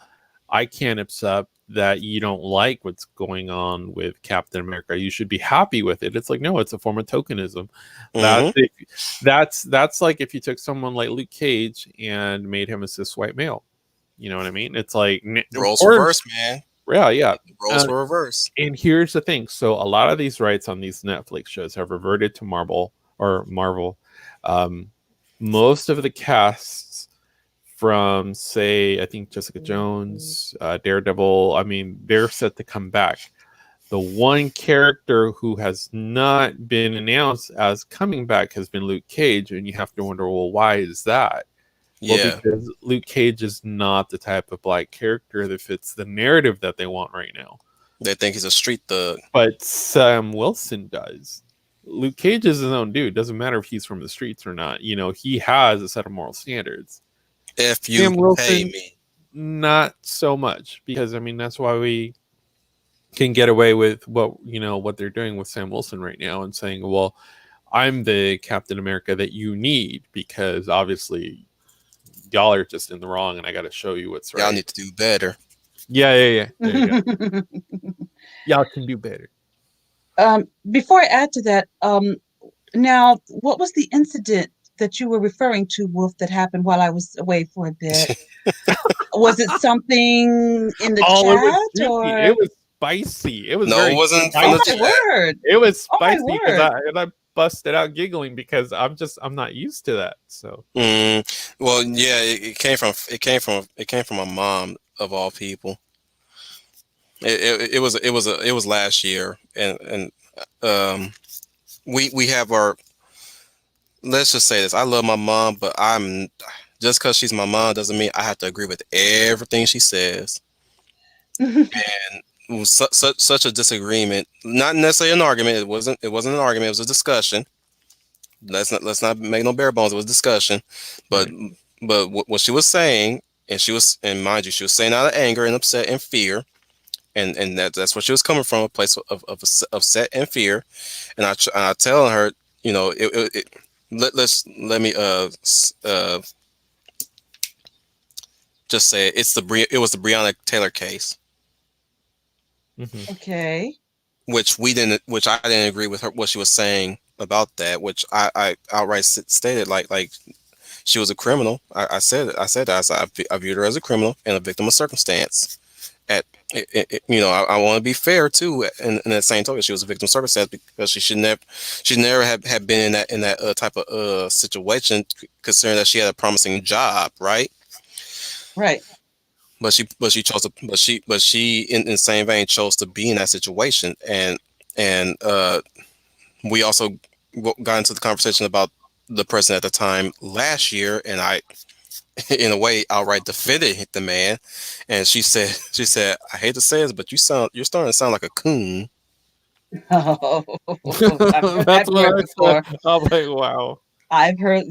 I can't accept that you don't like what's going on with Captain America. You should be happy with it. It's like, no, it's a form of tokenism. That's like if you took someone like Luke Cage and made him a cis white male. You know what I mean? It's like roles reverse, man. Yeah. Roles were reversed. And here's the thing. So a lot of these rights on these Netflix shows have reverted to Marvel. Most of the casts from, say, I think Jessica Jones, Daredevil, I mean, they're set to come back. The one character who has not been announced as coming back has been Luke Cage, and you have to wonder, well, why is that? Well, because Luke Cage is not the type of black character that fits the narrative that they want right now. They think he's a street thug. But Sam Wilson does. Luke Cage is his own dude. Doesn't matter if he's from the streets or not. You know, he has a set of moral standards. If you Sam Wilson, pay me. Not so much. Because, I mean, that's why we can get away with what they're doing with Sam Wilson right now and saying, well, I'm the Captain America that you need, because obviously y'all are just in the wrong and I got to show you what's right. Y'all need to do better. Yeah. There you go. Y'all can do better. Before I add to that, now, what was the incident that you were referring to, Wolf, that happened while I was away for a bit? Was it something in the chat? It was spicy. It was it wasn't. Oh my word! It was spicy because I busted out giggling because I'm not used to that. So. Well, yeah, it came from my mom, of all people. It was last year, and we have our. Let's just say this: I love my mom, but I'm just because she's my mom doesn't mean I have to agree with everything she says. And it was such a disagreement, not necessarily an argument. It wasn't an argument. It was a discussion. Let's not make no bare bones. It was a discussion, but what she was saying, and mind you, she was saying out of anger and upset and fear. And that's where she was coming from, a place of upset and fear. And I tell her, you know, let me just say it was the Breonna Taylor case. Mm-hmm. Okay. Which I didn't agree with her what she was saying about that. Which I outright stated like she was a criminal. I said that I viewed her as a criminal and a victim of circumstance. I want to be fair too. In that same token, she was a victim of circumstance because she never had been in that type of situation, considering that she had a promising job, right? Right. But she chose to. But she in the same vein chose to be in that situation, and we also got into the conversation about the president at the time last year, and I, in a way, outright defended the man. And she said, I hate to say this, but you're starting to sound like a coon. Oh, that's what I before. I'm like, wow. I've heard.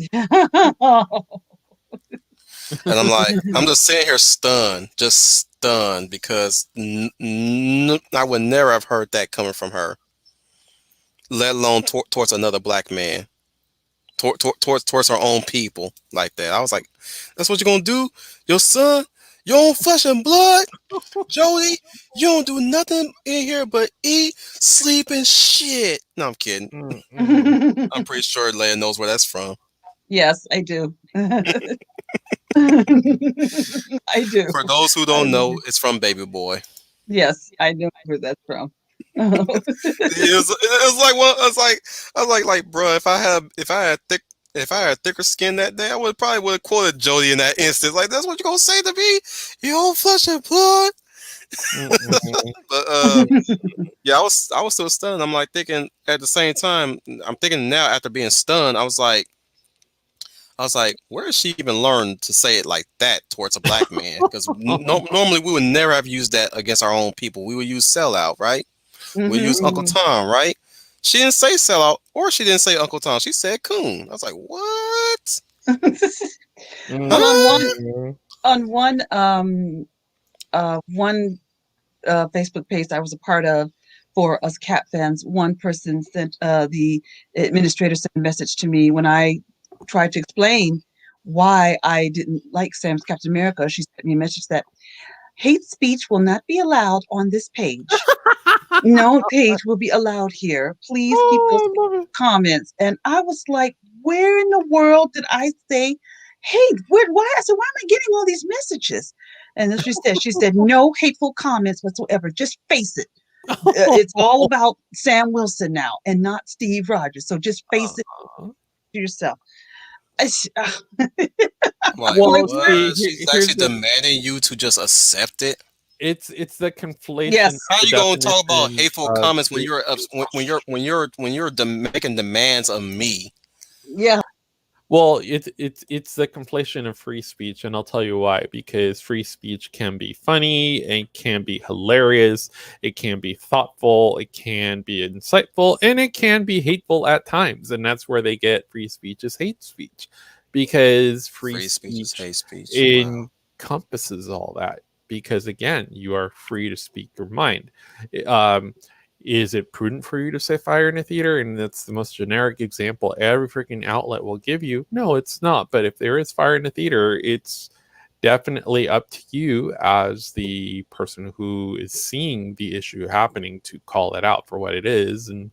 And I'm like, I'm just sitting here stunned because I would never have heard that coming from her, let alone towards another black man. Towards our own people like that. I was like, that's what you're gonna do? Your son, your own flesh and blood? Jody, you don't do nothing in here but eat, sleep, and shit. No, I'm kidding. Mm-hmm. I'm pretty sure Leia knows where that's from. Yes, I do. I do. For those who don't know, it's from Baby Boy. Yes, I know where that's from. It was like, bro, if I had thicker skin that day, I probably would have quoted Jody in that instance. Like, that's what you're gonna say to me? Your own flesh and blood. But yeah, I was still stunned. I'm like thinking at the same time. I'm thinking now after being stunned, I was like, where did she even learn to say it like that towards a black man? Because normally we would never have used that against our own people. We would use sellout, right? We use Uncle Tom, right? She didn't say sellout, or she didn't say Uncle Tom. She said coon. I was like, what? On one Facebook page I was a part of for us Cat fans, one person sent the administrator sent a message to me when I tried to explain why I didn't like Sam's Captain America. She sent me a message that hate speech will not be allowed on this page. No page will be allowed here. Please keep those Oh, I love it. comments. And I was like, where in the world did I say, hey, why? I said, why am I getting all these messages? And then she said, no hateful comments whatsoever. Just face it. It's all about Sam Wilson now and not Steve Rogers. So just face it to yourself. Like, Like, Well, what? see, what? She's here's actually the demanding you to just accept it. it's the conflation Yes. of How the you gonna talk about definition hateful of comments when free you're making demands of me? Yeah. well, it's the conflation of free speech, and I'll tell you why. Because free speech can be funny, it can be hilarious, it can be thoughtful, it can be insightful, and it can be hateful at times. And that's where they get free speech is hate speech, because free Free speech is speech hate speech. Wow. encompasses all that. Because again, you are free to speak your mind. Um, is it prudent for you to say fire in a theater? And that's the most generic example every freaking outlet will give you. No, it's not. But if there is fire in the theater, it's definitely up to you as the person who is seeing the issue happening to call it out for what it is. And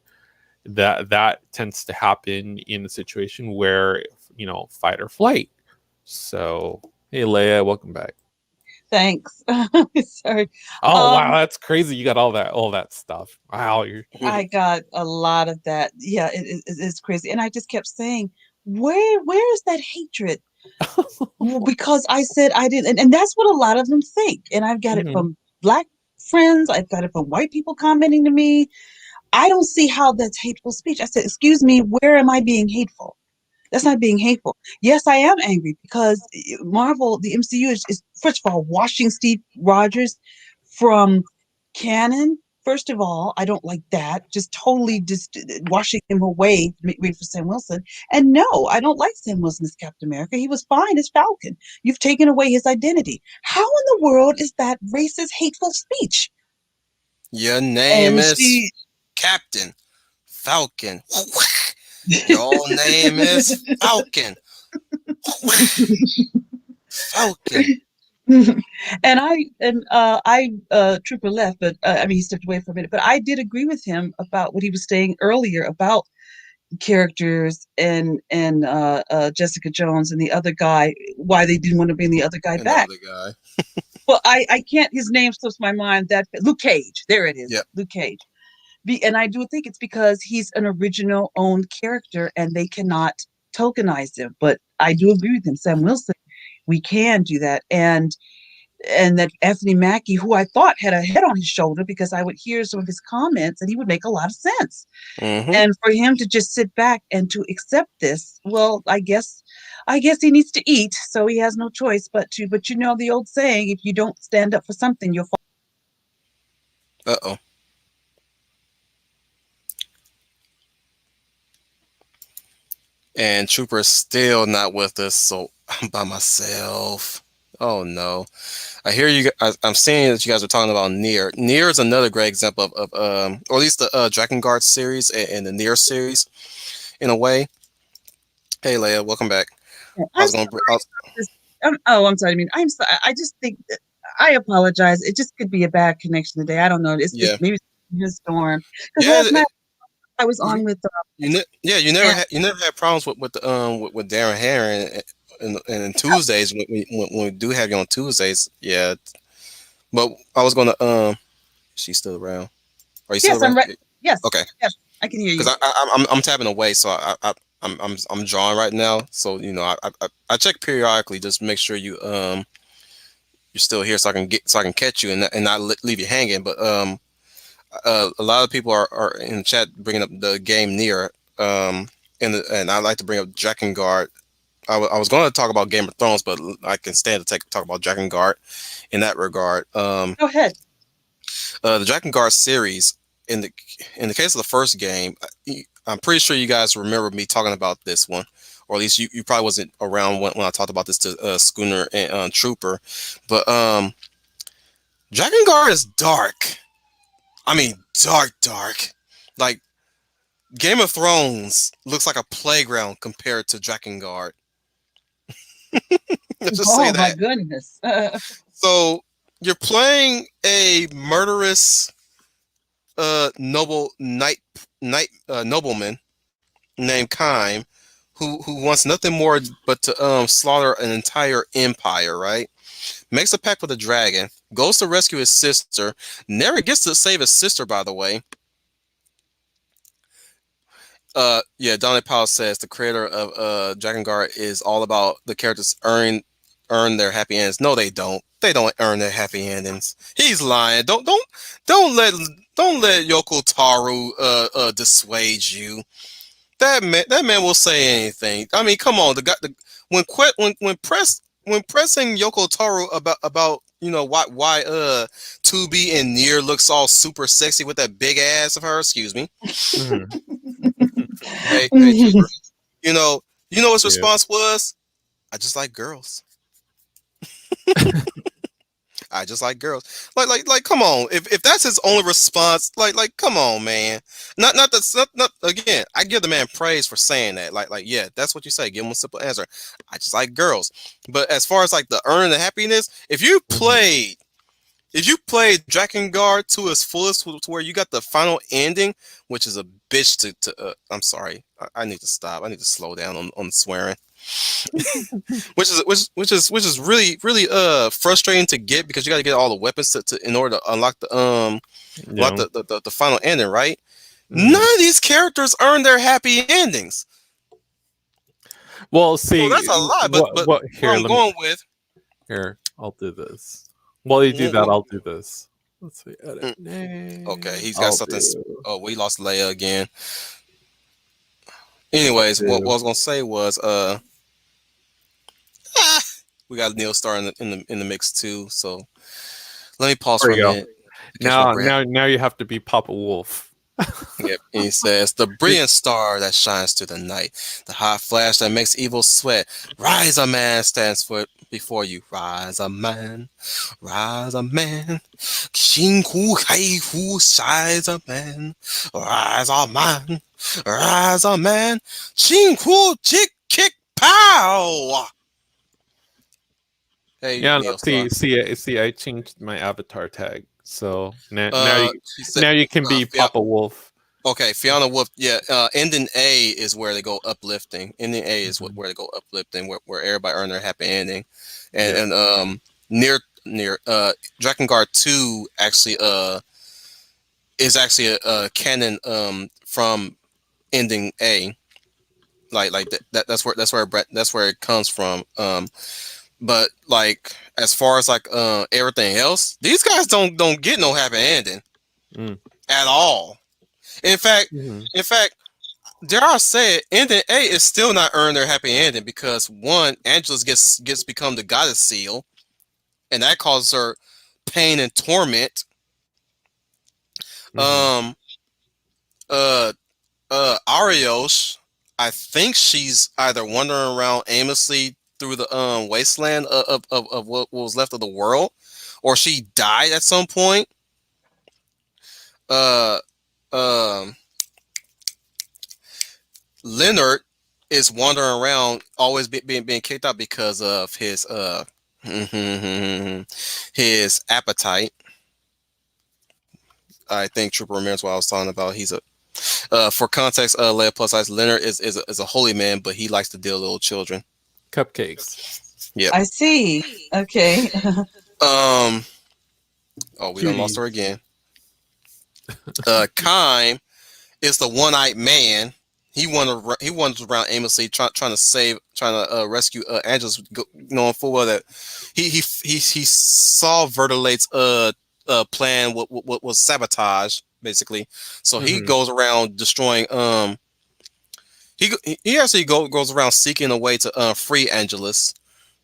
that tends to happen in a situation where, fight or flight. So, hey, Leia, welcome back. Thanks. Sorry. Oh wow, Um, that's crazy! You got all that stuff. Wow, you're I got a lot of that. Yeah, it's crazy. And I just kept saying, where is that hatred? Well, because I said I didn't, and that's what a lot of them think. And I've got it Mhm. from black friends, I've got it from white people commenting to me. I don't see how that's hateful speech. I said, excuse me, where am I being hateful? That's not being hateful. Yes, I am angry because Marvel, the MCU is first of all washing Steve Rogers from canon. First of all, I don't like that. Just totally just washing him away, wait for Sam Wilson. And no, I don't like Sam Wilson as Captain America. He was fine as Falcon. You've taken away his identity. How in the world is that racist, hateful speech? Your name And is she Captain Falcon. Your name is Falcon. Falcon. and I Trooper left, but I mean he stepped away for a minute. But I did agree with him about what he was saying earlier about characters and Jessica Jones and the other guy, why they didn't want to bring the other guy And the back. other guy. Well, I can't. His name slips my mind. That Luke Cage. There it is, Yep. Luke Cage. And I do think it's because he's an original owned character, and they cannot tokenize him. But I do agree with him, Sam Wilson. We can do that, and that Anthony Mackie, who I thought had a head on his shoulder because I would hear some of his comments and he would make a lot of sense. Mm-hmm. And for him to just sit back and to accept this, well, I guess he needs to eat, so he has no choice but you know the old saying, if you don't stand up for something, you'll fall. Uh-oh. And Trooper's still not with us, so I'm by myself. Oh no. I hear you. I'm seeing that you guys are talking about Near. Near is another great example of or at least the Drakengard series and the Near series, in a way. Hey, Leia, welcome back. I I'm was gonna. I sorry was, about this. Oh, I'm sorry. I mean, I'm sorry. I just think I apologize. It just could be a bad connection today. I don't know. It's yeah, maybe it's a storm. Because yeah. last night I was You, on with yeah, and you never had problems with Darren Herring and Tuesdays when we do have you on Tuesdays. Yeah, but I was gonna she's still around. Are you still yes, I'm around? right. Yes, Okay, yes, I can hear you. because I'm tapping away, so I'm drawing right now. So I check periodically just to make sure you're still here, so I can catch you and not leave you hanging. But a lot of people are in the chat bringing up the game Near, and I like to bring up Drakengard. I was going to talk about Game of Thrones, but I can stand to talk about Drakengard in that regard. Go ahead. The Drakengard series, in the in the case of the first game, I'm pretty sure you guys remember me talking about this one, or at least you probably wasn't around when I talked about this to Schooner and Trooper, but Drakengard is dark. I mean, dark. Like Game of Thrones looks like a playground compared to Drakengard. Let's just say Oh my that. goodness. So you're playing a murderous nobleman named Kime, who wants nothing more but to slaughter an entire empire, right? Makes a pact with a dragon, goes to rescue his sister, never gets to save his sister, by the way. Yeah, Donald Powell says the creator of Dragon Guard is all about the characters earn their happy endings. No, they don't. They don't earn their happy endings. He's lying. Don't let don't let Yoko Taro dissuade you. That man will say anything. I mean, come on. When pressing Yoko Taro about why 2B and Nier looks all super sexy with that big ass of her. Excuse me. Hey, Keeper. You know his Yeah. response was, "I just like girls. I just like girls." Like, come on. If that's his only response, like, come on, man. Not again. I give the man praise for saying that. Like, yeah, that's what you say. Give him a simple answer. I just like girls. But as far as like the earn the happiness, if you played Drakengard to its fullest, to where you got the final ending, which is a bitch I'm sorry, I need to stop. I need to slow down on the swearing. which is really frustrating to get, because you got to get all the weapons to in order to unlock Yeah. the final ending, right? Mhm. None of these characters earn their happy endings. Well, So see, that's a lot, but what where here, I'm let me going with here, I'll do this. While you do mm, that, mm, I'll do this. Let's see, edit mm, okay, name. he's got something. Oh, we lost Leia again. Anyways, what I was gonna say was we got Neil Star in the mix too. So let me pause There for a you go. minute to catch my breath. Now you have to be Papa Wolf. Yep. And he says, "The brilliant star that shines through the night, the hot flash that makes evil sweat. Rise, a man stands before you. Rise, a man. Rise, a man. Shinku kai hu shines a man. Rise, a man. Rise, a man. Shinku chick kick pow." Hey, Yeah, no, Neil Star. see, I changed my avatar tag, so now She said, now you can be Papa Wolf. okay, Fiona Wolf. Yeah, ending A is where they go uplifting. Ending A is Mhm. where they go uplifting, where everybody earn their happy ending, and Yeah. near Drakengard 2 actually is actually a canon from ending A. Like that's where it comes from. But like, as far as like everything else, these guys don't get no happy ending Mm. at all. In fact, Mhm. in fact. Dare I say it, ending A is still not earned their happy ending, because one, Angelus gets become the goddess seal, and that causes her pain and torment. Mhm. Um, uh, Arios, I think she's either wandering around aimlessly through the wasteland of what was left of the world, or she died at some point. Uh, um, Leonard is wandering around, always being kicked out because of his his appetite. I think Trooper remembers what I was talking about. He's a for context, Leia plus size Leonard is a holy man, but he likes to deal with little children. Cupcakes. Yep. I see. Okay. Um. Oh, we done lost her Cuties. again. Kime is the one-eyed man. He wanders around aimlessly, trying to rescue Angelus, knowing full well that he saw Vertilate's plan, what was sabotage, basically. So he Mhm. goes around destroying he actually goes around seeking a way to free Angelus,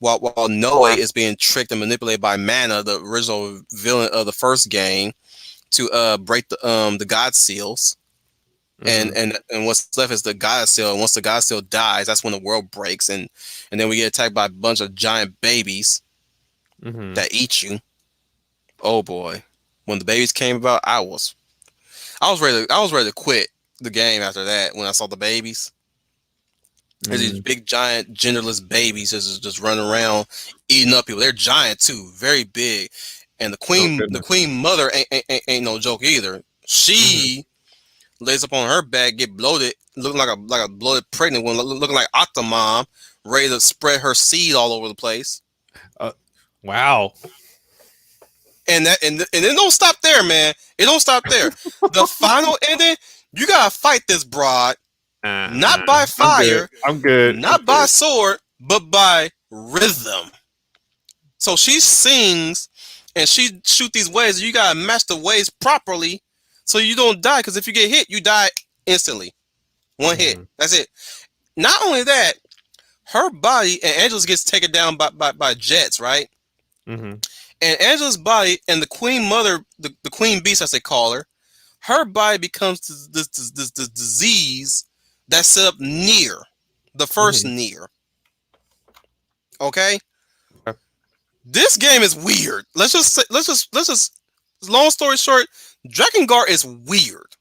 while Noe is being tricked and manipulated by Mana, the original villain of the first game, to break the God Seals. and Mhm. and and what's left is the god seal. And once the god seal dies, that's when the world breaks, and then we get attacked by a bunch of giant babies Mhm. that eat you. Oh boy, when the babies came about, I was ready to quit the game after that. When I saw the babies, there's these Mhm. big giant genderless babies just running around eating up people. They're giant too, very big. And the Oh queen goodness. mother ain't no joke either. She lays up on her back, get bloated, looking like a bloated pregnant one, looking like Octomom, ready to spread her seed all over the place. Wow. And it don't stop there, man. It don't stop there. The final ending, you gotta fight this broad, not by I'm good. fire, I'm good. I'm not by good. sword, but by rhythm. So she sings and she shoot these waves. You gotta match the waves properly so you don't die. Because if you get hit, you die instantly. One hit. That's it. Not only that, her body and Angela's gets taken down by jets, right? Mm-hmm. And Angela's body and the queen mother, the queen beast as they call her body becomes this disease that's set up near the first Mm-hmm. near. Okay? Okay. This game is weird. Let's just. Long story short, Drakengard is weird.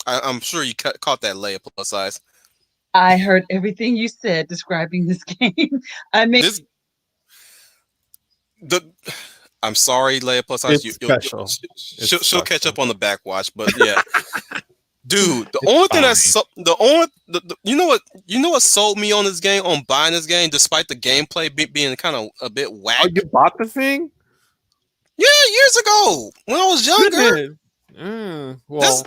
I'm sure you caught that, Leia plus size. I heard everything you said describing this game. I mean, This the. I'm sorry, Leia plus size. It's special. She'll It's catch special. up on the backwatch, but yeah, dude. The It's only thing fine. the only you know what sold me on this game, on buying this game, despite the gameplay being kind of a bit whack. Oh, you bought the thing? Yeah, years ago when I was younger. Goodness. Well,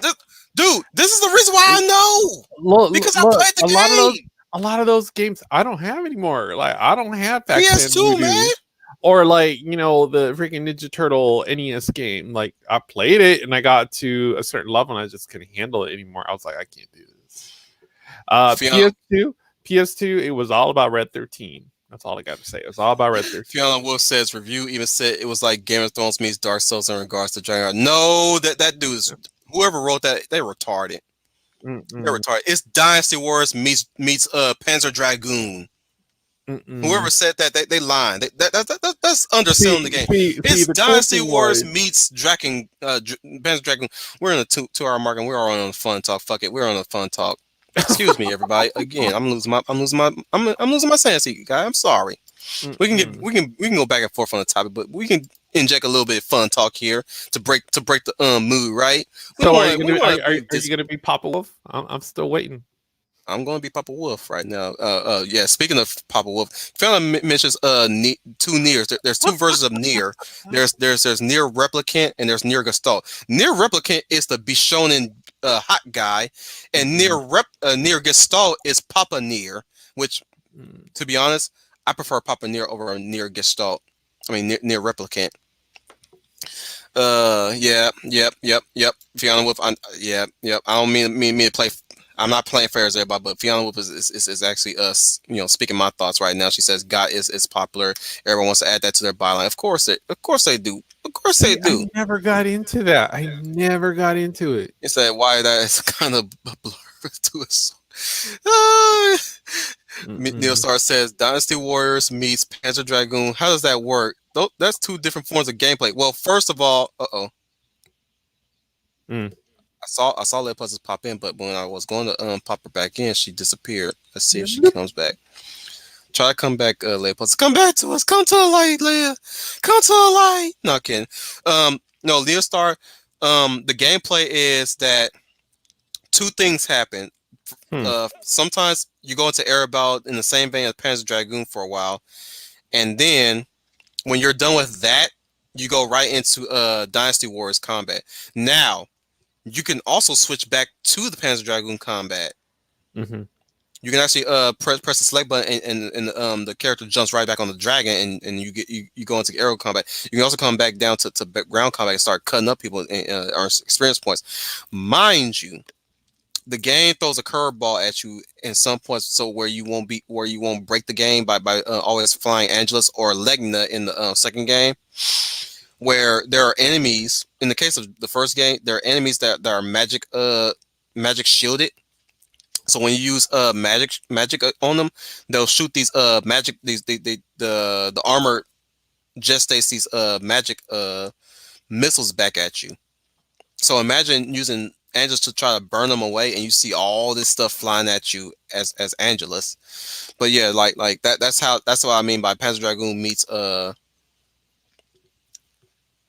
Dude, this is the reason why I know, because I look, played the game. a lot of those games I don't have anymore. Like I don't have Pac-Man PS2, man. Voodoo. Or like, the freaking Ninja Turtle NES game. Like I played it and I got to a certain level and I just couldn't handle it anymore. I was like, I can't do this. PS2, it was all about Red 13. That's all I got to say. It was all about Red 13. Fiona Wolf says review even said it was like Game of Thrones meets Dark Souls in regards to Dragon. No, that dude is, whoever wrote that, they retarded. They're retarded. It's Dynasty Wars meets Panzer Dragoon. Whoever said that, they lying. That's underselling the game. It's Dynasty Wars meets Panzer Dragoon. We're in a 2-hour mark and we're all on a fun talk. Fuck it, we're on a fun talk. Excuse me, everybody. Again, I'm losing my sanity, guy. I'm sorry. We can go back and forth on the topic, but we can inject a little bit of fun talk here to break the mood, right? So are you gonna be Papa Wolf? I'm still waiting. I'm going to be Papa Wolf right now. Yeah. Speaking of Papa Wolf, Fiona mentions two Nears. There's two versions of Near. There's Near Replicant and there's Near Gestalt. Near Replicant is the Bishonen hot guy, and Near Gestalt is Papa Near, which, to be honest, I prefer Papa Near over Near Gestalt. I mean Near Replicant. Yep. Fiona Wolf. Yep. I don't mean to play. I'm not playing fair as everybody, but Fiona Wolf is actually us, speaking my thoughts right now. She says God is popular. Everyone wants to add that to their byline. Of course they do. I never got into that. I never got into it. It's that why that is kind of a blur to us. Neil Star says Dynasty Warriors meets Panzer Dragoon. How does that work? That's two different forms of gameplay. Well, first of all, I saw Leia Pluses pop in, but when I was going to pop her back in, she disappeared. Let's see if she comes back. Try to come back, Leia Pluses. Come back to us. Come to the light, Leia. Come to the light. Not kidding. No, Leo Star. The gameplay is that two things happen. Sometimes you go into Erebald in the same vein as Panzer Dragoon for a while, and then when you're done with that, you go right into Dynasty Wars combat. Now, you can also switch back to the Panzer Dragoon combat. You can actually press the select button and the character jumps right back on the dragon and you go into aero combat. You can also come back down to ground combat and start cutting up people and earn experience points. Mind you, the game throws a curveball at you in some points, so where you won't break the game by always flying Angelus or Legna in the second game, where there are enemies. In the case of the first game, there are enemies that are magic shielded. So when you use magic on them, they'll shoot these magic the armor gestates these magic missiles back at you. So imagine using Angelus to try to burn them away, and you see all this stuff flying at you as Angelus. But yeah, like that's what I mean by Panzer Dragoon meets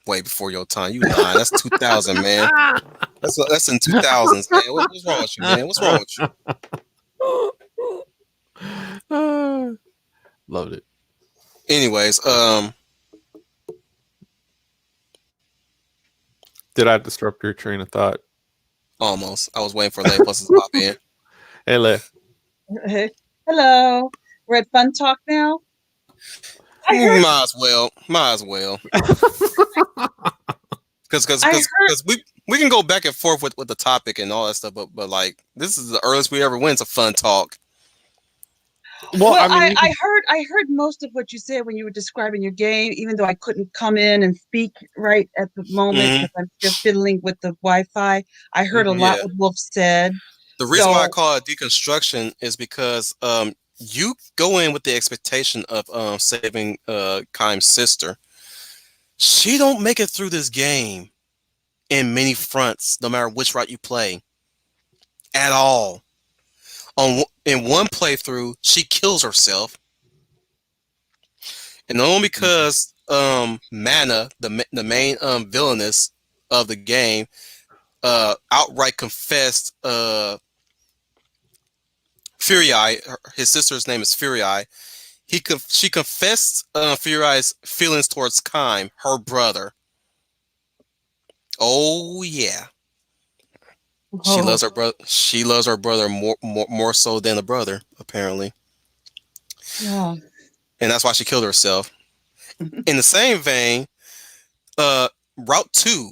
way before your time. You lying? That's 2000, man. That's in 2000s, man. What's wrong with you, man? What's wrong with you? Loved it. Anyways, Did I disrupt your train of thought? almost. I was waiting for Lane Plus to pop in. Hey, Le. Hello. We're at Fun Talk now. I heard. Might as well. Might as well. Because we can go back and forth with the topic and all that stuff, but like this is the earliest we ever went. It's a Fun Talk. Well, I mean, I heard most of what you said when you were describing your game, even though I couldn't come in and speak right at the moment because I'm still fiddling with the Wi-Fi. I heard a lot what Wolf said. The reason why I call it deconstruction is because you go in with the expectation of saving Kaim's sister. She don't make it through this game in many fronts, no matter which route you play, at all. In one playthrough, she kills herself, and only because Mana, the main villainess of the game, outright confessed Fury Eye. His sister's name is Fury Eye. She confessed Fury Eye's feelings towards Kaim, her brother. Oh yeah. She loves her brother. She loves her brother more so than a brother, apparently. Yeah. And that's why she killed herself. In the same vein, Route 2.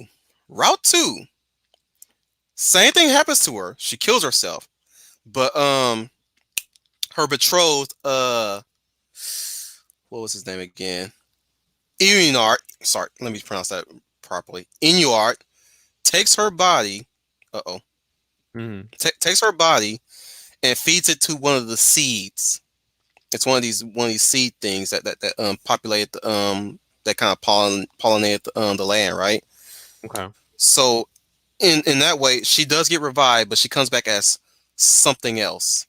Same thing happens to her. She kills herself. But her betrothed, what was his name again? Inuart. Sorry, let me pronounce that properly. Inuart takes her body. Takes her body and feeds it to one of the seeds. It's one of these seed things that populate the that kind of pollinate the land, right? Okay. So in that way, she does get revived, but she comes back as something else,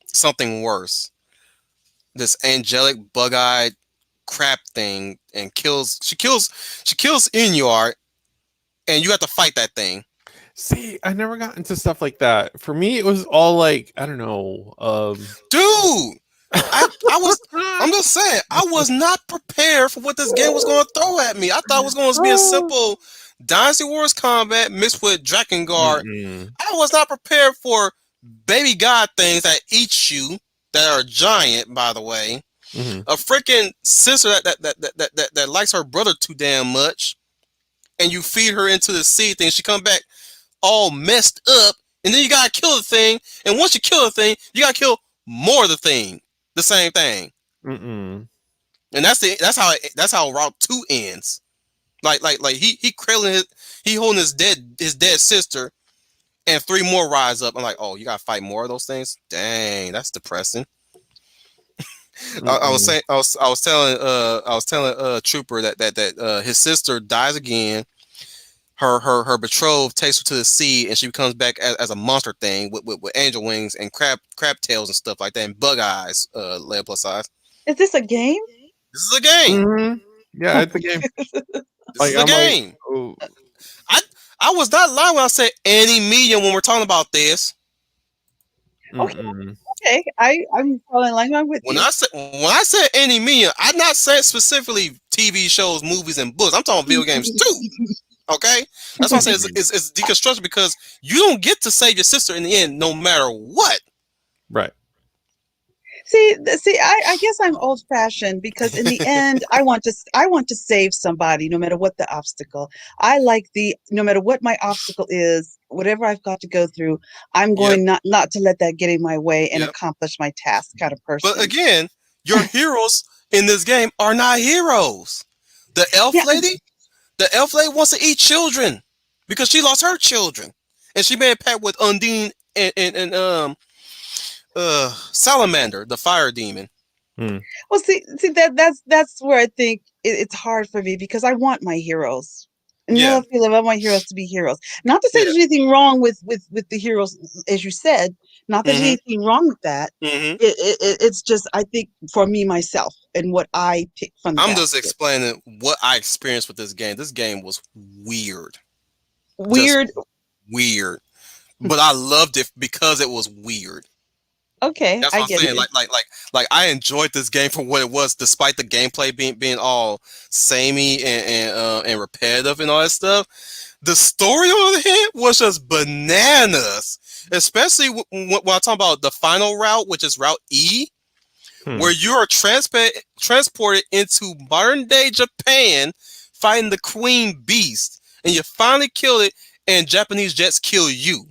something worse. This angelic, bug-eyed crap thing, and she kills Inuart, and you have to fight that thing. See, I never got into stuff like that. For me, it was all like, I don't know. Dude, I'm just saying, I was not prepared for what this game was going to throw at me. I thought it was going to be a simple Dynasty Wars combat mixed with Drakengard. I was not prepared for baby god things that eat you, that are giant, by the way. A freaking sister that likes her brother too damn much, and you feed her into the seed thing. She come back all messed up, and then you gotta kill the thing. And once you kill the thing, you gotta kill more of the thing, the same thing. And that's how Route 2 ends. Like he cradling he holding his dead sister, and 3 more rise up. I'm like, oh, you gotta fight more of those things. Dang, that's depressing. I was telling Trooper that his sister dies again. Her betrothed takes her to the sea, and she comes back as a monster thing with angel wings and crab tails and stuff like that, and bug eyes. Lead plus size. Is this a game? This is a game. Yeah, it's a game. This is a game. Like, I was not lying when I said any medium when we're talking about this. Okay, I'm following along with you. When I said any medium, I'm not saying specifically TV shows, movies, and books. I'm talking video games too. Okay, that's why I say it's deconstruction, because you don't get to save your sister in the end, no matter what. Right. See, I guess I'm old fashioned, because in the end, I want to save somebody, no matter what the obstacle. I like no matter what my obstacle is, whatever I've got to go through, I'm going not to let that get in my way and accomplish my task, kind of person. But again, your heroes in this game are not heroes. The elf lady wants to eat children because she lost her children, and she made a pact with Undine and Salamander, the fire demon. Well, see that's where I think it's hard for me, because I want my heroes. And I want my heroes to be heroes. Not to say there's anything wrong with the heroes, as you said, Not that there's Mm-hmm. anything wrong with that. Mm-hmm. It's just, I think, for me myself and what I picked from the I'm just basket. explaining what I experienced with this game. This game was weird, just Weird. weird. But I loved it because it was weird. Okay, That's I what I'm get saying. it. Like I enjoyed this game for what it was, despite the gameplay being all samey and repetitive and all that stuff. The story on the other hand was just bananas. Especially when I talk about the final route, which is Route E, Hmm. where you are transported into modern day Japan, fighting the Queen Beast, and you finally kill it, and Japanese jets kill you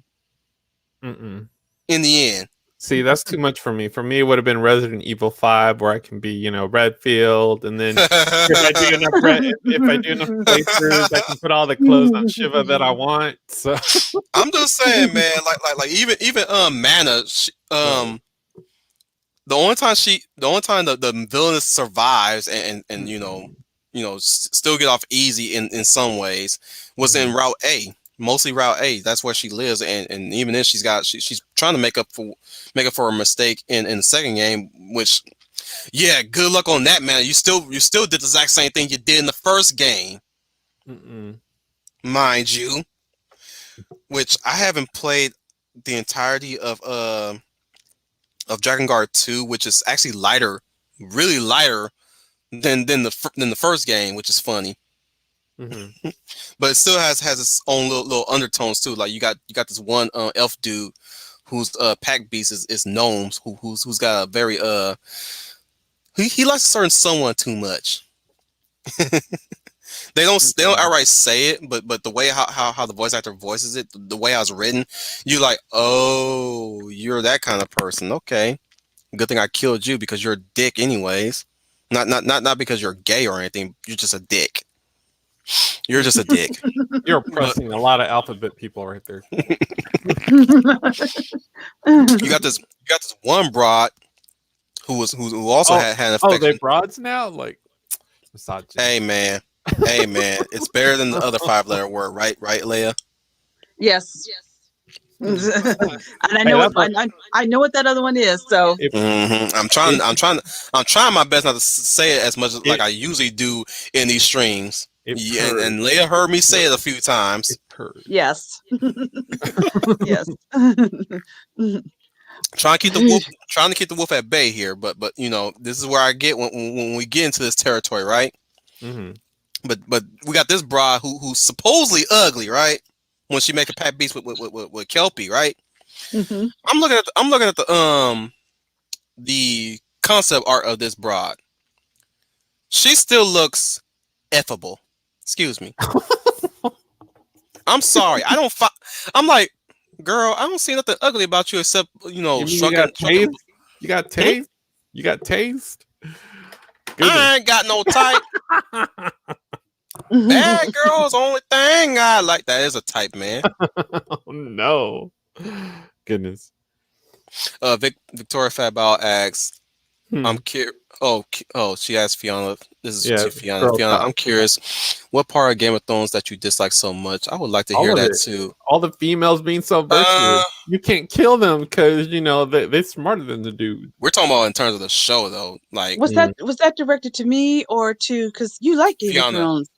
Mm-mm. in the end. See, that's too much for me. For me, it would have been Resident Evil 5, where I can be, Redfield, and then if I do enough playthroughs, I can put all the clothes on Shiva that I want. So, I'm just saying, man. Like even Mana. oh. The only time the villainess survives and Mhm. still get off easy in some ways was in Mhm. Route A. Mostly Route A. That's where she lives, and even then she's trying to make up for a mistake in the second game. Which, yeah, good luck on that, man. You still did the exact same thing you did in the first game, Mm-mm. mind you. Which I haven't played the entirety of Dragon Guard 2, which is actually lighter, really lighter than the first game, which is funny. Mhm. But it still has its own little undertones too. Like you got this one elf dude whose pack beast is gnomes, who's got a very he likes a certain someone too much. They don't Mhm. outright say it, but the way how the voice actor voices it, the way I was written, you're like, oh, you're that kind of person. Okay, good thing I killed you because you're a dick anyways. Not because you're gay or anything. You're just a dick. You're just a dick. You're But oppressing a lot of alphabet people right there. you got this one broad who also Oh, had an oh, they affection. broads now, like Hey misogynist. man, hey man, it's better than the other 5 letter word, right, Leia? Yes. And I Hey, know what that's a I know what that other one is. So if I'm trying. if I'm trying my best not to say it as much as like it I usually do in these streams. it Yeah, and, purrs, and Leia heard me it say it a purrs, few times. it purrs. yes, yes. Trying to keep the wolf at bay here, but this is where I get when we get into this territory, right? Mhm. But we got this broad who's supposedly ugly, right? When she make a pat beast with Kelpie, right? Hmm. I'm looking at the concept art of this broad. She still looks effable. Excuse me. I'm sorry. I'm like, girl, I don't see nothing ugly about you except You mean shrunken. You got Hmm? taste? You got taste? Goodness. I ain't got no type. Bad girl's the only thing I like. That is a type, man. Oh no. Goodness. Victoria Fatball asks, I'm Hmm. curious. Oh, she asked Fiona. This is Yeah, to Fiona. girl Fiona, talk. I'm curious. What part of Game of Thrones that you dislike so much? I would like to All hear of that it. too. All the females being so Uh, virtuous. You can't kill them because they're smarter than the dude. we're talking about in terms of the show, though. Like Mm. Was that directed to me or to, because you like Game of Fiona, Thrones?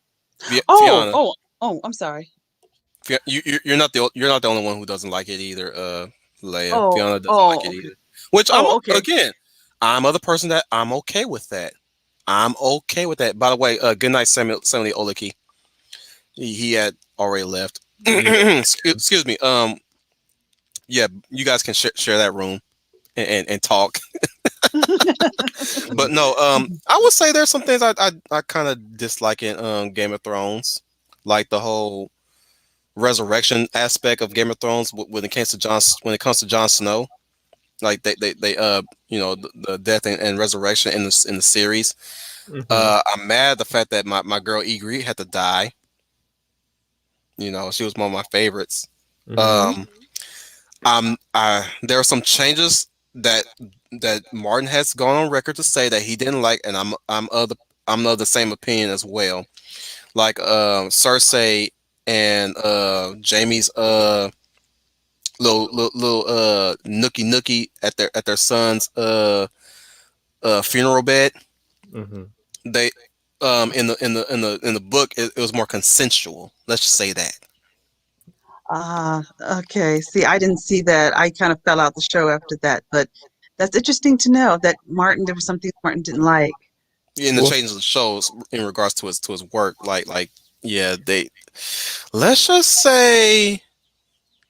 Oh, Fiona, oh, oh, I'm sorry. you're not the only one who doesn't like it either. Leia, Oh, Fiona doesn't like oh, it okay. either. Which Oh, okay. I'm other person that I'm okay with that. I'm okay with that. By the way, good night, Samuel Oleki. He had already left. Yeah. Excuse me. Yeah, you guys can share that room and talk. But no, I would say there's some things I kind of dislike in Game of Thrones, like the whole resurrection aspect of Game of Thrones when it comes to Jon Snow, like they the death and resurrection in the series. Mhm. I'm mad at the fact that my girl Ygritte had to die. She was one of my favorites. Mhm. Hmm. Um, there are some changes that Martin has gone on record to say that he didn't like, and I'm of the same opinion as well. Like Cersei and Jamie's little nookie at their son's funeral bed. Mm-hmm. They in the book it was more consensual. Let's just say that. Ah, okay. See, I didn't see that. I kind of fell out the show after that, but that's interesting to know that Martin, there was something Martin didn't like. In the Well, changes of the shows in regards to his work, yeah, they let's just say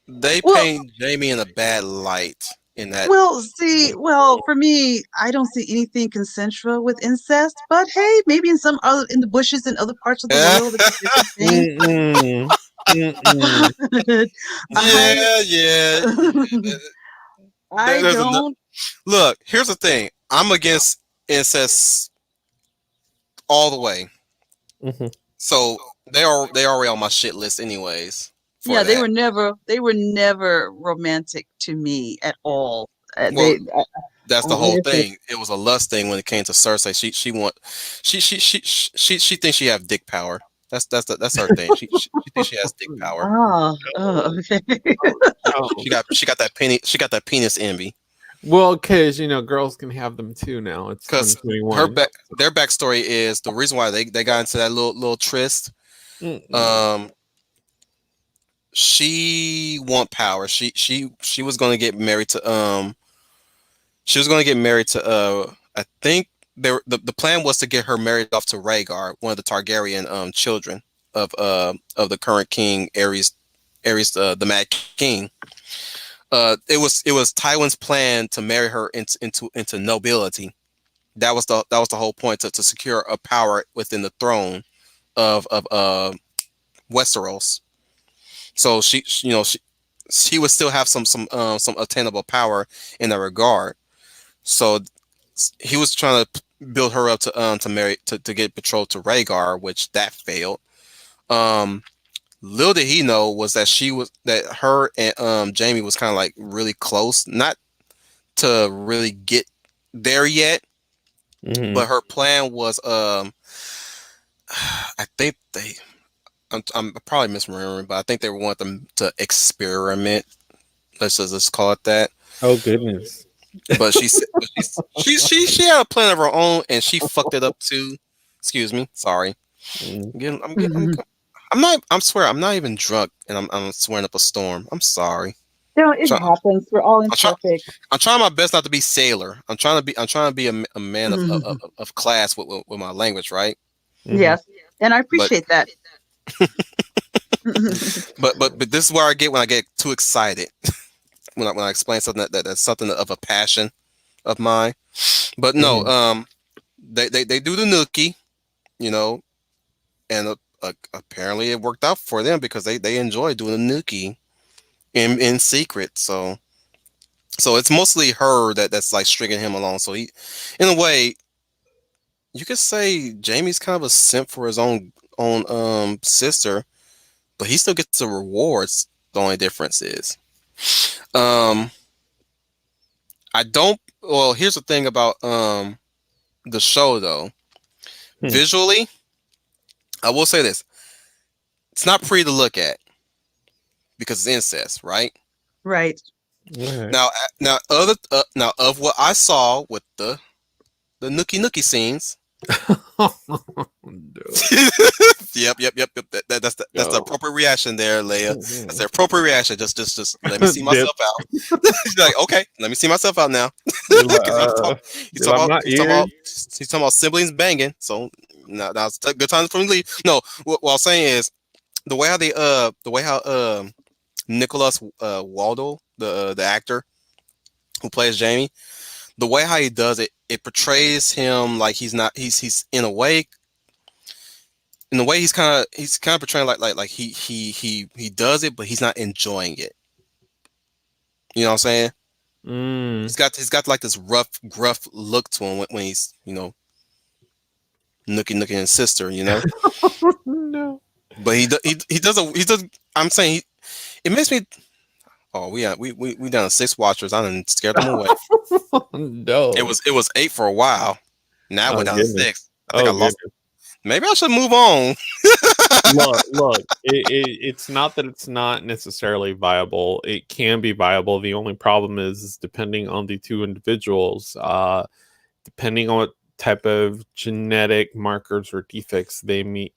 they Well, paint Jamie in a bad light in that. well, for me, I don't see anything consensual with incest, but hey, maybe in some other in the bushes in other parts of the world, it's a different thing. mm-mm, mm-mm. I Yeah, yeah. I There's a don't. look. Here's the thing. I'm against incest all the way. Mhm. So they already on my shit list anyways for Yeah, that. they were never romantic to me at all. Well, that's the whole Like I said, thing. It was a lust thing when it came to Cersei. She thinks she have dick power. That's her thing. She thinks she has dick power. okay. Oh. She got that penis envy. Well, because girls can have them too now. It's Because her 2021. back their backstory is the reason why they got into that little tryst. Mm-mm. Um, she want power. She was going to get married to she was going to get married to I think the plan was to get her married off to Rhaegar, one of the Targaryen children of the current king Aerys the Mad King. It was Tywin's plan to marry her into nobility. That was the whole point to secure a power within the throne of Westeros. So she would still have some attainable power in that regard. So he was trying to build her up to marry to get betrothed to Rhaegar, which that failed. Um, little did he know was that her and Jamie was kind of like really close, not to really get there yet, Mhm. but her plan was I think I'm probably misremembering, but I think they wanted them to experiment. Let's call it that. Oh goodness. But she had a plan of her own, and she fucked it up too. Excuse me, sorry. Mm. I'm not. I'm swear I'm not even drunk, and I'm swearing up a storm. I'm sorry. No, it Try, happens. We're all I'm trying. imperfect. I'm trying my best not to be sailor. I'm trying to be a man of class with my language, right? Mhm. Yes, and I But appreciate that. but this is where I get when I get too excited when I explain something that's something of a passion of mine. But no, Mhm. they do the nookie, you know, and apparently it worked out for them because they enjoy doing the nookie in secret. So it's mostly her that's like stringing him along. So he, in a way, you could say Jamie's kind of a simp for his own sister, but he still gets the rewards. The only difference is, um, I don't. Well, here's the thing about the show though. Hmm. Visually, I will say this: it's not pretty to look at because it's incest, right? Right. Okay. Now of what I saw with the nookie scenes. No. Yep. That's the No. appropriate reaction there, Leia. That's Mhm. the appropriate reaction. Just let me see Dip. myself out. She's like, okay, let me see myself out now, You're like, because you're like, I'm not here. he's talking about siblings banging. So now it's a good time for me to leave. No, what I'm saying is the way how Nicholas Waldo the actor who plays Jamie, the way how he does it, it portrays him like he's not he's in a way he's kind of portraying like he does it, but he's not enjoying it. You know what I'm saying? Mm. He's got like this rough, gruff look to him when he's nookie his sister. No. But he does. I'm saying it makes me. Oh, we down to 6 watchers. I done scared them away. No. It was 8 for a while. Now Oh we're down to goodness. 6. I think I Oh lost. goodness. Maybe I should move on. Look, it's not that it's not necessarily viable. It can be viable. The only problem is depending on the two individuals, depending on what type of genetic markers or defects they may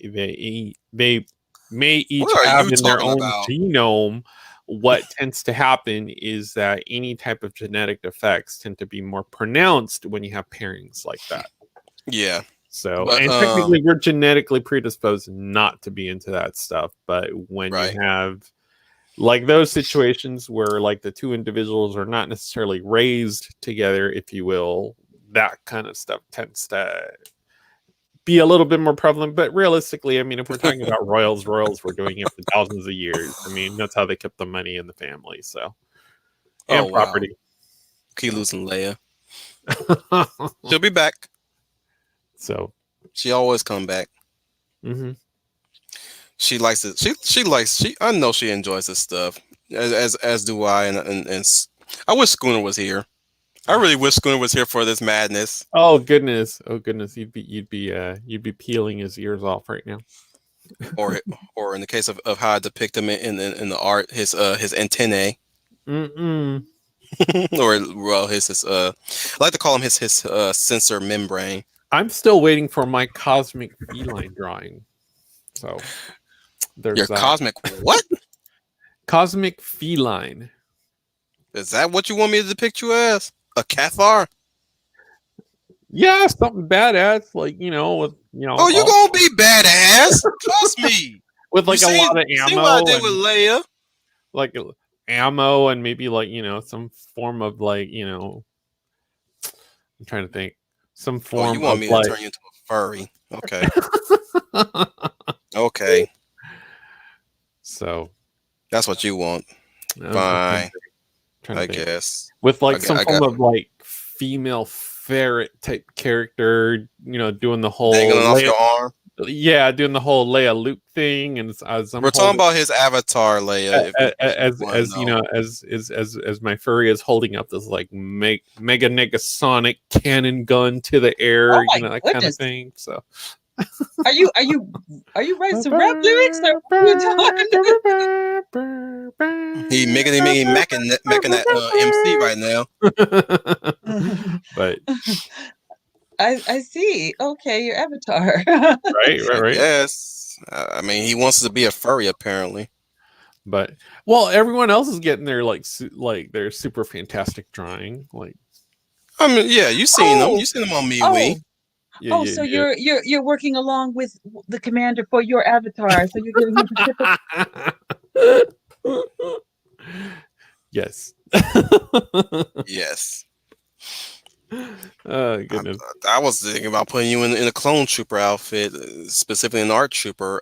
each What are have you in their talking own about? genome. What tends to happen is that any type of genetic defects tend to be more pronounced when you have pairings like that. Yeah, So, but and technically, we're genetically predisposed not to be into that stuff. But when you right. have like those situations where like the two individuals are not necessarily raised together, if you will, that kind of stuff tends to be a little bit more prevalent. But realistically, I mean, if we're talking about royals were doing it for thousands of years. I mean, that's how they kept the money in the family. So, Oh and wow, property. keep losing Leia. She'll be back. So, She always come back. mhm. She likes it. She likes. She. I know she enjoys this stuff. As do I. I wish Schooner was here. I really wish Schooner was here for this madness. Oh goodness, you'd be peeling his ears off right now. Or in the case of how I depict him in the art, his antennae. Mm-mm. Or well, his I like to call him his sensor membrane. I'm still waiting for my cosmic feline drawing. So Your there's that. cosmic what? Cosmic feline. Is that what you want me to depict you as? A Cathar? Yeah, something badass, like with Oh, you gonna be badass? Trust me. with like a lot of You see ammo what I did with and Leia? like ammo and maybe like some form of like I'm trying to think some Oh, form you want of me to like turn you into a furry? Okay. Okay. so That's what you want. I'm Fine. trying I to think. guess. With like I some got form of like female ferret type character, doing the dangling whole off your arm. doing the whole Leia Luke thing, and as I'm We're talking holding about his avatar, Leia. If you want to as know. as my furry is holding up this like mega negasonic cannon gun to the air, Oh my that kind of goodness. thing. So Are you writing some rap lyrics or what are you He making that MC right now. doing? but I see. Okay, your avatar. I right. guess. I mean, he wants to be a furry apparently. But well, everyone else is getting their like their super fantastic drawing. Like, I mean, yeah, you seen them. Oh, You seen them on oh, MeWe. oh, so you're working along with the commander for your avatar. So you're giving him specific. Yes. Yes. Oh goodness. I was thinking about putting you in a clone trooper outfit, specifically an art trooper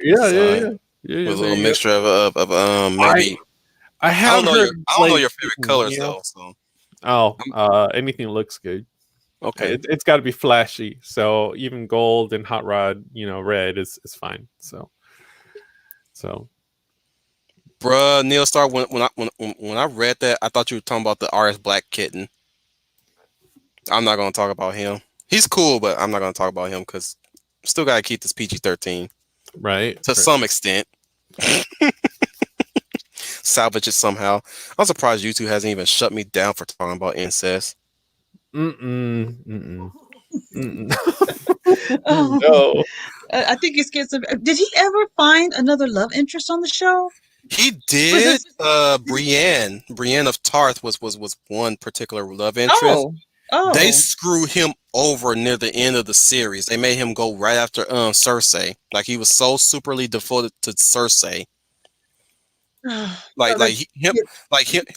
design Yeah. with a There little you go. mixture of maybe I have heard I don't know your favorite colors though. So anything looks good. okay, It's got to be flashy. So even gold and hot rod, red is fine. So bruh, Neil Star. When I read that, I thought you were talking about the RS Black kitten. I'm not gonna talk about him. He's cool, but I'm not gonna talk about him because still gotta keep this PG-13 right. to some extent. Salvage it somehow. I'm surprised YouTube hasn't even shut me down for talking about incest. Mm-mm. Oh, No. I think he's scared. Did he ever find another love interest on the show? He Was did. it? Brienne of Tarth was one particular love interest. Oh, They oh. screwed him over near the end of the series. They made him go right after Cersei. Like he was so superly devoted to Cersei. So that's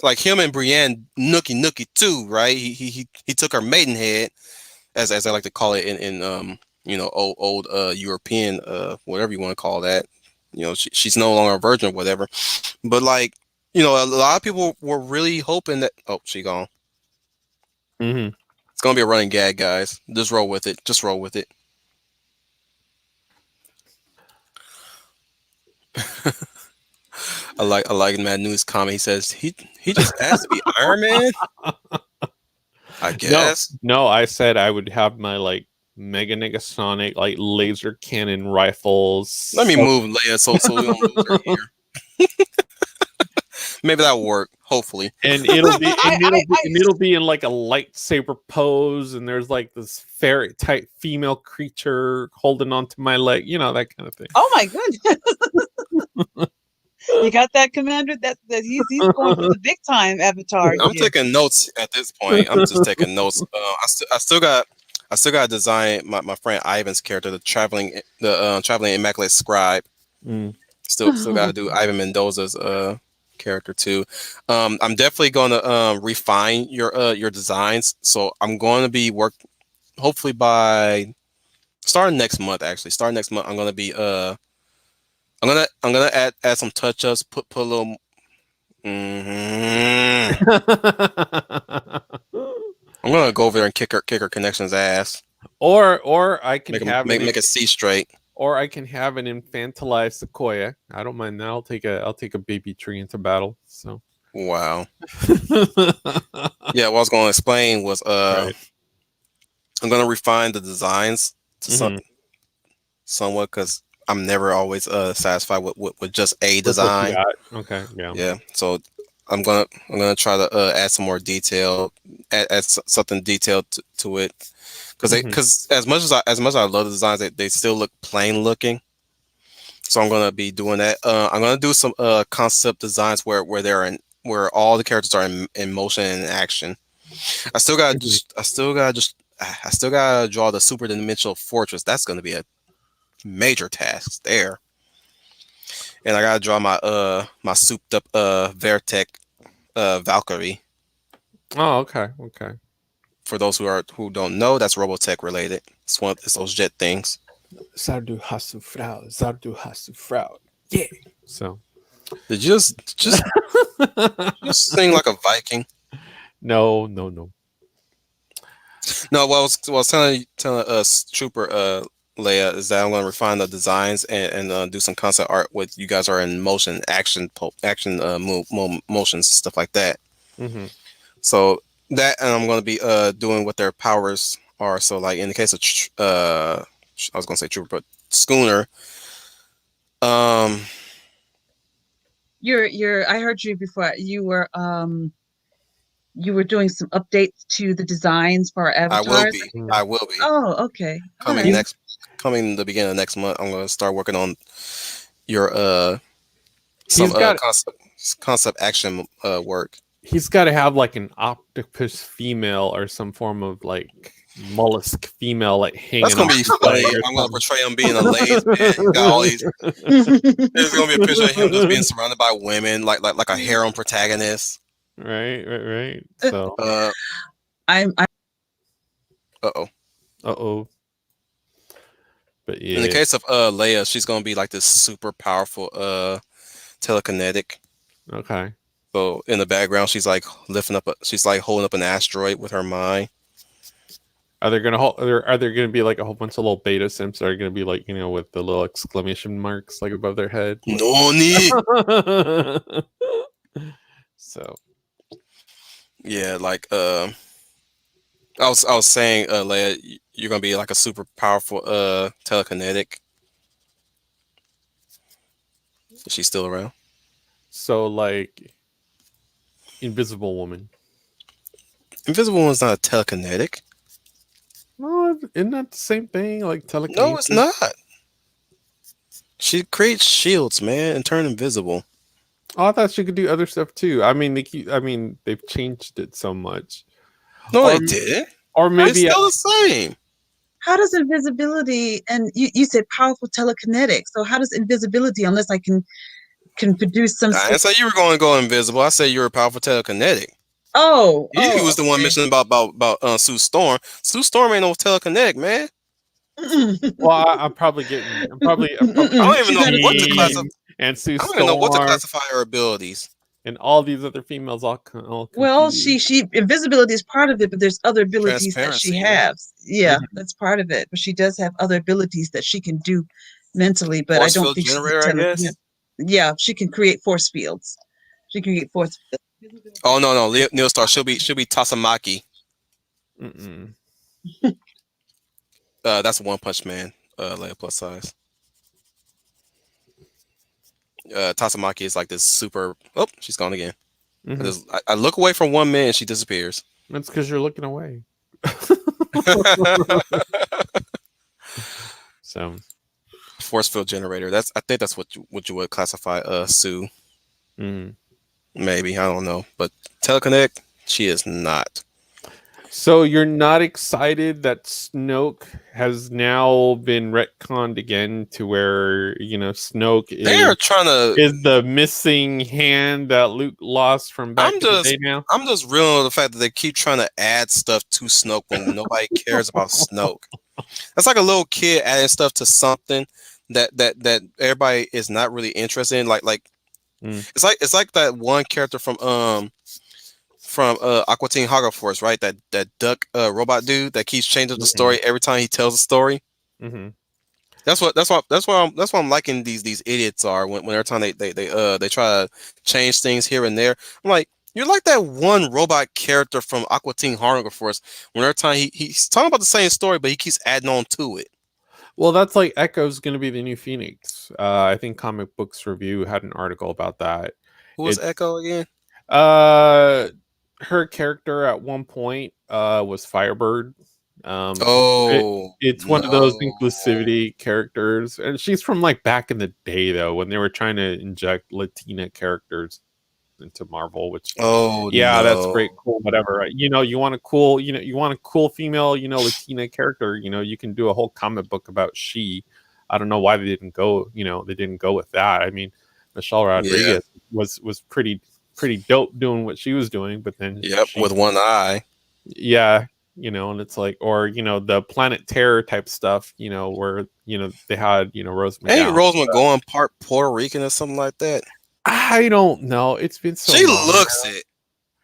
Like him and Brienne nookie too, right? He took her maidenhead, as I like to call it in old European whatever you want to call that. She's no longer a virgin or whatever. But like, a lot of people were really hoping that she gone. Mm-hmm. It's gonna be a running gag, guys. Just roll with it. Just roll with it. I like Mad News comment. He says he just asked to be Iron Man. I guess. No, I said I would have my like Mega Negasonic, like laser cannon rifles. Let me move Leia so we don't lose her here. Maybe that'll work. Hopefully. And it'll be I, I, I, it'll be in like a lightsaber pose, and there's like this ferret type female creature holding onto my leg, that kind of thing. oh my goodness. You got that, Commander? That he's going for the big time avatar. I'm here. taking notes at this point. I'm just taking notes. I still got to design my friend Ivan's character, the traveling immaculate scribe. Still got to do Ivan Mendoza's character too. I'm definitely going to refine your designs. So I'm going to be hopefully by starting next month. Actually, starting next month, I'm going to be I'm gonna add some touch ups. Put a little. I'm gonna go over there and kick her connection's ass. Or I can make it see straight. Or I can have an infantilized Sequoia. I don't mind that. I'll take a baby tree into battle. So wow. Yeah, what I was gonna explain was right. I'm gonna refine the designs to somewhat because I'm never always satisfied with just a design. Okay, yeah. Yeah. So I'm gonna try to add some more detail, add something detailed to it, because as much as I love the designs, they still look plain looking. So I'm gonna be doing that. I'm gonna do some concept designs where all the characters are in motion and in action. I still gotta draw the super dimensional fortress. That's gonna be a major tasks there, and I gotta draw my souped up Vertec Valkyrie. Oh, okay. For those who don't know, that's Robotech related. It's those jet things. Zardu hasu Frau. Yeah. So did you just sing like a Viking? No. No, what I was telling us Trooper Leia is that I'm going to refine the designs and do some concept art with you guys are in motion, action motions and stuff like that. So that, and I'm going to be doing what their powers are. So like in the case of I was going to say Trooper, but Schooner. You're. I heard you before. You were doing some updates to the designs for our avatars. I will be. Oh, okay. Coming the beginning of next month, I'm going to start working on your concept action work. He's got to have like an octopus female or some form of like mollusk female like hanging. That's gonna be funny. I'm gonna portray him being a ladies man. Got all these. There's gonna be a picture of him just being surrounded by women, like a harem protagonist. Right. So I'm. Uh-oh. But yeah. In the case of Leia, she's gonna be like this super powerful telekinetic. Okay. So in the background, she's like she's like holding up an asteroid with her mind. Are there gonna be like a whole bunch of little beta simps that are gonna be like, with the little exclamation marks like above their head? Noni. So yeah, like I was saying, Leia, you're gonna be like a super powerful telekinetic. Is she still around? So like Invisible Woman. Invisible Woman's not a telekinetic. No, isn't that the same thing? Like telekinesis? No, it's not. She creates shields, man, and turn invisible. Oh, I thought she could do other stuff too. I mean, they've changed it so much. No, they didn't. Or maybe it's still the same. How does invisibility, and you said powerful telekinetic, so how does invisibility, unless I can produce some... I didn't say you were going to go invisible. I said you were a powerful telekinetic. You was the one mentioning about Sue Storm. Sue Storm ain't no telekinetic, man. Well, I'm probably getting... I don't even know what to classify. And Sue Storm. I don't even know what to classify her abilities. And all these other females all well, she invisibility is part of it, but there's other abilities that she has. Yeah, that's part of it. But she does have other abilities that she can do mentally. But Force I don't think generator, I guess. Yeah, she can create force fields. She can create force fields. Oh no, Neil Star. She'll be Tasamaki. That's One Punch Man. Leia plus size. Tatsumaki is like this super. Oh, she's gone again. I look away from 1 minute and she disappears. That's because you're looking away. So, Force field generator. I think that's what you would classify Sue. mhm. Maybe, I don't know, but teleconnect, she is not. So you're not excited that Snoke has now been retconned again to where Snoke They are trying to. is the missing hand that Luke lost from back in the day now? I'm just reeling with the fact that they keep trying to add stuff to Snoke when nobody cares about Snoke. That's like a little kid adding stuff to something that everybody is not really interested in. Like it's like that one character from Aqua Teen Hunger Force, right? That duck robot dude that keeps changing the story every time he tells a story. Mm-hmm. That's why I'm liking these idiots are when every time they try to change things here and there. I'm like, you're like that one robot character from Aqua Teen Hunger Force. When every time he's talking about the same story, but he keeps adding on to it. Well, that's like Echo's going to be the new Phoenix. I think Comic Books Review had an article about that. Who was Echo again? Her character at one point was Firebird. It's one of those inclusivity characters, and she's from like back in the day though, when they were trying to inject Latina characters into Marvel, which that's great, cool, whatever. You want a cool, female, Latina character, you can do a whole comic book about she. I don't know why they didn't go with that. I mean, Michelle Rodriguez was pretty dope doing what she was doing, but then with one eye. Yeah, and it's like, or the Planet Terror type stuff, where they had Rose McGowan. Ain't Rose McGowan part Puerto Rican or something like that? I don't know. It's been so she long looks now. it.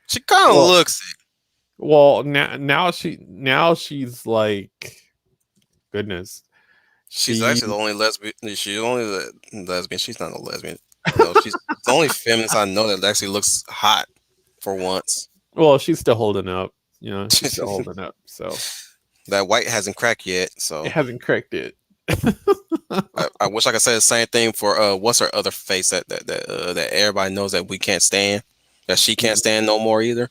She kind of looks it. Well, now she's like, goodness. She's actually the only lesbian. She's only the lesbian. She's not a lesbian. No, she's the only feminist I know that actually looks hot for once. Well, she's still holding up. She's still holding up. So that white hasn't cracked yet. So it hasn't cracked it. I wish I could say the same thing for what's her other face that everybody knows that we can't stand, that she can't stand no more either.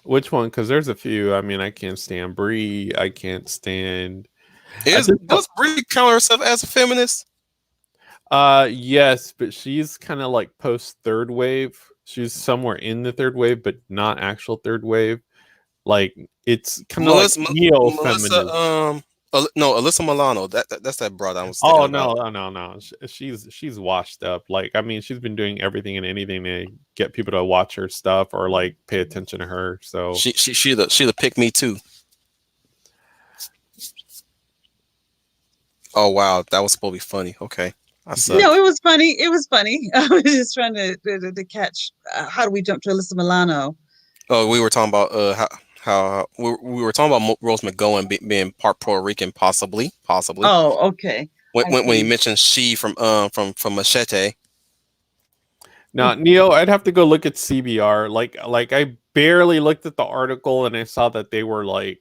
Which one? Because there's a few. I mean, I can't stand Brie. I can't stand. Does Brie count herself as a feminist? Yes, but she's kind of like post third wave. She's somewhere in the third wave, but not actual third wave. Like it's kind of like neo-feminist. No, Alyssa Milano. That's that broad I was. Oh no. She's washed up. Like, I mean, she's been doing everything and anything to get people to watch her stuff or like pay attention to her. So she the pick me too. Oh wow, that was supposed to be funny. Okay, no, it was funny. It was funny. I was just trying to catch. How do we jump to Alyssa Milano? Oh, we were talking about how we were talking about Rose McGowan being part Puerto Rican, possibly. Oh, okay. When he mentioned she from Machete. Now, Neo, I'd have to go look at CBR. Like I barely looked at the article and I saw that they were like,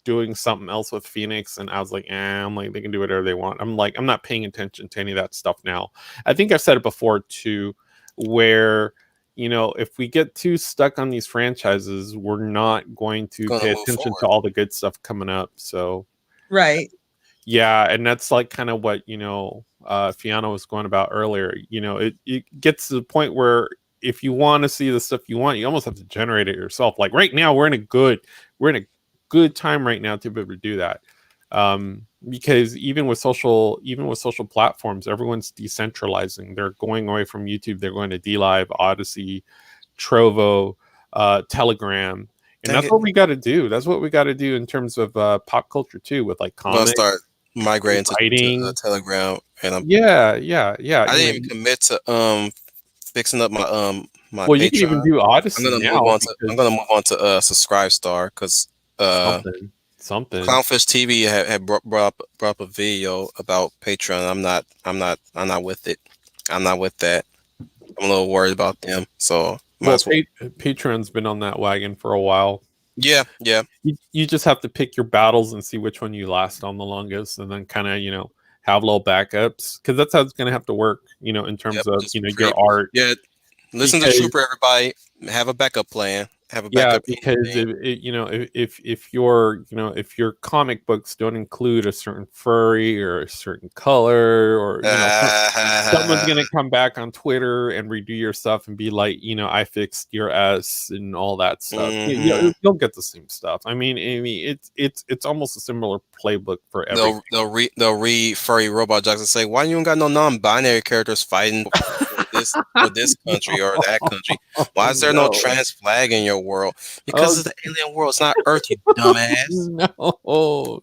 doing something else with Phoenix, and I was like, I'm like, they can do whatever they want. I'm like, I'm not paying attention to any of that stuff now. I think I've said it before too, where if we get too stuck on these franchises, we're not going to pay attention to all the good stuff coming up. So, right. Yeah. And that's like kind of what, Fiona was going about earlier. It gets to the point where if you want to see the stuff you want, you almost have to generate it yourself. Like right now, we're in a good time right now to be able to do that. Because even with social platforms, everyone's decentralizing. They're going away from YouTube. They're going to DLive, Odyssey, Trovo, Telegram, and that's what we got to do. That's what we got to do in terms of pop culture too, with like comics. We'll start migrating to Telegram, and I didn't even commit to fixing up my my. Well, Patreon. You can even do Odyssey I'm gonna move on to Subscribe Star because something. Clownfish TV had brought up a video about Patreon. I'm not with it. I'm not with that. I'm a little worried about them. So Patreon's been on that wagon for a while. Yeah, yeah. You just have to pick your battles and see which one you last on the longest, and then kind of have little backups, because that's how it's going to have to work, in terms Yep. of Just your create. art. Yeah. Listen to Because Trooper, everybody. Have a backup plan. Have a yeah, backup because ending. if your comic books don't include a certain furry or a certain color, or someone's gonna come back on Twitter and redo your stuff and be like, I fixed your S and all that stuff. hmm You'll get the same stuff. I mean, it's almost a similar playbook for everything. They'll read furry robot jocks and say, "Why you don't got no non-binary characters fighting for this country or that country? Why Oh is there no no! trans flag in your world? Because Oh it's the alien world. It's not Earth, you dumbass." no!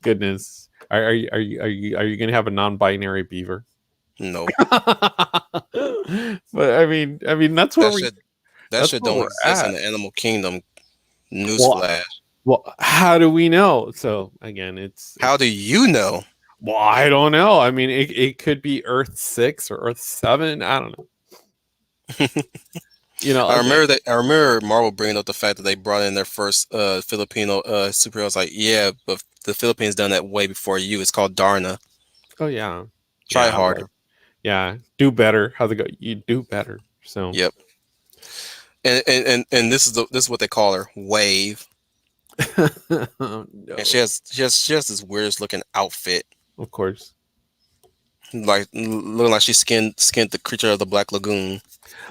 Goodness, are you gonna have a non-binary beaver? Nope. But I mean that's where That we shit that that's shit where don't we're exist in at. the animal kingdom. Well, Newsflash. how do we know? So again, How do you know? well, I don't know. I mean, it could be Earth 6 or Earth 7. I don't know. I Again, remember that. I remember Marvel bringing up the fact that they brought in their first Filipino superheroes. Like, yeah, but the Philippines done that way before you. It's called Darna. oh yeah, Try yeah, harder. yeah. Do better. How's it go? You do better. So, Yep. And this is what they call her, Wave. no, And she has this weirdest looking outfit, of course. like looking like she skinned the creature of the Black Lagoon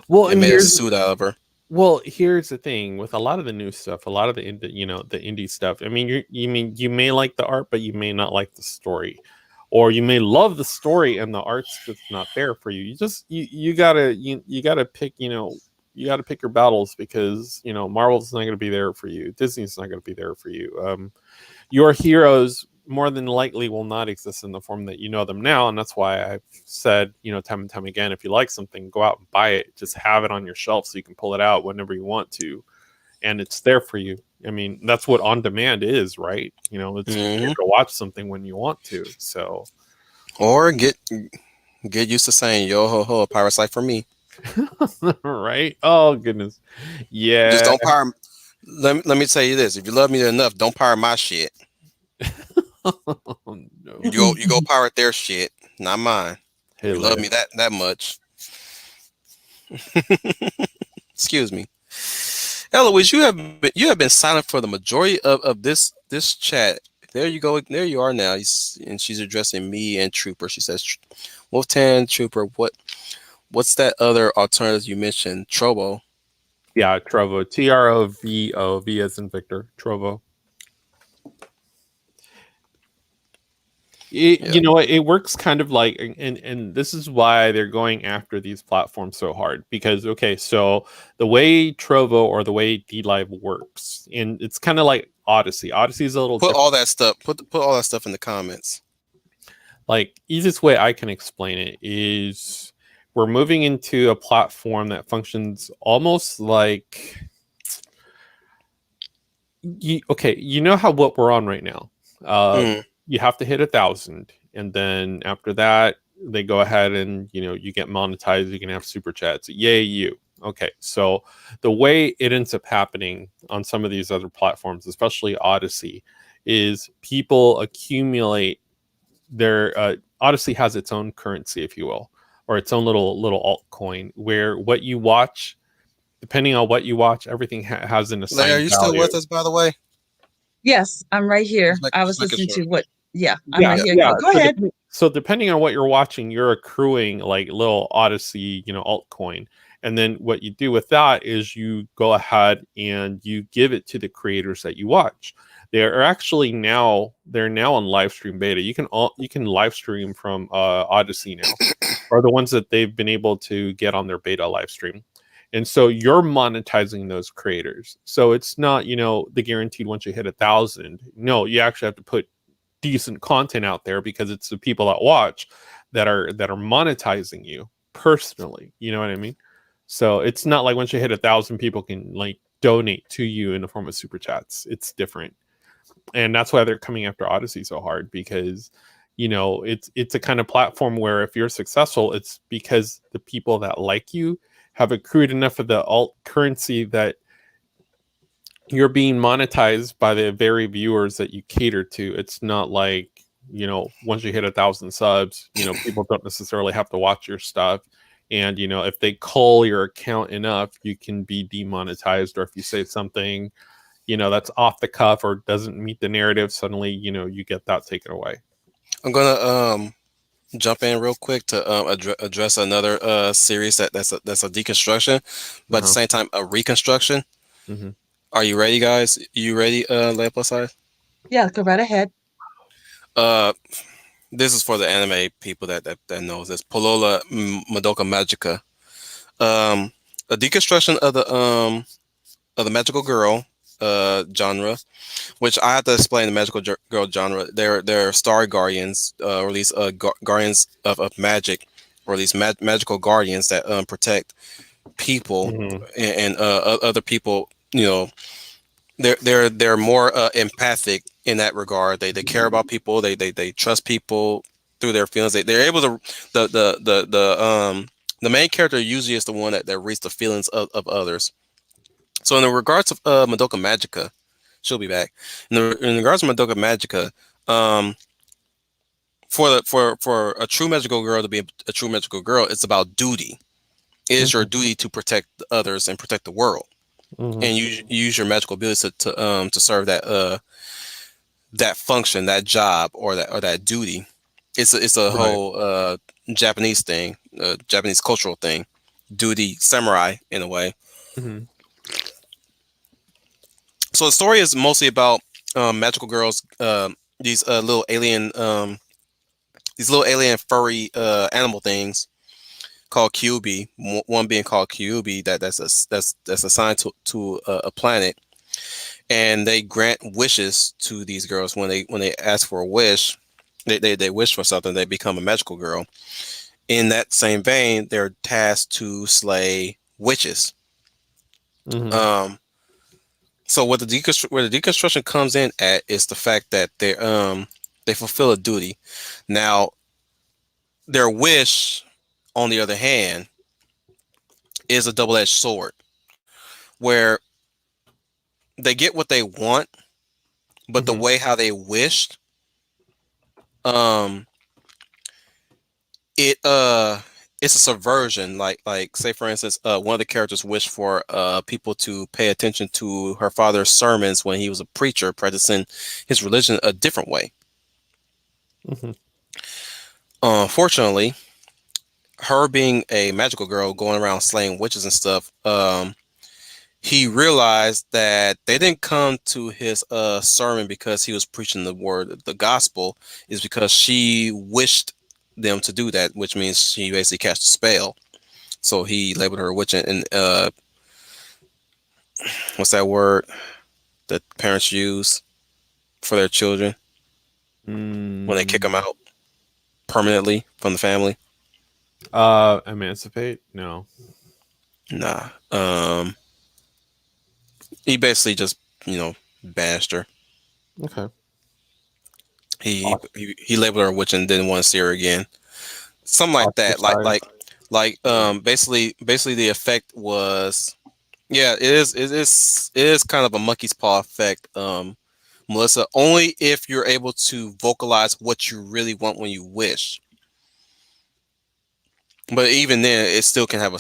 Well, and and made a here's suit out of her. well, here's the thing with a lot of the new stuff, a lot of the indie stuff. I mean, you may like the art, but you may not like the story, or you may love the story and the art's just not there for you. You gotta pick you gotta pick your battles, because Marvel's not gonna be there for you, Disney's not gonna be there for you. Your heroes more than likely will not exist in the form that you know them now, and that's why I've said time and time again, if you like something, go out and buy it. Just have it on your shelf so you can pull it out whenever you want to, and it's there for you. I mean, that's what on demand is, right? It's being hmm able to watch something when you want to. So Or get used to saying yo ho ho, a pirate's life for me. right, oh goodness, Just yeah. don't pirate. Let me tell you this: if you love me enough, don't pirate my shit. Oh, You no. go pirate their shit, not mine. If you love Hilarious. me that much. Excuse me. Eloise, you have been silent for the majority of this chat. There you go. There you are now. And she's addressing me and Trooper. She says, "Wolftan Trooper, what's that other alternative you mentioned? Trovo." Yeah, Trovo, Trovo, V as in Victor, Trovo. Yeah. It works kind of like, and this is why they're going after these platforms so hard, because okay, so the way Trovo or the way DLive works, and it's kind of like Odyssey is a little Put different. all that stuff. Put all that stuff in the comments. Like, easiest way I can explain it is we're moving into a platform that functions almost like okay, how what we're on right now. Mm. You have to hit 1,000, and then after that, they go ahead and you get monetized. You can have super chats. Yay, you! Okay, so the way it ends up happening on some of these other platforms, especially Odyssey, is people accumulate their Odyssey has its own currency, if you will, or its own little altcoin, where what you watch, depending on what you watch, everything has an Leia, are assigned you still value. with us, by the way? Yes, I'm right here. I Just was making listening sure. to what, yeah, I'm Yeah, right Yeah. here. yeah. Go ahead. So depending on what you're watching, you're accruing like little Odyssey, altcoin. And then what you do with that is you go ahead and you give it to the creators that you watch. They're now on live stream beta. You can live stream from Odyssey now, or the ones that they've been able to get on their beta live stream. And so you're monetizing those creators. So it's not, the guaranteed once you hit 1,000. No, you actually have to put decent content out there, because it's the people that watch that are monetizing you personally. You know what I mean? So it's not like once you hit 1,000, people can like donate to you in the form of super chats. It's different, and that's why they're coming after Odyssey so hard, because it's a kind of platform where if you're successful, it's because the people that like you have accrued enough of the alt currency that you're being monetized by the very viewers that you cater to. It's not like, once you hit 1,000 subs, people don't necessarily have to watch your stuff. And, if they cull your account enough, you can be demonetized. Or if you say something, that's off the cuff or doesn't meet the narrative, suddenly, you get that taken away. I'm gonna jump in real quick to address another series that's a deconstruction, but at the same time a reconstruction. Mm-hmm. Are you ready, guys? You ready, Lamp Side? Yeah, go right ahead. Uh, this is for the anime people that knows this. Polola Madoka Magica. A deconstruction of the magical girl genre, which I have to explain the magical girl genre. They're Star Guardians, or at least Guardians of Magic, or at least magical guardians that protect people Mm-hmm. and other people. They're more empathic in that regard. They care about people. They trust people through their feelings. They're able to the main character usually is the one that reads the feelings of others. So in the regards of Madoka Magica, she'll be back. In regards to Madoka Magica, for a true magical girl to be a true magical girl, it's about duty. It is your duty to protect others and protect the world, and use your magical abilities to serve that function, that job, or that duty. It's a Right. whole Japanese thing, Japanese cultural thing, duty, samurai in a way. Mm-hmm. So the story is mostly about magical girls, these these little alien furry animal things called QB. One being called QB that's assigned to a planet, and they grant wishes to these girls when they ask for a wish. They wish for something. They become a magical girl. In that same vein, they're tasked to slay witches. Mm-hmm. So what where the deconstruction comes in at is the fact that they fulfill a duty. Now their wish, on the other hand, is a double-edged sword, where they get what they want, but the Mm-hmm. way how they wished, um, it it's a subversion. Like say for instance, one of the characters wished for people to pay attention to her father's sermons when he was a preacher, practicing his religion a different way. Mm-hmm. Unfortunately, her being a magical girl going around slaying witches and stuff, he realized that they didn't come to his sermon because he was preaching the word, the gospel, is because she wished them to do that, which means she basically cast a spell. So he labeled her a witch, and what's that word that parents use for their children when they kick them out permanently from the family? Emancipate? No. Nah. He basically just bashed her. Okay. He labeled her a witch and didn't want to see her again. Something like that. Ostracized. Basically the effect was, yeah, it is kind of a monkey's paw effect, Melissa. Only if you're able to vocalize what you really want when you wish. But even then, it still can have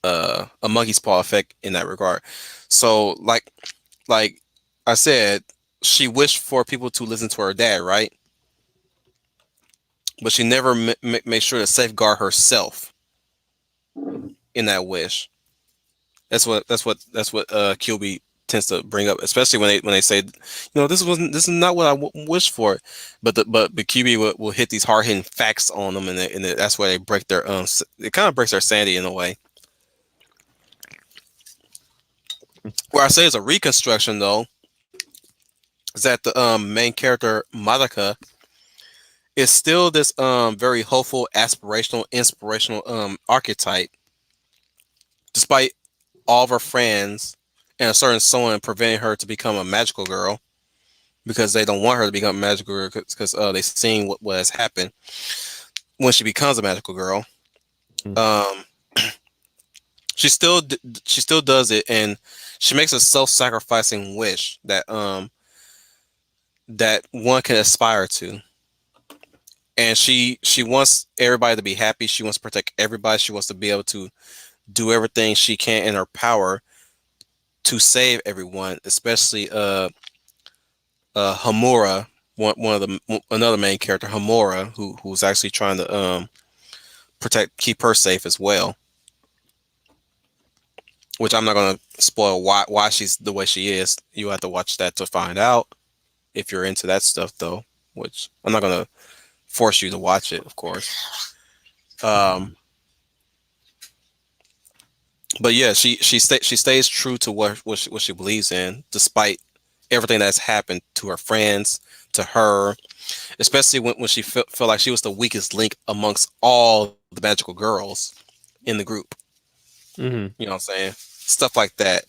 a monkey's paw effect in that regard. So like I said, she wished for people to listen to her dad, right? But she never made sure to safeguard herself in that wish. That's what QB tends to bring up, especially when they say, this is not what I wished for, but QB will hit these hard hitting facts on them, and that's where they break their it kind of breaks their sanity in a way. Where I say it's a reconstruction though, is that the main character Madoka is still this very hopeful, aspirational, inspirational archetype, despite all of her friends and a certain someone preventing her to become a magical girl, because they don't want her to become a magical girl because they've seen what has happened when she becomes a magical girl. Mm. Um, she still does it, and she makes a self-sacrificing wish that one can aspire to. And she wants everybody to be happy. She wants to protect everybody. She wants to be able to do everything she can in her power to save everyone, especially Hamura, one of the another main character, Hamura, who's actually trying to keep her safe as well. Which I'm not gonna spoil why she's the way she is. You have to watch that to find out if you're into that stuff, though. Which I'm not gonna force you to watch it, of course. Um, but yeah, she stays true to what she believes in, despite everything that's happened to her friends, to her, especially when she felt like she was the weakest link amongst all the magical girls in the group. Mm-hmm. You know what I'm saying? Stuff like that.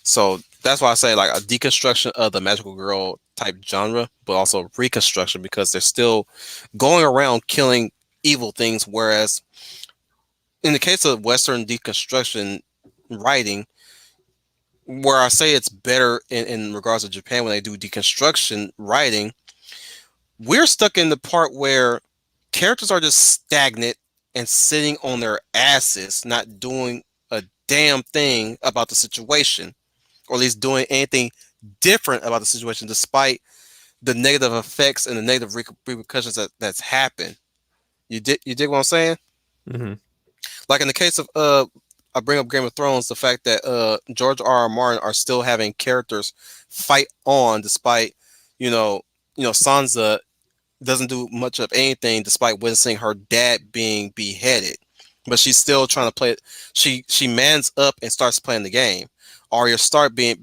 So that's why I say like a deconstruction of the magical girl type genre, but also reconstruction because they're still going around killing evil things. Whereas in the case of Western deconstruction writing, where I say it's better in regards to Japan when they do deconstruction writing, we're stuck in the part where characters are just stagnant and sitting on their asses, not doing a damn thing about the situation, or at least doing anything different about the situation, despite the negative effects and the negative repercussions that's happened. You dig what I'm saying? Mm-hmm. Like in the case of I bring up Game of Thrones, the fact that George R. R. Martin are still having characters fight on despite you know Sansa doesn't do much of anything despite witnessing her dad being beheaded, but she's still trying to play it. She mans up and starts playing the game. Arya Stark being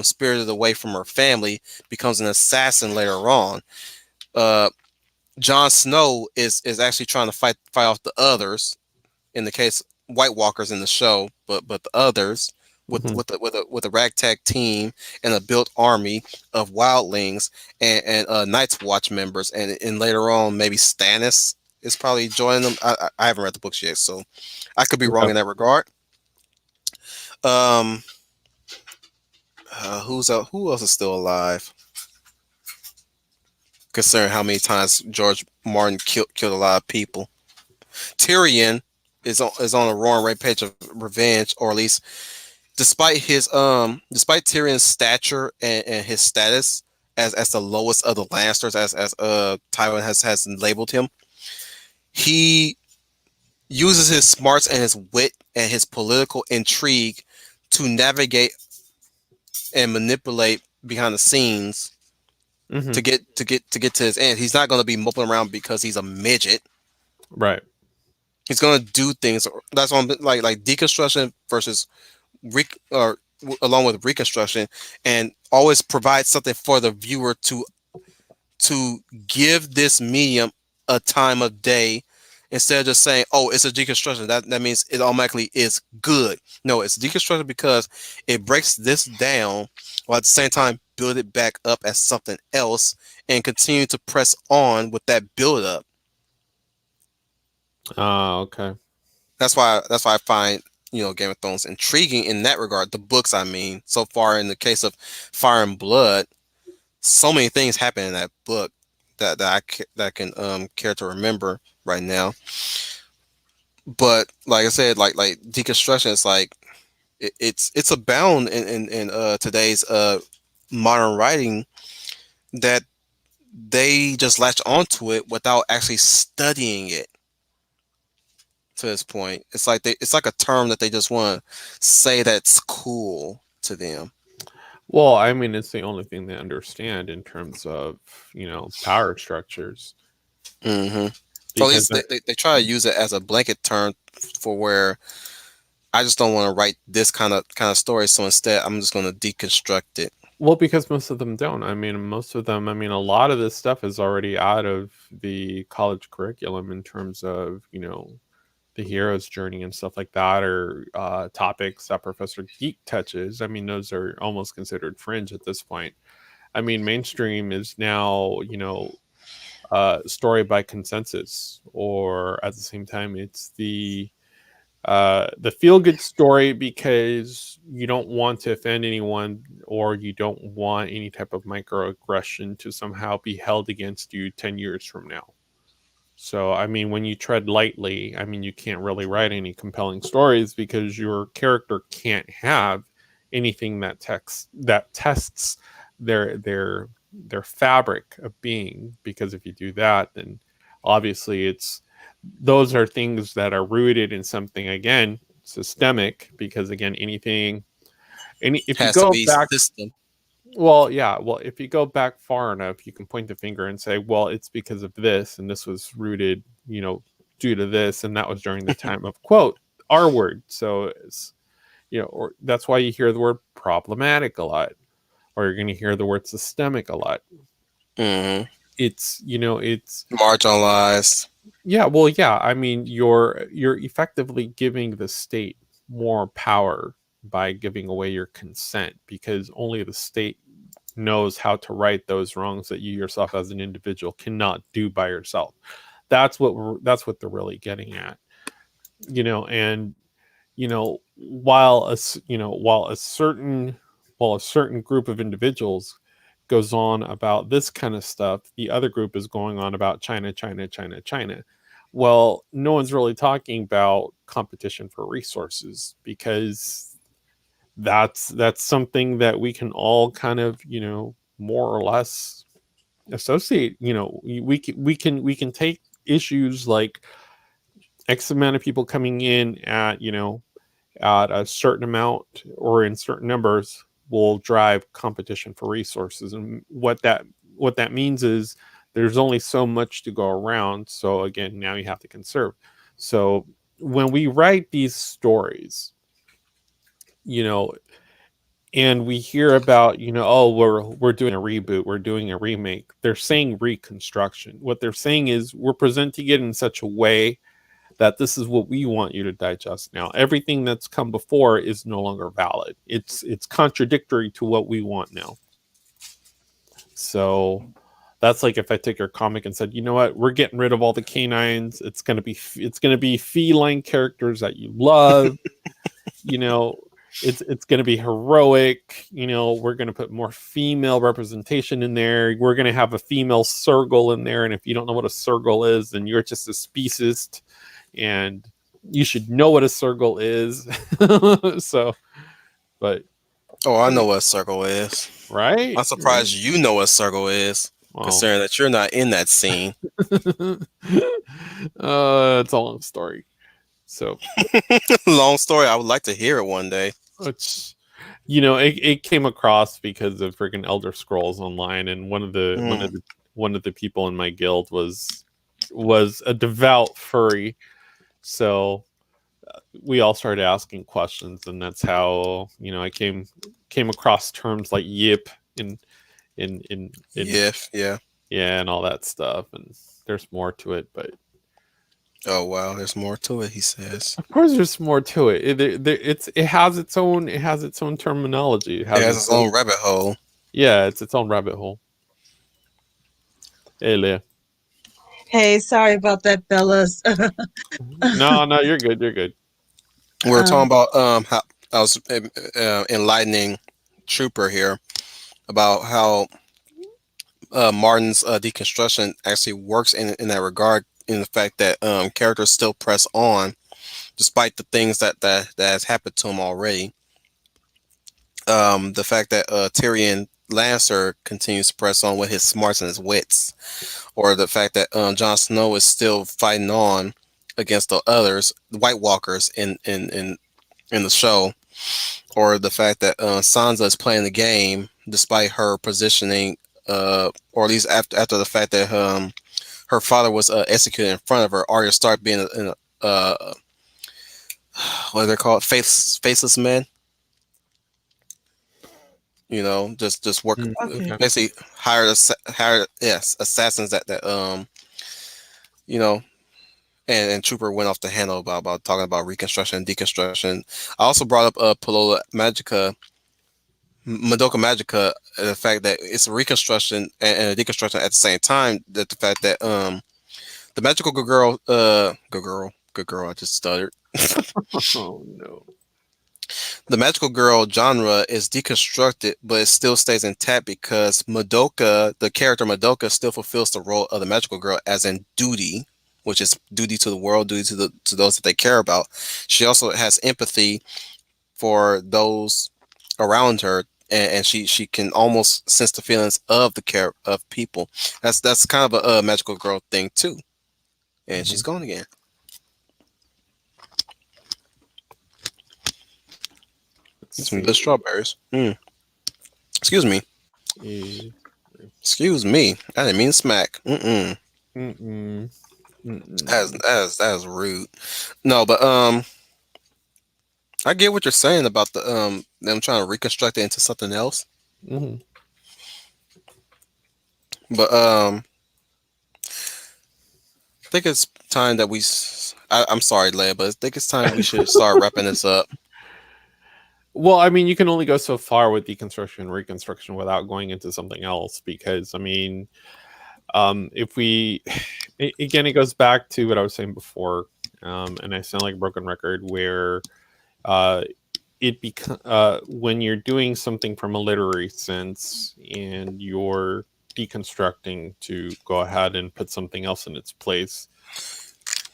spirited away from her family becomes an assassin later on. Uh, Jon Snow is actually trying to fight off the others in the case White Walkers in the show, but the others Mm-hmm. with a ragtag team and a built army of wildlings and Night's Watch members, and later on maybe Stannis is probably joining them. I haven't read the books yet, so I could be wrong Okay. in that regard. Um, who else is still alive? Considering how many times George Martin killed a lot of people, Tyrion is on a roaring rampage of revenge, or at least despite Tyrion's stature and his status as the lowest of the Lannisters, as Tywin has labeled him, he uses his smarts and his wit and his political intrigue to navigate and manipulate behind the scenes Mm-hmm. to get to his end. He's not going to be moping around because he's a midget. Right. He's going to do things. That's on like deconstruction versus along with reconstruction, and always provide something for the viewer to give this medium a time of day instead of just saying, oh, it's a deconstruction, that means it automatically is good. No, it's deconstruction because it breaks this down while at the same time build it back up as something else and continue to press on with that build up. Okay. That's why I find Game of Thrones intriguing in that regard. The books, I mean, so far in the case of Fire and Blood, so many things happen in that book that I can care to remember right now. But like I said, like deconstruction, it's like it's abound in today's modern writing that they just latch onto it without actually studying it to this point. It's like a term that they just want to say that's cool to them. Well, I mean, it's the only thing they understand in terms of power structures. Hmm. Or at Because least they try to use it as a blanket term for where I just don't want to write this kind of story. So instead, I'm just going to deconstruct it. because most of them don't. I mean, most of them. I mean, a lot of this stuff is already out of the college curriculum in terms of the hero's journey and stuff like that, or topics that Professor Geek touches. I mean, those are almost considered fringe at this point. I mean, mainstream is now, story by consensus, or at the same time, it's the The feel good story because you don't want to offend anyone or you don't want any type of microaggression to somehow be held against you 10 years from now. So, I mean, when you tread lightly, I mean, you can't really write any compelling stories because your character can't have anything that tests their fabric of being. Because if you do that, then obviously those are things that are rooted in something again systemic. Because again, if you Has to go be back, system. well, yeah. Well, if you go back far enough, you can point the finger and say, well, it's because of this, and this was rooted, due to this, and that was during the time of quote R word. So it's, or that's why you hear the word problematic a lot, or you're going to hear the word systemic a lot. Mm-hmm. It's Marginalized. yeah. Well, yeah. I mean, you're effectively giving the state more power by giving away your consent because only the state knows how to right those wrongs that you yourself as an individual cannot do by yourself. That's what they're really getting at. And while a certain group of individuals goes on about this kind of stuff, the other group is going on about China, China, China, China. Well, no one's really talking about competition for resources because that's something that we can all kind of more or less associate. We can take issues like X amount of people coming in at a certain amount or in certain numbers will drive competition for resources. And what that means is there's only so much to go around. So again, now you have to conserve. So when we write these stories, and we hear about, oh, we're doing a reboot, we're doing a remake. They're saying reconstruction. What they're saying is we're presenting it in such a way that this is what we want you to digest now. Everything that's come before is no longer valid. It's contradictory to what we want now. So that's like if I took your comic and said, you know what, we're getting rid of all the canines. It's gonna be feline characters that you love. It's gonna be heroic. We're gonna put more female representation in there. We're gonna have a female Sergal in there. And if you don't know what a Sergal is, then you're just a speciesist. And you should know what a Sergal is. So, but Oh, I know what a circle is. right, I'm surprised you know what a circle is, well, considering that you're not in that scene. it's a long story. So, Long story. I would like to hear it one day. it's it came across because of freaking Elder Scrolls Online, and one of the people in my guild was a devout furry. So we all started asking questions, and that's how I came across terms like yip in Yeah. yeah, and all that stuff. And there's more to it, but Oh wow, there's more to it. He says of course there's more to it. It has its own terminology. It it has has its own rabbit hole. yeah, it's its own rabbit hole. Hey, Leah. Hey, sorry about that, fellas. No, you're good. You're good. We were talking Um, about how I was enlightening Trooper here about how Martin's deconstruction actually works in that regard, in the fact that characters still press on despite the things that has happened to him already. The fact that Tyrion Lannister continues to press on with his smarts and his wits, or the fact that Jon Snow is still fighting on against the others, the White Walkers in the show, or the fact that Sansa is playing the game despite her positioning, or at least after the fact that her father was executed in front of her. Arya Stark being what are they called? Faceless men. Just work, okay. basically hired assassins that you know and Trooper went off the handle about talking about reconstruction and deconstruction. I also brought up Palola Magica, Madoka Magica, the fact that it's a reconstruction and a deconstruction at the same time. That the fact that the magical good girl, I just stuttered. Oh no. The magical girl genre is deconstructed, but it still stays intact because Madoka, the character Madoka, still fulfills the role of the magical girl as in duty, which is duty to the world, duty to those that they care about. She also has empathy for those around her, and she can almost sense the feelings of the care of people. That's kind of a magical girl thing too. And she's Mhm. gone again. Let's Some good see. strawberries. Excuse me. Eh, Excuse me. I didn't mean to smack. Mm-mm. Mm-mm. That is rude. No, but I get what you're saying about the them trying to reconstruct it into something else. Mhm. But I think it's time that I'm sorry, Leia, but I think it's time we should start wrapping this up. Well, I mean, you can only go so far with deconstruction and reconstruction without going into something else because, I mean, if we, again, it goes back to what I was saying before, and I sound like a broken record where uh, when you're doing something from a literary sense and you're deconstructing to go ahead and put something else in its place.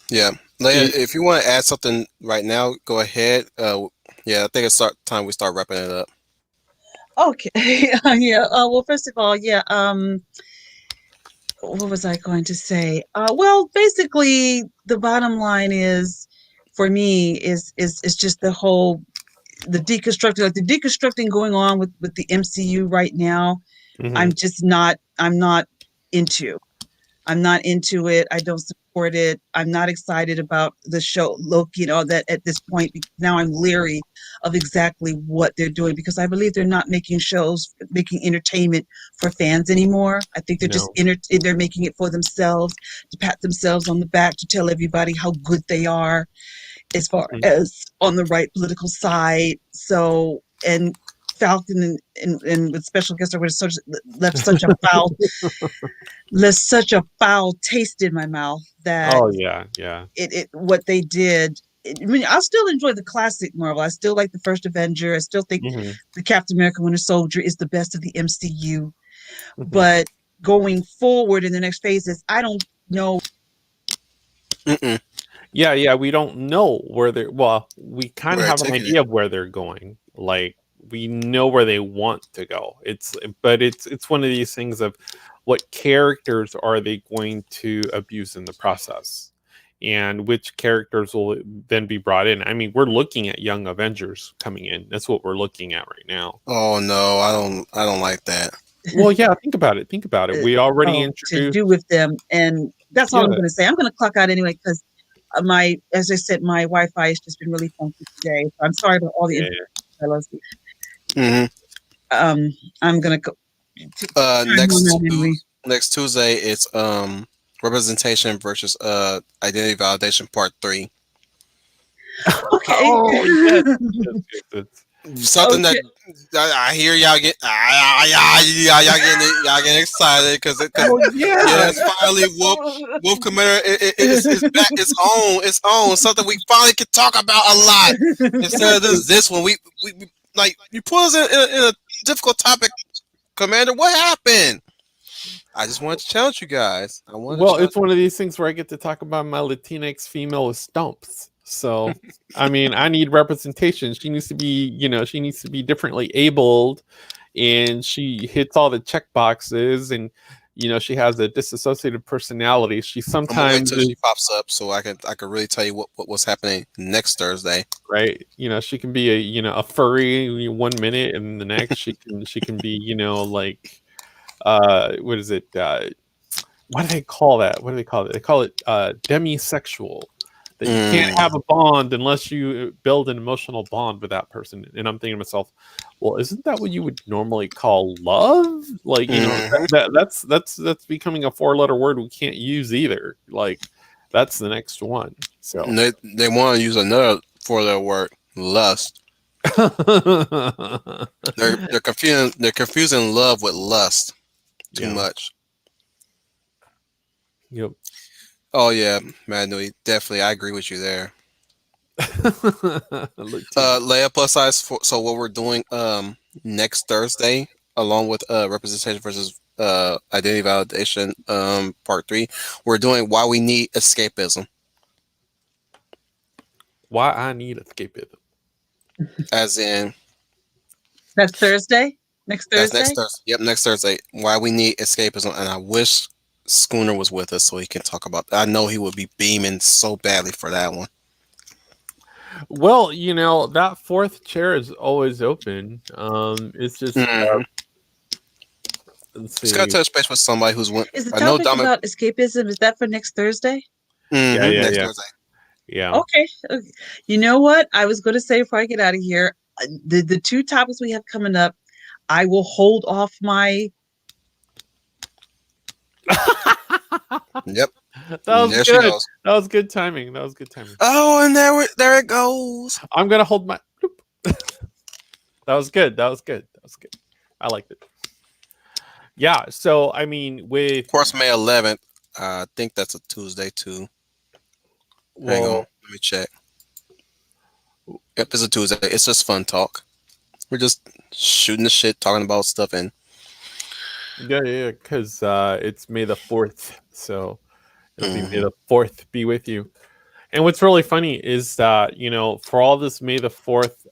Yeah, Leia, It, if you want to add something right now, go ahead. Yeah, I think it's time we start wrapping it up. Okay. Yeah. Well, first of all, yeah. What was I going to say? Well, basically, the bottom line is, for me, is just the deconstructing, like the deconstructing going on with the MCU right now. mhm, I'm not into. I'm not into it. I don't support it. I'm not excited about the show Loki and all that at this point. Now I'm leery of exactly what they're doing because I believe they're not making shows, making entertainment for fans anymore. I think no. they're making it for themselves, to pat themselves on the back, to tell everybody how good they are as far Mhm. as on the right political side. So, and Falcon and with special guest star left such a foul left such a foul taste in my mouth that Oh yeah, yeah. it what they did. I mean, I still enjoy the classic Marvel. I still like the first Avenger. I still think Hmm. the Captain America Winter Soldier is the best of the MCU. Hmm. But going forward in the next phases, I don't know. Mm-mm. Yeah, yeah. We don't know where they're. Well, we kind Where of I have an taking it? idea of where they're going. Like we know where they want to go. But it's one of these things of what characters are they going to abuse in the process, and which characters will then be brought in. I mean, we're looking at young Avengers coming in. That's what we're looking at right now. Oh no, I don't like that. Well, yeah. Think about it. Think about it. We already To introduced. do with them, and that's all Yeah. I'm going to say. I'm going to clock out anyway because as I said, my Wi-Fi has just been really funky today. So I'm sorry about all the Yeah. fellas. hmm I'm going to go. Time on that, Henry. Next Tuesday it's representation versus identity validation part 3. Okay. Oh yes, yes, yes. Something that Okay. I hear y'all get y'all getting excited because Oh yeah. yes, finally Wolf Commander is back. It's on something we finally can talk about a lot instead of this one. We like you put us in a difficult topic, Commander. What happened? I just wanted to challenge you guys. I wanted to Well, challenge. it's one of these things where I get to talk about my Latinx female with stumps. So, I mean, I need representation. She needs to be, she needs to be differently abled, and she hits all the check boxes, and she has a disassociative personality. She I'm gonna wait sometimes till is she pops up so I can really tell you what's happening next Thursday. right. She can be a furry 1 minute, and the next she can be like what is it? What do they call that? What do they call it? They call it demisexual. That you can't Mm, have a bond unless you build an emotional bond with that person. And I'm thinking to myself, well, isn't that what you would normally call love? Like, hmm that's becoming a 4-letter word we can't use either. Like, that's the next one. So, they want to use another four-letter word, lust. They're confusing love with lust too yeah, much. yep. Oh yeah, Mad Nui, definitely, I agree with you there. Leia plus size. So what we're doing next Thursday, along with representation versus identity validation part 3, we're doing why we need escapism. Why I need escapism. As in, That's Thursday. Next that's Thursday. next Thursday. Yep, next Thursday. Why we need escapism, and I wish Schooner was with us so he can talk about that. I know he would be beaming so badly for that one. Well, you know, that fourth chair is always open. It's just Mhm. let's Just gotta see. touch base with somebody who's went. Is the I know topic Dominic. about escapism? Is that for next Thursday? Next Thursday. Yeah. Okay. You know what? I was going to say before I get out of here, the 2 topics we have coming up, I will hold off my. Yep. That was There she good. goes. That was good timing. That was good timing. Oh, and there it goes. I'm gonna hold my. That was good. That was good. That was good. I liked it. Yeah. So I mean, with Of course, May 11th. I think that's a Tuesday too. Hang on, let me check. Yep, it's a Tuesday. It's just fun talk. We're just shooting the shit, talking about stuff, and yeah, because it's May the 4th, so it'll be May the 4th be with you. And what's really funny is that, you know, for all this May the 4th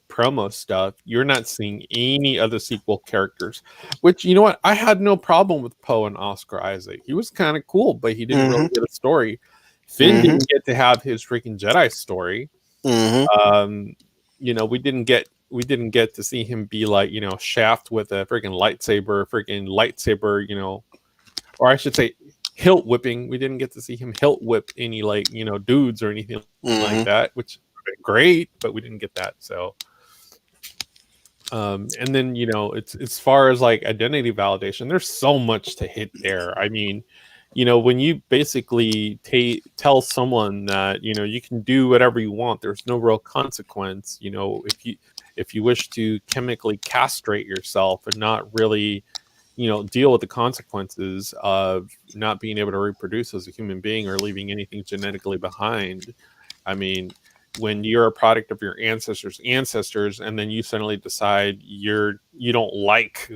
promo stuff, you're not seeing any other sequel characters. Which, you know what, I had no problem with Poe and Oscar Isaac. He was kind of cool, but he didn't really get a story. Finn didn't get to have his freaking Jedi story. You know, we didn't get to see him be like, you know, Shaft with a freaking lightsaber, you know, or I should say hilt whipping. We didn't get to see him hilt whip any, like, you know, dudes or anything like that, which would have been great, but we didn't get that. So and then, you know, it's as far as like identity validation, there's so much to hit there. I mean, you know, when you basically tell someone that, you know, you can do whatever you want, there's no real consequence. You know, if you wish to chemically castrate yourself and not really, you know, deal with the consequences of not being able to reproduce as a human being or leaving anything genetically behind. I mean, when you're a product of your ancestors, and then you suddenly decide you don't like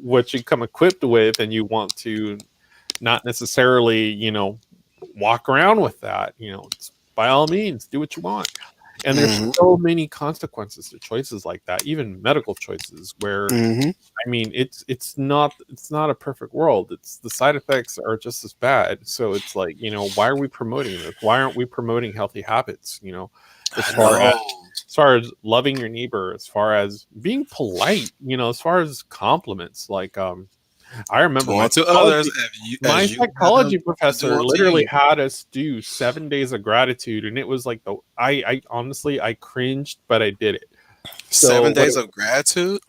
what you come equipped with, and you want to not necessarily, you know, walk around with that, you know, by all means, do what you want. And there's so many consequences to choices like that, even medical choices, where I mean, it's not a perfect world. It's the side effects are just as bad. So it's like, you know, why are we promoting this? Why aren't we promoting healthy habits? You know, as far as loving your neighbor, as far as being polite, you know, as far as compliments, like I remember my psychology professor literally had us do 7 days of gratitude, and it was like I honestly I cringed, but I did it. 7 days of gratitude.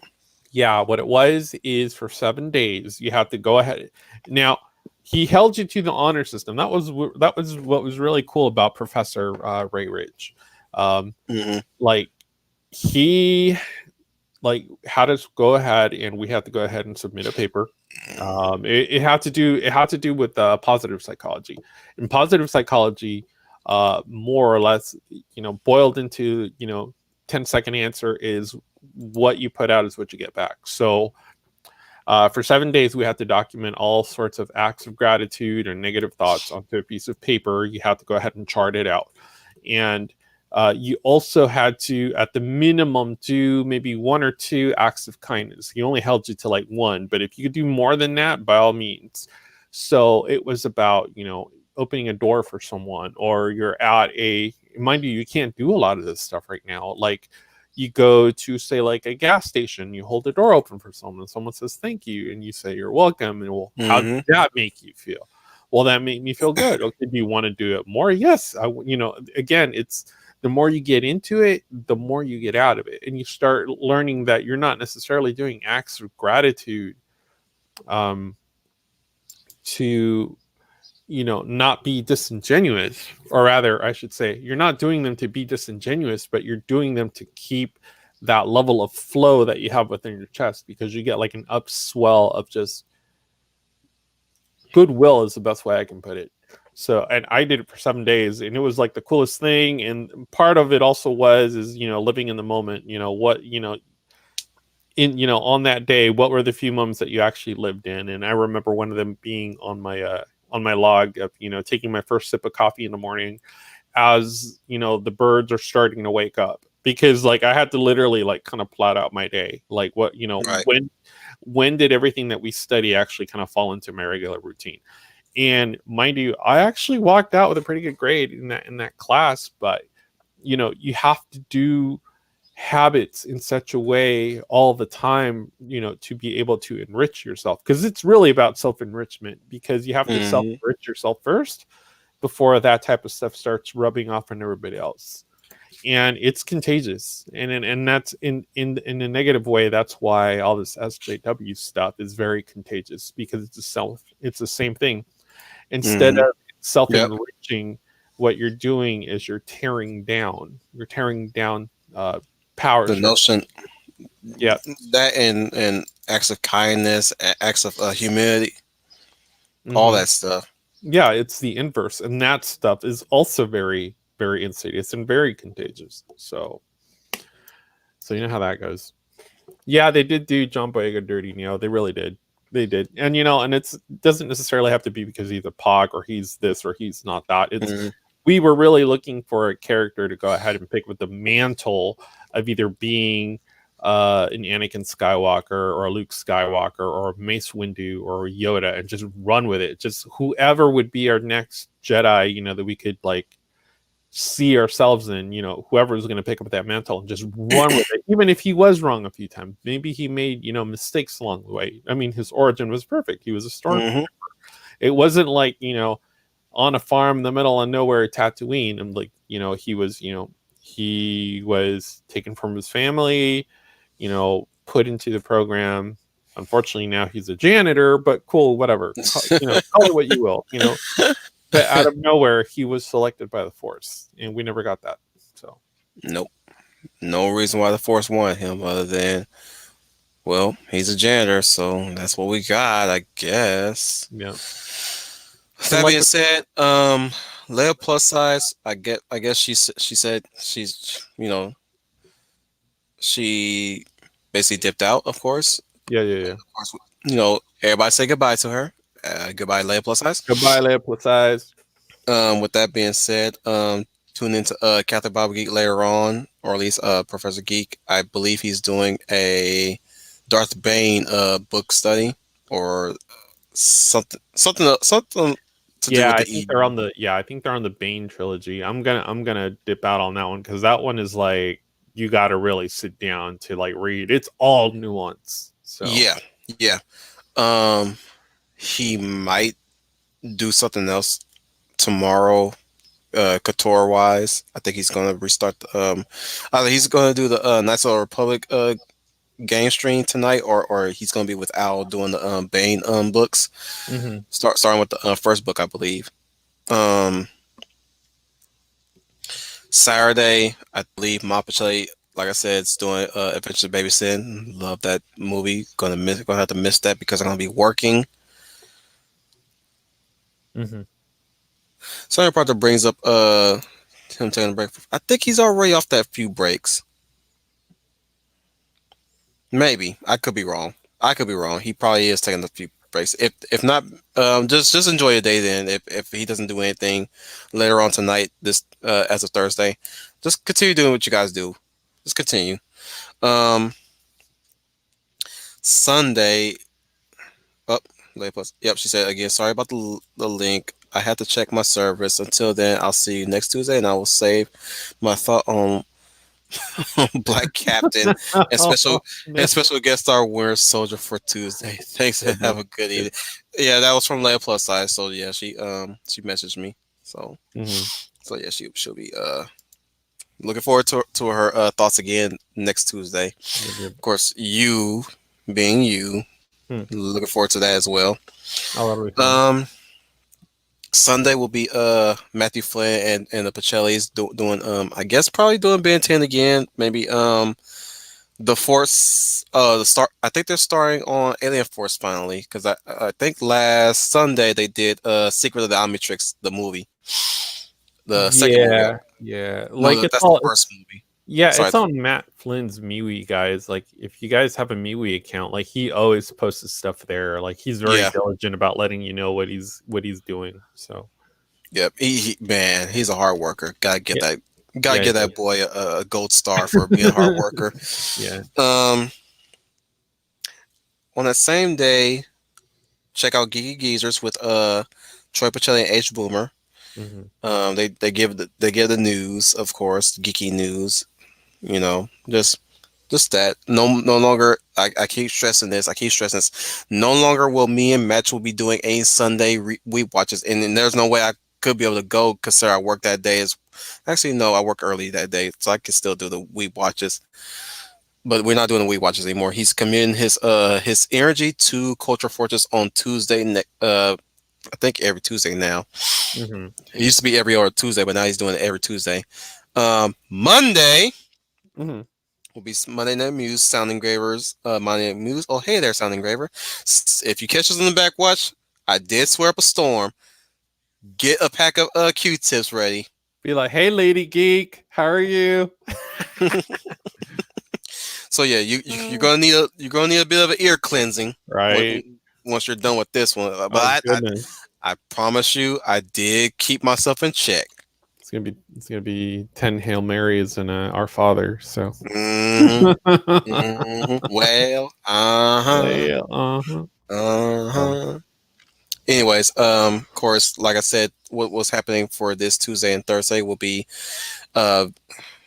Yeah, what it was is for 7 days you have to go ahead. Now he held you to the honor system. That was what was really cool about Professor Ray Ridge. Like he had us go ahead, and we had to go ahead and submit a paper. It had to do with positive psychology, and positive psychology, more or less, you know, boiled into, you know, 10-second answer is what you put out is what you get back. So for 7 days, we had to document all sorts of acts of gratitude or negative thoughts onto a piece of paper. You have to go ahead and chart it out, and you also had to, at the minimum, do maybe 1 or 2 acts of kindness. He only held you to like 1, but if you could do more than that, by all means. So it was about, you know, opening a door for someone, or you're at mind you can't do a lot of this stuff right now. Like you go to, say, like a gas station, you hold the door open for someone says thank you, and you say you're welcome, and well, how did that make you feel? Well, that made me feel good. Okay, do you want to do it more? Yes. You know, again, it's the more you get into it, the more you get out of it. And you start learning that you're not necessarily doing acts of gratitude to, you know, not be disingenuous, or rather, I should say, you're not doing them to be disingenuous, but you're doing them to keep that level of flow that you have within your chest, because you get like an upswell of just goodwill is the best way I can put it. So, and I did it for 7 days, and it was like the coolest thing. And part of it also is living in the moment. On that day, what were the few moments that you actually lived in? And I remember one of them being on my log of taking my first sip of coffee in the morning as the birds are starting to wake up, because like I had to literally like kind of plot out my day, like what Right. when did everything that we study actually kind of fall into my regular routine. And mind you, I actually walked out with a pretty good grade in that class, but you have to do habits in such a way all the time, to be able to enrich yourself, because it's really about self-enrichment, because you have to Mhm. self-enrich yourself first before that type of stuff starts rubbing off on everybody else. And it's contagious, and that's in a negative way. That's why all this SJW stuff is very contagious, because it's the same thing. Instead Mhm. of Yep. self-enriching, what you're doing is you're tearing down power The structure. notion Yeah. that and acts of kindness, acts of humility, all Hmm. that stuff. Yeah, it's the inverse, and that stuff is also very, very insidious and very contagious. So you know how that goes. Yeah, they did do John Boyega dirty, they really did. They did. And and it doesn't necessarily have to be because he's a pog or he's this or he's not that. It's Mhm. We were really looking for a character to go ahead and pick with the mantle of either being an Anakin Skywalker or a Luke Skywalker or Mace Windu or Yoda, and just run with it. Just whoever would be our next Jedi, that we could like see ourselves in, whoever was going to pick up that mantle and just run with it, even if he was wrong a few times. Maybe he made, mistakes along the way. I mean, his origin was perfect. He was a stormtrooper. Mhm. It wasn't like, on a farm in the middle of nowhere, Tatooine, and like, he was taken from his family, put into the program. Unfortunately, now he's a janitor, but cool, whatever. Call it what you will, but out of nowhere, he was selected by the Force, and we never got that. So, Nope. No reason why the Force wanted him other than, well, he's a janitor, so that's what we got, I guess. yeah, and That like, being said, Leia plus size. I guess she said she's she basically dipped out. Of course, yeah, yeah, yeah. of course. Everybody say goodbye to her. Goodbye, Leia plus size. Goodbye, Leia Plasize. With that being said, tune into Catholic Bible Geek later on, or at least Professor Geek. I believe he's doing a Darth Bane book study or something to do Yeah, with I the think E. they're on the Bane trilogy. I'm gonna dip out on that one, because that one is like you got to really sit down to like read. It's all nuance. So, Yeah, yeah. Um, he might do something else tomorrow, couture wise. I think he's gonna restart either he's gonna do the Knights of the Republic game stream tonight, or he's gonna be with Al doing the Bane books. mhm. Starting with the first book, I believe. Um, Saturday, I believe Mapachele, like I said, is doing Adventure of Baby Sin. Love that movie. Gonna have to miss that because I'm gonna be working. Mhm. So that part that brings up him taking a break. I think he's already off that few breaks. Maybe I could be wrong. I could be wrong. He probably is taking a few breaks. If not, just enjoy your day then. If he doesn't do anything later on tonight, this as of Thursday, just continue doing what you guys do. Just continue. Um, Sunday. Oh, late plus. Yep, she said again. Sorry about the link. I had to check my service. Until then, I'll see you next Tuesday, and I will save my thought on Black Captain and Oh, no. special guest star Winter Soldier for Tuesday. Thanks and have Goodness. a good evening. Yeah, that was from Leia Plus Size. So yeah, she messaged me. So Mhm. yeah, she'll be looking forward to her thoughts again next Tuesday. Yep, yep. Of course, you being you, Hmm. looking forward to that as well. Oh, that'll be fun. Um, Sunday will be Matthew Flynn and the Pacellis doing I guess probably doing Ben 10 again. Maybe The Force, the start. I think they're starring on Alien Force finally, because I think last Sunday they did Secret of the Omnitrix, the movie, the second movie. Yeah. No, Like it's that's the all first movie. yeah, Sorry. it's on Matt Flynn's MeWe, guys. Like if you guys have a MeWe account, like he always posts his stuff there. Like he's very Yeah. diligent about letting you know what he's doing. So Yep. Man, he's a hard worker. Gotta get yeah, that. Gotta yeah, give that boy a gold star for being a hard worker. yeah. Um, on that same day, check out Geeky Geezers with Troy Pacelli and H Boomer. Hmm. They give the news, of course, geeky news. You know, just that. No longer. I keep stressing this. I keep stressing this. No longer will me and Match will be doing any Sunday week watches, and there's no way I could be able to go because I work that day. Is actually no, I work early that day, so I can still do the week watches. But we're not doing the week watches anymore. He's committing his energy to Culture Fortress on Tuesday. I think every Tuesday now. Hmm. It used to be every other Tuesday, but now he's doing it every Tuesday. Monday Hmm. will be Monday Night Muse, Sound Engravers. Monday Night Muse. Oh, hey there, Sound Engraver. If you catch us in the back watch, I did swear up a storm. Get a pack of Q-tips ready. Be like, hey, Lady Geek, how are you? So yeah, you're gonna need a bit of an ear cleansing Right. once you're done with this one. But Oh goodness. I promise you, I did keep myself in check. It's gonna be 10 Hail Marys and Our Father. So Hmm. Well, yeah, uh-huh. uh So, huh. Anyways, of course, like I said, what's happening for this Tuesday and Thursday will be uh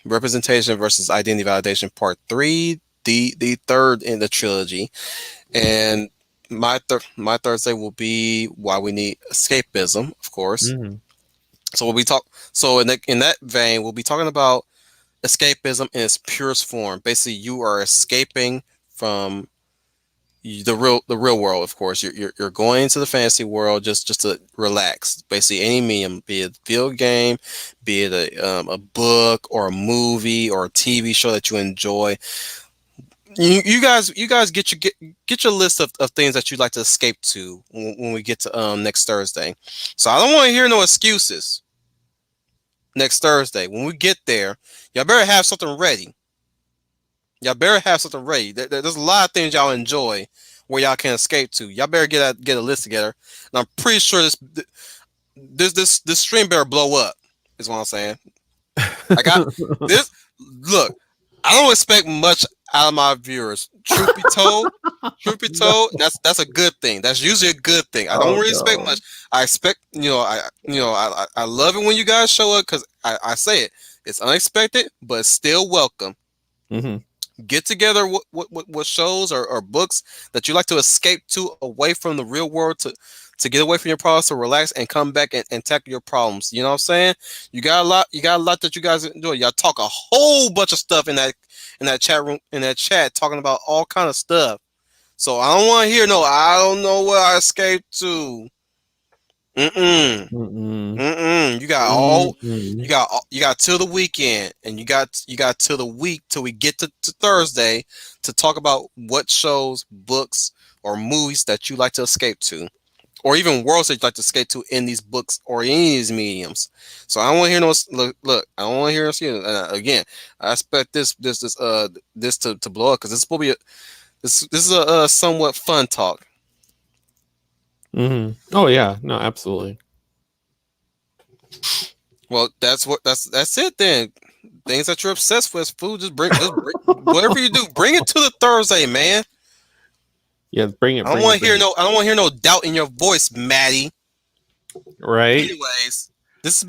representation versus identity validation part 3, the third in the trilogy. And my Thursday will be why we need escapism, of course. mhm. So so in that vein, we'll be talking about escapism in its purest form. Basically, you are escaping from the real world. Of course, you're going into the fantasy world just to relax. Basically, any medium, be it a video game, be it a book or a movie or a TV show that you enjoy. You guys get your list of things that you'd like to escape to when we get to next Thursday. So I don't want to hear no excuses next Thursday. When we get there, y'all better have something ready. Y'all better have something ready. There's a lot of things y'all enjoy where y'all can escape to. Y'all better get a list together. And I'm pretty sure this stream better blow up. Is what I'm saying. I got this. Look, I don't expect much out of my viewers. Truth be No. told, that's a good thing. That's usually a good thing. I don't Oh really expect no. much. I expect, I love it when you guys show up because I say it. It's unexpected, but it's still welcome. Hmm. Get together what shows or books that you like to escape to away from the real world to get away from your problems to relax and come back and tackle your problems. You know what I'm saying? You got a lot that you guys enjoy. Y'all talk a whole bunch of stuff in that chat room in that chat talking about all kind of stuff. So I don't want to hear no I don't know where I escaped to. Mm-mm. Mm-mm. Mm-mm. Mm-mm. You got till the weekend, and you got till the week till we get to Thursday to talk about what shows, books, or movies that you like to escape to, or even worlds that you like to escape to in these books or any of these mediums. So I don't want to hear no look. I don't want to hear us here again. I expect this to blow up because this will be this is a somewhat fun talk. Hmm. Oh yeah, no, absolutely. Well, that's it then. Things that you're obsessed with, food. Just bring whatever you do. Bring it to the Thursday, man. Yeah, bring it, bring it, bring it. I don't want to hear no doubt in your voice, Maddie. Right? Anyways, this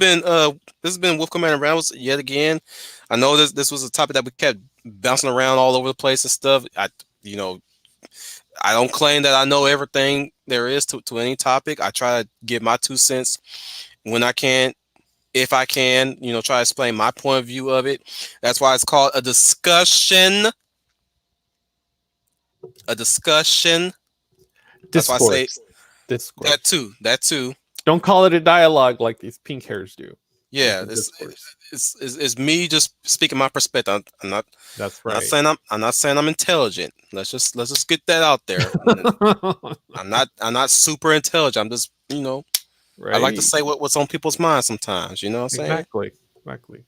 has been Wolf Commander Rambles yet again. I know this was a topic that we kept bouncing around all over the place and stuff. You know I don't claim that I know everything there is to any topic. I try to give my 2 cents when I can, if I can, try to explain my point of view of it. That's why it's called a discussion. A discussion. That's why I say Discourse. Discourse. that too. That too. Don't call it a dialogue like these pink hairs do. Yeah, the discourse. it's me just speaking my perspective. That's I'm not right. saying I'm not saying I'm intelligent. Let's just get that out there. I'm not super intelligent. I'm just I like to Right. say what's on people's minds sometimes. You know what I'm saying? Exactly. Exactly.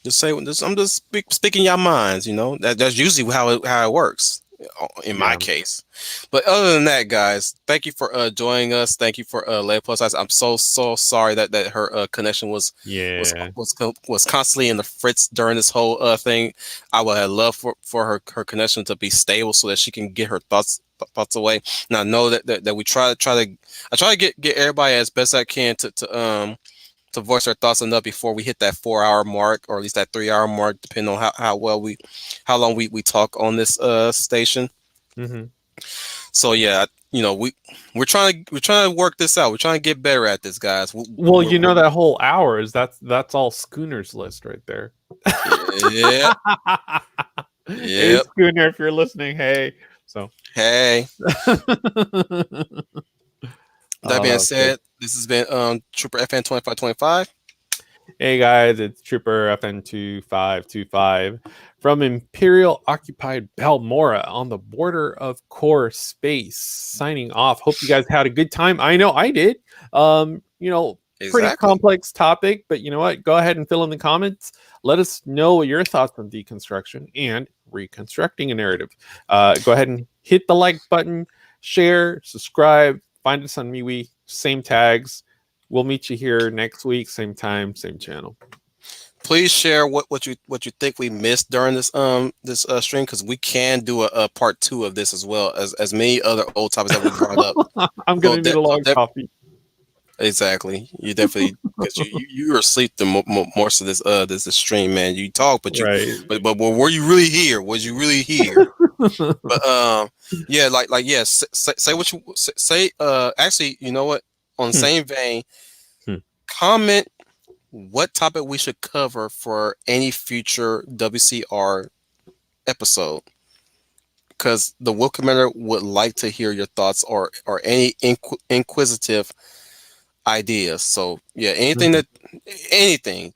Just say I'm just speaking your minds. That's usually how it works in my Yeah. case. But other than that, guys, thank you for joining us. Thank you for Leia Plus Size. I'm so sorry that her connection was Yeah. was constantly in the fritz during this whole thing. I would have loved for her connection to be stable so that she can get her thoughts away. And I know that we I try to get everybody as best I can to voice our thoughts enough before we hit that 4 hour mark, or at least that 3 hour mark, depending on how long we talk on this station. Hmm. So yeah, we're trying to work this out. We're trying to get better at this, guys. Well, that whole hour is that's all Schooner's list right there. Yeah, Hey yep. Schooner, if you're listening, hey. So Hey, that oh, that being was good. said, this has been Trooper FN 2525. Hey guys, it's Trooper FN2525 from Imperial occupied Balmora on the border of core space. Signing off. Hope you guys had a good time. I know I did. Pretty Exactly. complex topic, but you know what? Go ahead and fill in the comments. Let us know what your thoughts on deconstruction and reconstructing a narrative. Go ahead and hit the like button, share, subscribe, find us on MeWe, same tags. We'll meet you here next week, same time, same channel. Please share what you think we missed during this stream, because we can do a part 2 of this as well as many other old topics that we brought up. I'm So gonna need a long coffee. exactly, you definitely, because you were asleep the most of this stream, man. You talk, Right. but were you really here? Was you really here? But yeah, yeah, say what you say. Actually, you know what? On the same vein, Hmm. comment what topic we should cover for any future WCR episode, because the Wolf Commander would like to hear your thoughts or any inquisitive ideas. So yeah,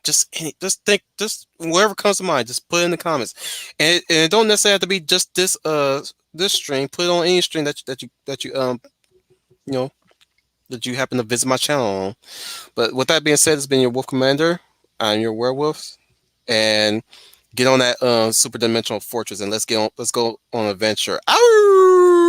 just think, just whatever comes to mind, just put it in the comments, and it don't necessarily have to be just this stream. Put it on any stream that you you know that you happen to visit my channel on. But with that being said, it's been your Wolf Commander. I'm your werewolf, and get on that super dimensional fortress and let's go on an adventure. Ow!